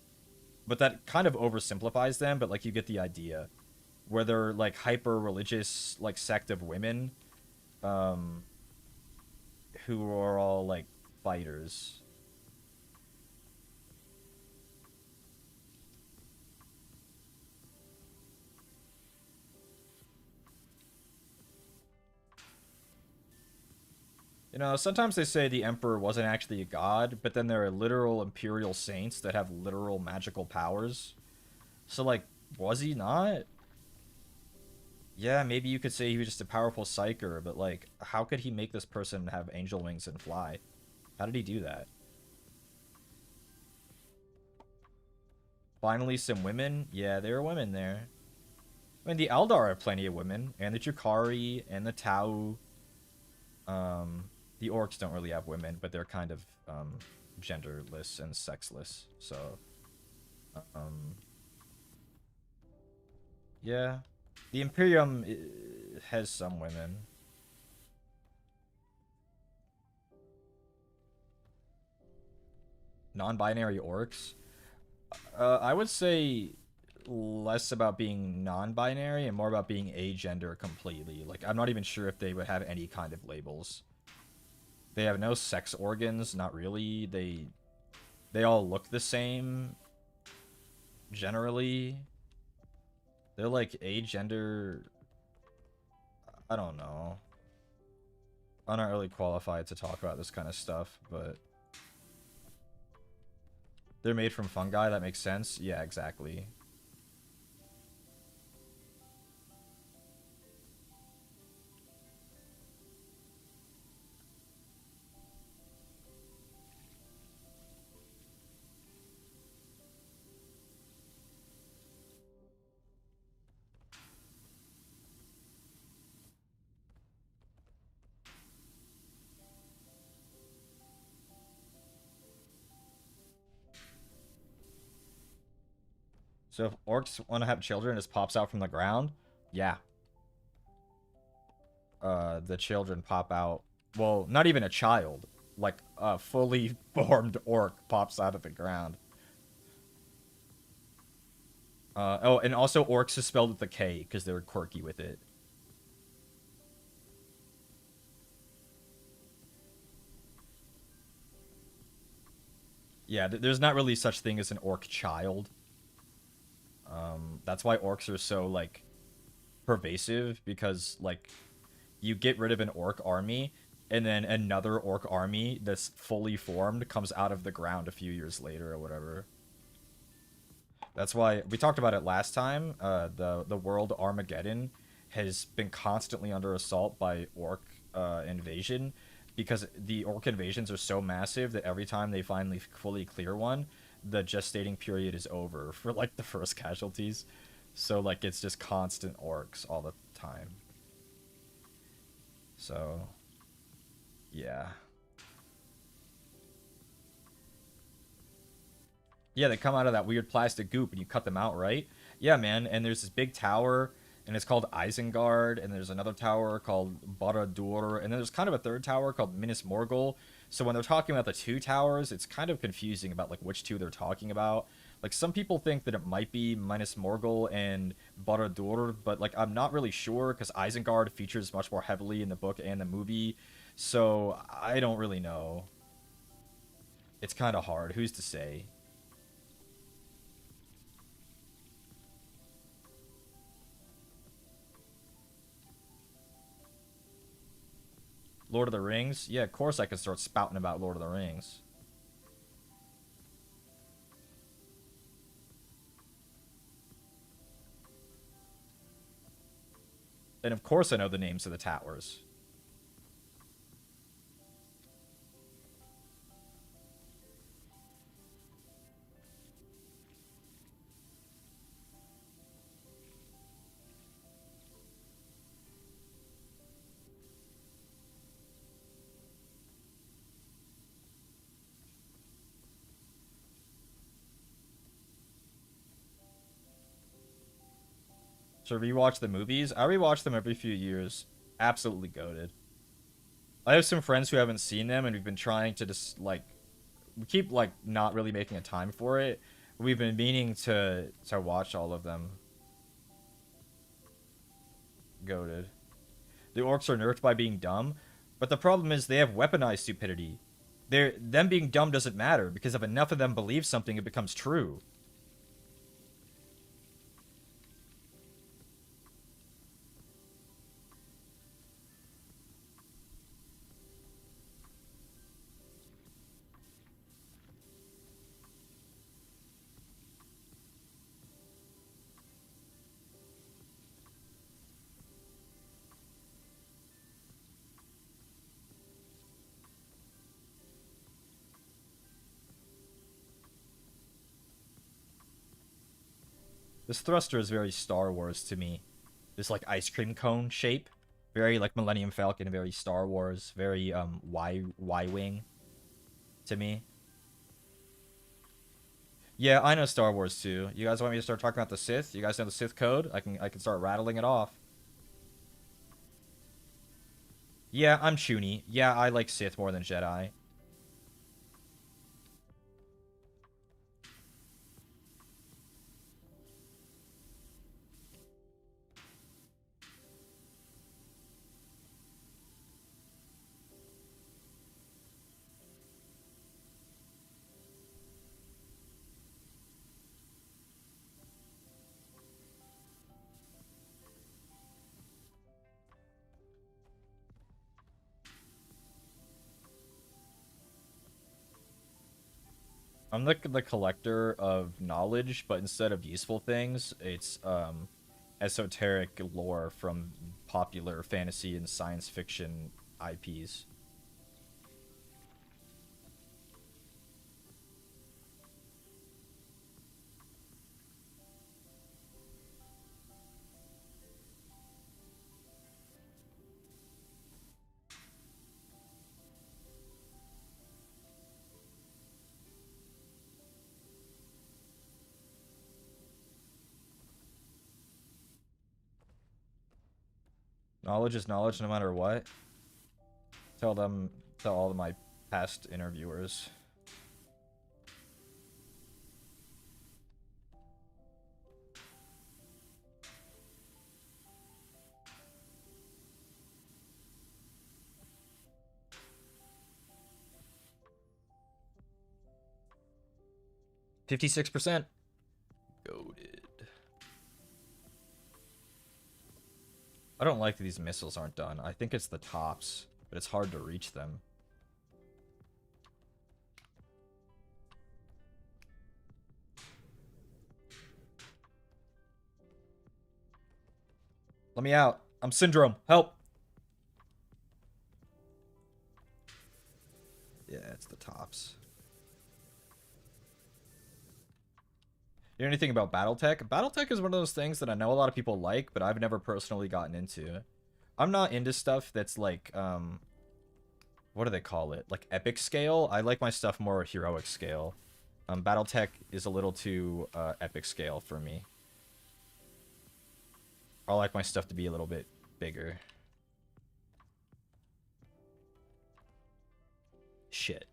but that kind of oversimplifies them, but like you get the idea. Where they're like hyper religious, like sect of women who are all like fighters. You know, sometimes they say the Emperor wasn't actually a god, but then there are literal Imperial saints that have literal magical powers. So, like, was he not? Yeah, maybe you could say he was just a powerful psyker, but, like, how could he make this person have angel wings and fly? How did he do that? Finally, some women? Yeah, there are women there. I mean, the Eldar have plenty of women, and the Chukari, and the Tau. The Orcs don't really have women, but they're kind of genderless and sexless. So, yeah, the Imperium has some women. Non-binary orcs. I would say less about being non-binary and more about being agender completely. Like, I'm not even sure if they would have any kind of labels. They have no sex organs, not really. They all look the same generally. They're like agender. I don't know. I'm not really qualified to talk about this kind of stuff, but they're made from fungi. That makes sense. Yeah, exactly. So if orcs want to have children, it just pops out from the ground. Yeah. The children pop out. Well, not even a child. Like a fully formed orc pops out of the ground. Oh, and also orcs is spelled with a K because they were quirky with it. Yeah, there's not really such thing as an orc child. That's why orcs are so, like, pervasive, because, like, you get rid of an orc army, and then another orc army that's fully formed comes out of the ground a few years later or whatever. That's why we talked about it last time. The world Armageddon has been constantly under assault by orc invasion, because the orc invasions are so massive that every time they finally fully clear one, the gestating period is over for like the first casualties. So like it's just constant orcs all the time. So yeah. Yeah, they come out of that weird plastic goop and you cut them out, right? Yeah, man. And there's this big tower, and it's called Isengard, and there's another tower called Barad-dûr, and then there's kind of a third tower called Minas Morgul. So when they're talking about the two towers, it's kind of confusing about like which two they're talking about. Like some people think that it might be Minas Morgul and Barad-dûr, but like I'm not really sure because Isengard features much more heavily in the book and the movie. So I don't really know. It's kind of hard. Who's to say? Lord of the Rings? Yeah, of course I can start spouting about Lord of the Rings. And of course I know the names of the towers. So rewatch the movies? I rewatch them every few years. Absolutely goated. I have some friends who haven't seen them, and we've been trying to just, like, we keep, like, not really making a time for it. We've been meaning to watch all of them. Goated. The orcs are nerfed by being dumb, but the problem is they have weaponized stupidity. Them being dumb doesn't matter, because if enough of them believe something, it becomes true. This thruster is very Star Wars to me. This, like, ice cream cone shape. Very, like, Millennium Falcon, very Star Wars, very, Y-Wing to me. Yeah, I know Star Wars too. You guys want me to start talking about the Sith? You guys know the Sith code? I can start rattling it off. Yeah, I'm Chuny. Yeah, I like Sith more than Jedi. I'm the collector of knowledge, but instead of useful things, it's esoteric lore from popular fantasy and science fiction IPs. Knowledge is knowledge no matter what. Tell all of my past interviewers. $56%. Goated. I don't like that these missiles aren't done. I think it's the tops, but it's hard to reach them. Let me out. I'm Syndrome. Help. Yeah, it's the tops. You know anything about Battletech? Battletech is one of those things that I know a lot of people like, but I've never personally gotten into. I'm not into stuff that's like, what do they call it? Like epic scale? I like my stuff more heroic scale. Battletech is a little too epic scale for me. I like my stuff to be a little bit bigger. Shit.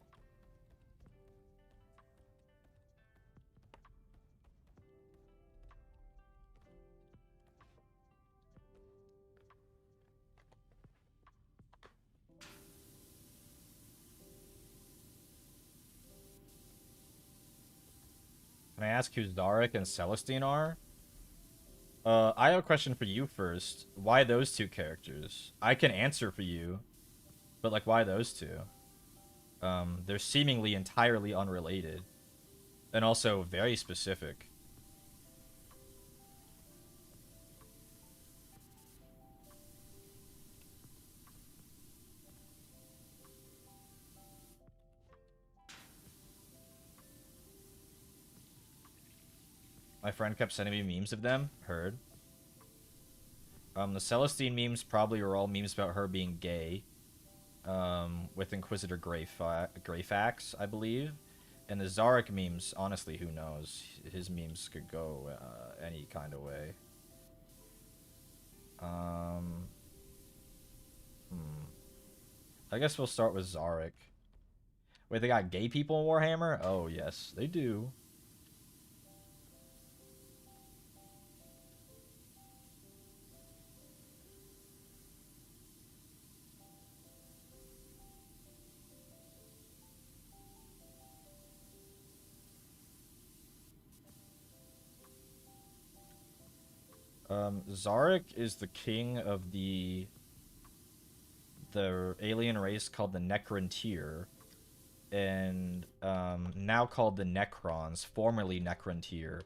Can I ask who Zarek and Celestine are? I have a question for you first. Why those two characters? I can answer for you. But like, why those two? They're seemingly entirely unrelated, and also very specific. My friend kept sending me memes of them. Heard. The Celestine memes probably are all memes about her being gay. With Inquisitor Greyfax, I believe. And the Zarek memes, honestly, who knows? His memes could go any kind of way. I guess we'll start with Zarek. Wait, they got gay people in Warhammer? Oh, yes, they do. Zarek is the king of the alien race called the Necrontyr, and now called the Necrons, formerly Necrontyr.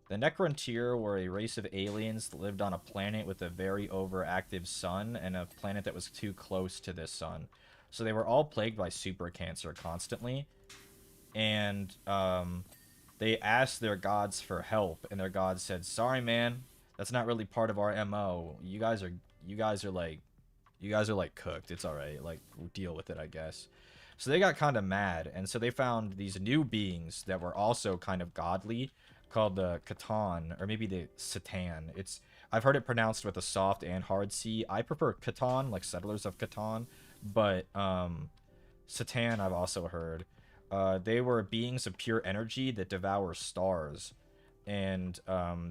The Necrontyr were a race of aliens that lived on a planet with a very overactive sun and a planet that was too close to this sun. So they were all plagued by super cancer constantly, and they asked their gods for help, and their gods said, "Sorry, man, that's not really part of our MO. You guys are like cooked. It's all right. Like, we'll deal with it, I guess." So they got kind of mad, and so they found these new beings that were also kind of godly, called the Catan, or maybe the Satan. I've heard it pronounced with a soft and hard C. I prefer Catan, like Settlers of Catan, but Satan I've also heard. They were beings of pure energy that devour stars, and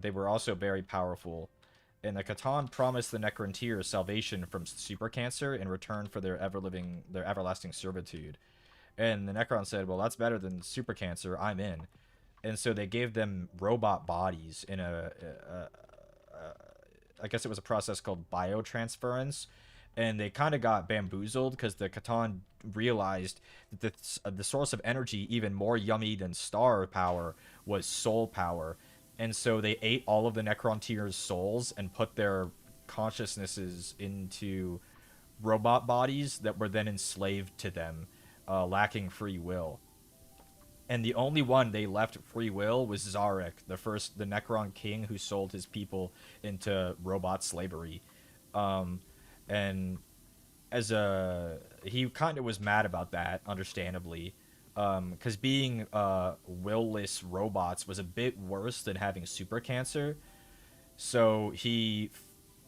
they were also very powerful. And the Catan promised the Necrontyr salvation from super cancer in return for their everlasting servitude. And the Necron said, "Well, that's better than super cancer. I'm in." And so they gave them robot bodies in I guess it was a process called biotransference, and they kind of got bamboozled because the Catan realized that the source of energy, even more yummy than star power, was soul power. And so they ate all of the Necrontyr's souls and put their consciousnesses into robot bodies that were then enslaved to them, lacking free will. And the only one they left free will was Zarek, the Necron king who sold his people into robot slavery. And he kind of was mad about that, understandably, because being willless robots was a bit worse than having super cancer. So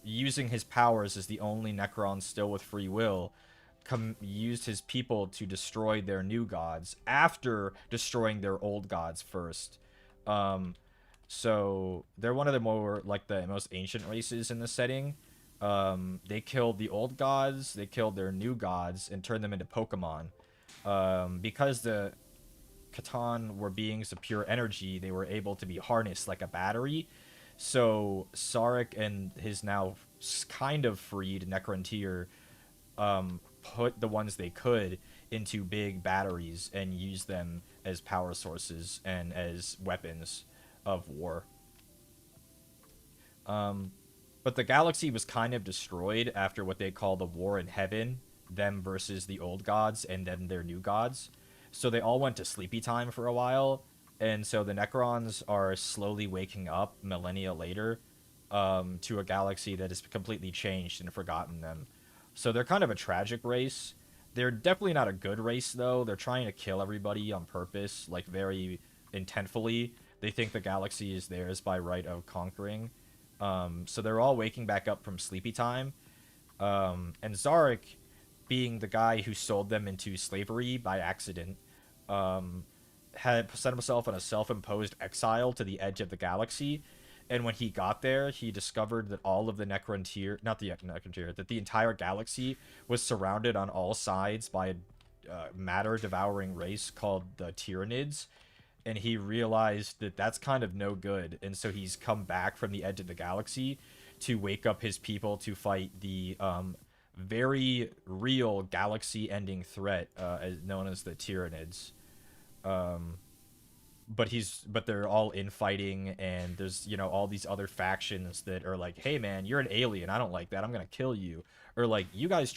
using his powers as the only Necron still with free will, used his people to destroy their new gods after destroying their old gods first. So they're one of the most ancient races in the setting. They killed the old gods, they killed their new gods, and turned them into Pokemon. Because the Catan were beings of pure energy, they were able to be harnessed like a battery. So Sarek and his now kind of freed Necrontyr put the ones they could into big batteries and use them as power sources and as weapons of war. But the galaxy was kind of destroyed after what they call the War in Heaven, them versus the old gods and then their new gods. So they all went to sleepy time for a while, and so the Necrons are slowly waking up millennia later, to a galaxy that has completely changed and forgotten them. So they're kind of a tragic race. They're definitely not a good race, though. They're trying to kill everybody on purpose, like very intentfully. They think the galaxy is theirs by right of conquering. So they're all waking back up from sleepy time. And Zarek, being the guy who sold them into slavery by accident, had set himself on a self-imposed exile to the edge of the galaxy. And when he got there, he discovered that all of the Necrontyr, not the Necrontyr, that the entire galaxy was surrounded on all sides by a matter-devouring race called the Tyranids. And he realized that that's kind of no good. And so he's come back from the edge of the galaxy to wake up his people to fight the very real galaxy-ending threat, known as the Tyranids. Um, but they're all infighting, and there's all these other factions that are like, hey man, you're an alien, I don't like that, I'm gonna kill you. Or like, you guys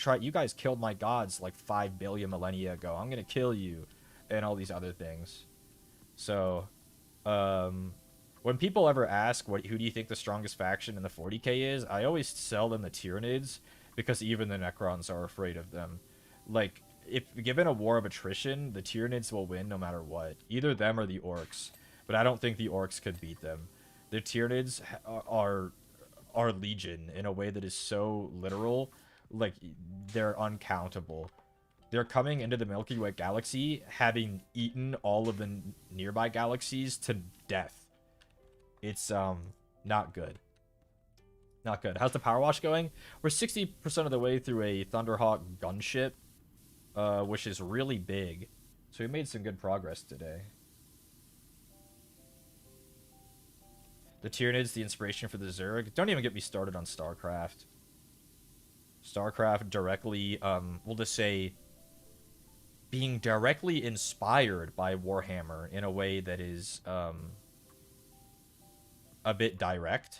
killed my gods like 5 billion millennia ago, I'm gonna kill you. And all these other things. So when people ever ask who do you think the strongest faction in the 40k is, I always sell them the Tyranids, because even the Necrons are afraid of them. Like, if given a war of attrition, the Tyranids will win no matter what. Either them or the Orcs. But I don't think the Orcs could beat them. The Tyranids are legion in a way that is so literal. Like, they're uncountable. They're coming into the Milky Way galaxy, having eaten all of the nearby galaxies to death. It's, not good. Not good. How's the power wash going? We're 60% of the way through a Thunderhawk gunship, which is really big. So we made some good progress today. The Tyranids, the inspiration for the Zerg. Don't even get me started on StarCraft. StarCraft directly, we'll just say, being directly inspired by Warhammer in a way that is, a bit direct.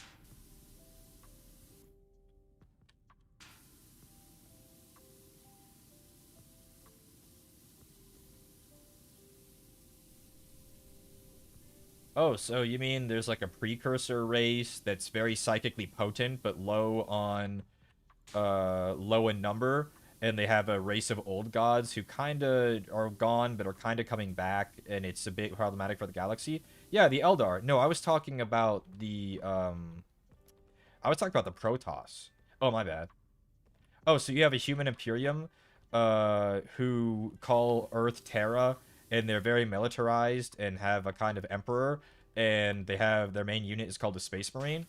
Oh, so you mean there's like a precursor race that's very psychically potent, but low in number, and they have a race of old gods who kind of are gone, but are kind of coming back, and it's a bit problematic for the galaxy? Yeah, the Eldar. No, I was talking about the, Protoss. Oh, my bad. Oh, so you have a human Imperium, who call Earth Terra, and they're very militarized and have a kind of emperor, and they have their main unit is called the Space Marine.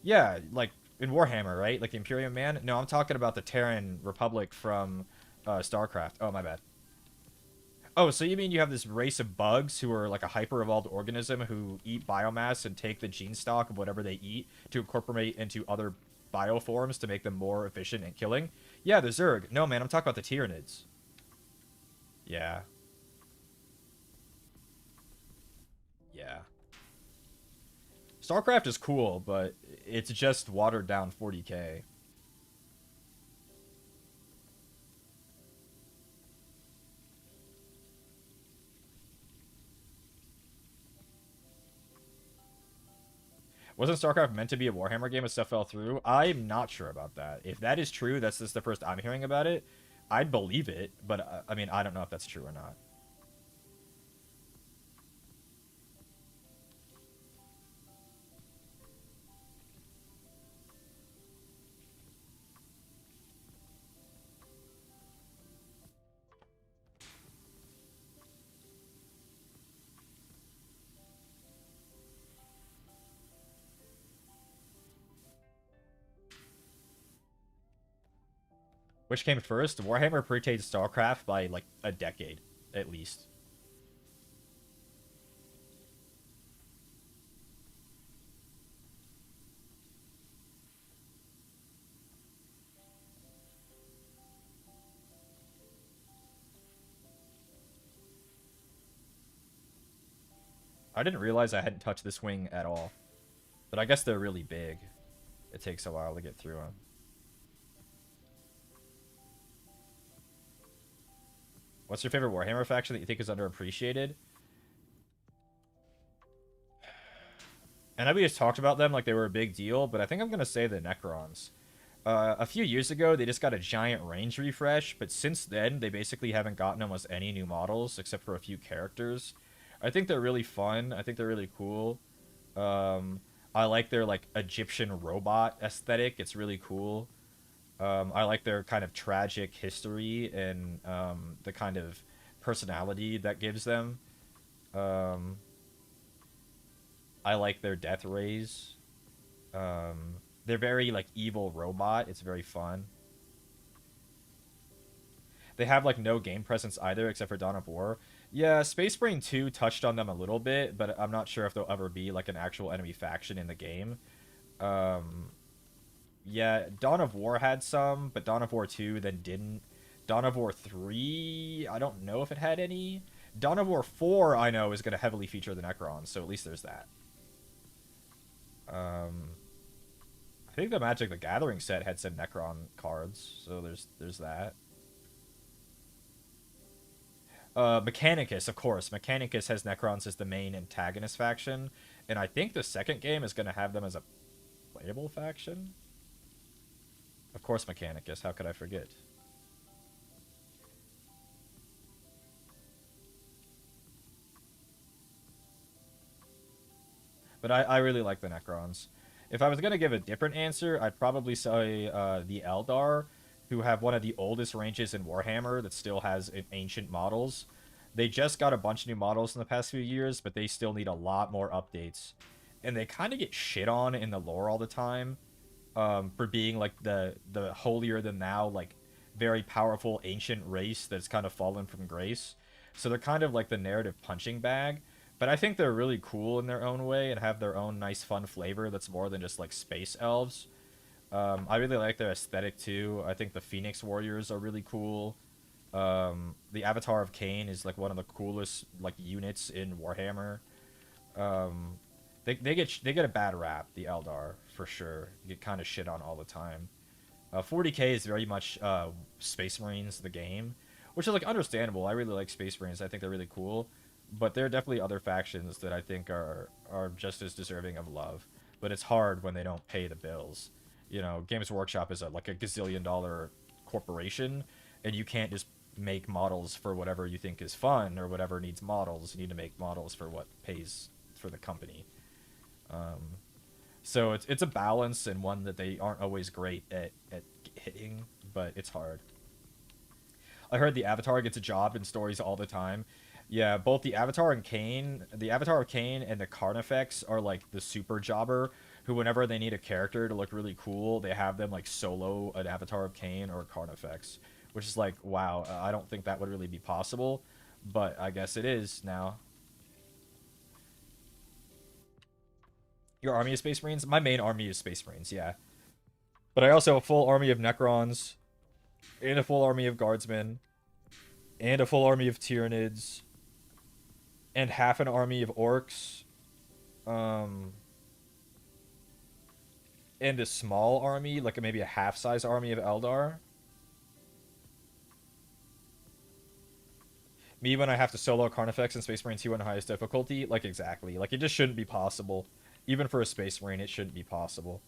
Yeah, like in Warhammer, right? Like the Imperium man. No, I'm talking about the Terran Republic from StarCraft. Oh, my bad. Oh, so you mean you have this race of bugs who are like a hyper-evolved organism who eat biomass and take the gene stock of whatever they eat to incorporate into other bioforms to make them more efficient at killing? Yeah, the Zerg. No, man, I'm talking about the Tyranids. Yeah. Yeah. StarCraft is cool, but it's just watered down 40k. Wasn't StarCraft meant to be a Warhammer game and stuff fell through? I'm not sure about that. If that is true, that's just the first I'm hearing about it. I'd believe it, but I mean, I don't know if that's true or not. Which came first? Warhammer predated StarCraft by like a decade, at least. I didn't realize I hadn't touched this wing at all. But I guess they're really big. It takes a while to get through them. What's your favorite Warhammer faction that you think is underappreciated? And we just talked about them like they were a big deal, but I think I'm going to say the Necrons. A few years ago, they just got a giant range refresh, but since then, they basically haven't gotten almost any new models except for a few characters. I think they're really fun. I think they're really cool. I like their like Egyptian robot aesthetic. It's really cool. I like their kind of tragic history and the kind of personality that gives them. Um, I like their death rays. They're very like evil robot. It's very fun. They have like no game presence either, except for Dawn of War. Yeah, Space Marine 2 touched on them a little bit, but I'm not sure if they'll ever be like an actual enemy faction in the game. Um, Yeah, Dawn of War had some, but Dawn of War 2 then didn't. Dawn of War 3, I don't know if it had any. Dawn of War 4, I know, is going to heavily feature the Necrons, so at least there's that. I think the Magic the Gathering set had some Necron cards, so there's that. Mechanicus, of course. Mechanicus has Necrons as the main antagonist faction, and I think the second game is going to have them as a playable faction. Of course, Mechanicus. How could I forget? But I really like the Necrons. If I was going to give a different answer, I'd probably say the Eldar, who have one of the oldest ranges in Warhammer that still has ancient models. They just got a bunch of new models in the past few years, but they still need a lot more updates. And they kind of get shit on in the lore all the time for being like the holier than thou, like very powerful ancient race that's kind of fallen from grace. So they're kind of like the narrative punching bag. But I think they're really cool in their own way and have their own nice fun flavor that's more than just like space elves. I really like their aesthetic too. I think the Phoenix Warriors are really cool. The Avatar of Cain is like one of the coolest like units in Warhammer. They get a bad rap, the Eldar, for sure. You get kind of shit on all the time. 40k is very much Space Marines, the game, which is like understandable. I really like Space Marines. I think they're really cool. But there are definitely other factions that I think are just as deserving of love. But it's hard when they don't pay the bills. You know, Games Workshop is like a gazillion-dollar corporation, and you can't just make models for whatever you think is fun or whatever needs models. You need to make models for what pays for the company. So it's a balance and one that they aren't always great at hitting, but it's hard. I heard the Avatar gets a job in stories all the time. Yeah, both the Avatar of Cain and the Carnifex are like the super jobber who, whenever they need a character to look really cool, they have them like solo an Avatar of Cain or a Carnifex, which is like, wow, I don't think that would really be possible, but I guess it is now. Your army of Space Marines? My main army is Space Marines, yeah. But I also have a full army of Necrons, and a full army of Guardsmen, and a full army of Tyranids, and half an army of Orcs, and a small army, like maybe a half-size army of Eldar. Me when I have to solo Carnifex and Space Marine 2 on highest difficulty, like exactly. Like it just shouldn't be possible. Even for a Space Marine, it shouldn't be possible.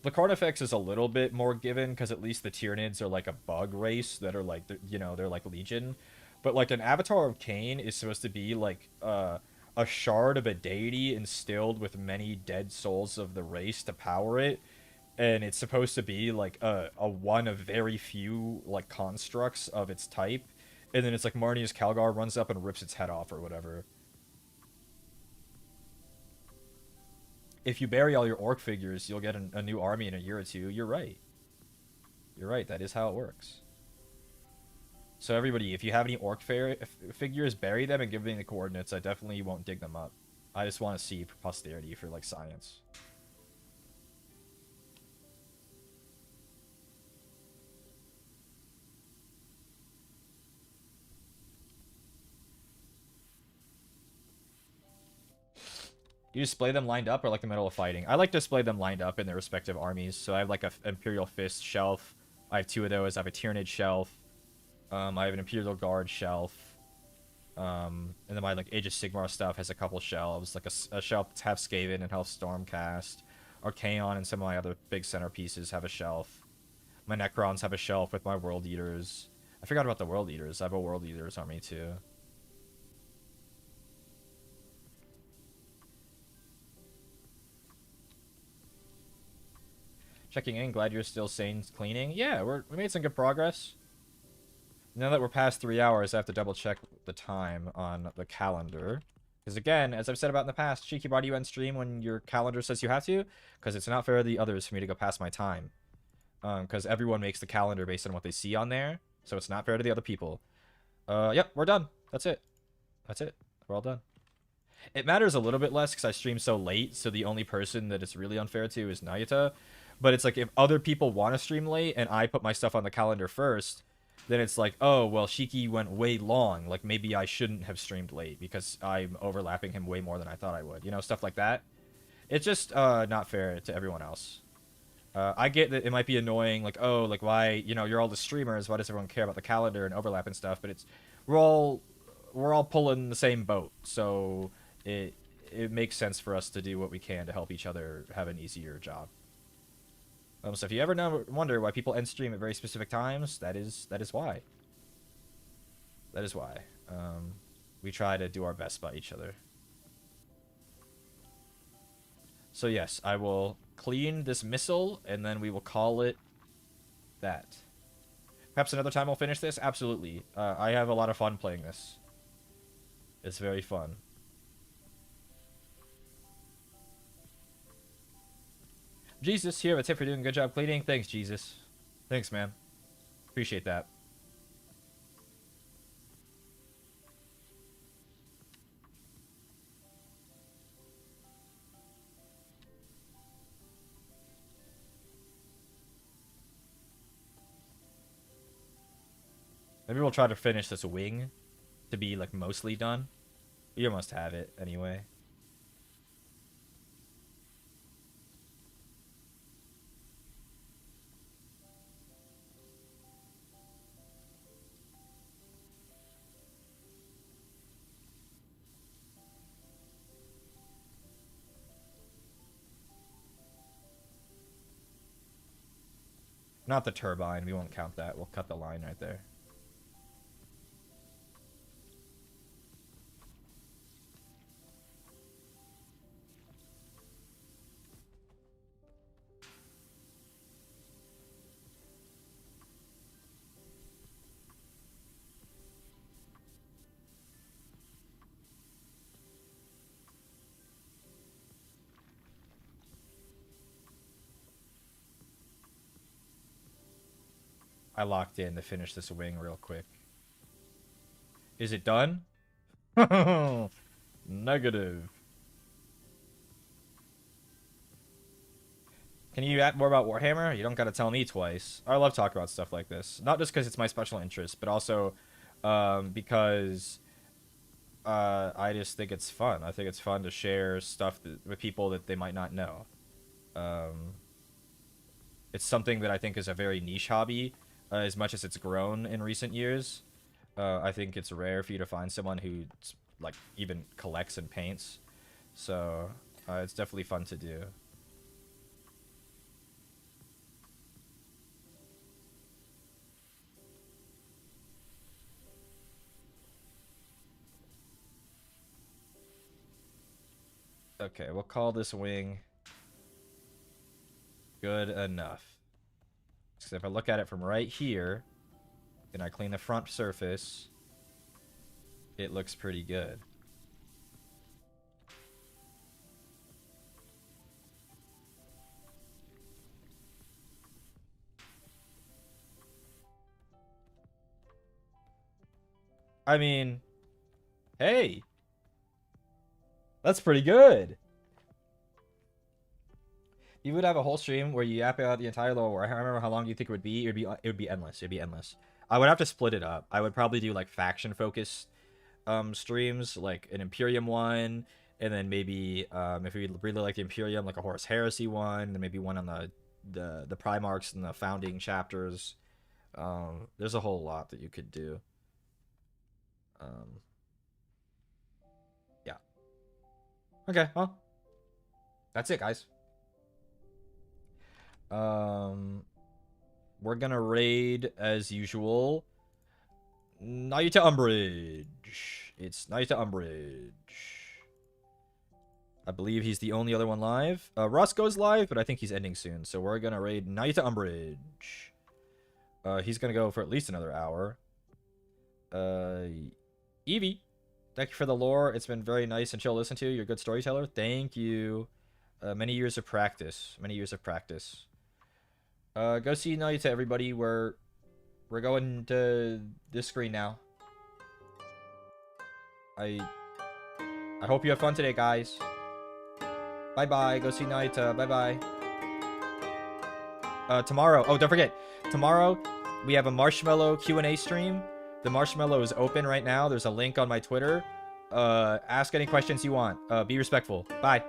The Carnifex is a little bit more given because at least the Tyranids are like a bug race that are like, you know, they're like Legion. But like an Avatar of Cain is supposed to be like a shard of a deity instilled with many dead souls of the race to power it. And it's supposed to be like a one of very few like constructs of its type. And then it's like Marnius Calgar runs up and rips its head off or whatever. If you bury all your orc figures, you'll get a new army in a year or two. You're right. You're right. That is how it works. So everybody, if you have any orc figures, bury them and give me the coordinates. I definitely won't dig them up. I just want to see for posterity for like science. You display them lined up or like the middle of fighting? I like to display them lined up in their respective armies. So I have like a Imperial Fist shelf. I have two of those. I have a Tyranid shelf. I have an Imperial Guard shelf. And then my like Age of Sigmar stuff has a couple shelves. Like a shelf that's half Skaven and half Stormcast. Archaon and some of my other big centerpieces have a shelf. My Necrons have a shelf with my World Eaters. I forgot about the World Eaters. I have a World Eaters army too. Checking in. Glad you're still sane cleaning. Yeah, we made some good progress. Now that we're past 3 hours, I have to double check the time on the calendar. Because again, as I've said about in the past, Shiki brought you on stream when your calendar says you have to. Because it's not fair to the others for me to go past my time. Because everyone makes the calendar based on what they see on there. So it's not fair to the other people. Yep, we're done. That's it. That's it. We're all done. It matters a little bit less because I stream so late, so the only person that it's really unfair to is Nayuta. But it's like if other people want to stream late and I put my stuff on the calendar first, then it's like, oh, well, Shiki went way long. Like, maybe I shouldn't have streamed late because I'm overlapping him way more than I thought I would. You know, stuff like that. It's just not fair to everyone else. I get that it might be annoying, like, oh, like, why, you know, you're all the streamers, why does everyone care about the calendar and overlap and stuff? But it's, we're all pulling the same boat, so it makes sense for us to do what we can to help each other have an easier job. So if you ever wonder why people end stream at very specific times, that is why. That is why. We try to do our best by each other. So yes, I will clean this missile, and then we will call it that. Perhaps another time we'll finish this? Absolutely. I have a lot of fun playing this. It's very fun. Jesus, here, a tip for doing a good job cleaning. Thanks, Jesus. Thanks, man. Appreciate that. Maybe we'll try to finish this wing to be, like, mostly done. We almost have it, anyway. Not the turbine. We won't count that. We'll cut the line right there. I locked in to finish this wing real quick. Is it done? Negative. Can you add more about Warhammer? You don't gotta tell me twice. I love talking about stuff like this. Not just because it's my special interest, but also because I just think it's fun. I think it's fun to share stuff with people that they might not know. It's something that I think is a very niche hobby, as much as it's grown in recent years. I think it's rare for you to find someone who, like, even collects and paints. So, it's definitely fun to do. Okay, we'll call this wing good enough. So if I look at it from right here, and I clean the front surface, it looks pretty good. I mean, hey, that's pretty good. You would have a whole stream where you yap out the entire lore. I remember how long do you think it would be? It would be endless. It'd be endless. I would have to split it up. I would probably do like faction focused streams, like an Imperium one, and then maybe if we really like the Imperium, like a Horus Heresy one, and maybe one on the Primarchs and the founding chapters. There's a whole lot that you could do. Yeah. Okay, well, that's it, guys. We're gonna raid as usual. Nayuta Umbridge. It's Nayuta Umbridge. I believe he's the only other one live. Russ goes live, but I think he's ending soon. So we're gonna raid Nayuta Umbridge. He's gonna go for at least another hour. Evie, thank you for the lore. It's been very nice and chill to listen to. You're a good storyteller. Thank you. Many years of practice. Many years of practice. Go see Nayuta, everybody. We're going to this screen now. I I hope you have fun today, guys. Bye-bye. Go see Naita. Bye-bye. Tomorrow. Oh, don't forget. Tomorrow, we have a Marshmallow Q&A stream. The Marshmallow is open right now. There's a link on my Twitter. Ask any questions you want. Be respectful. Bye.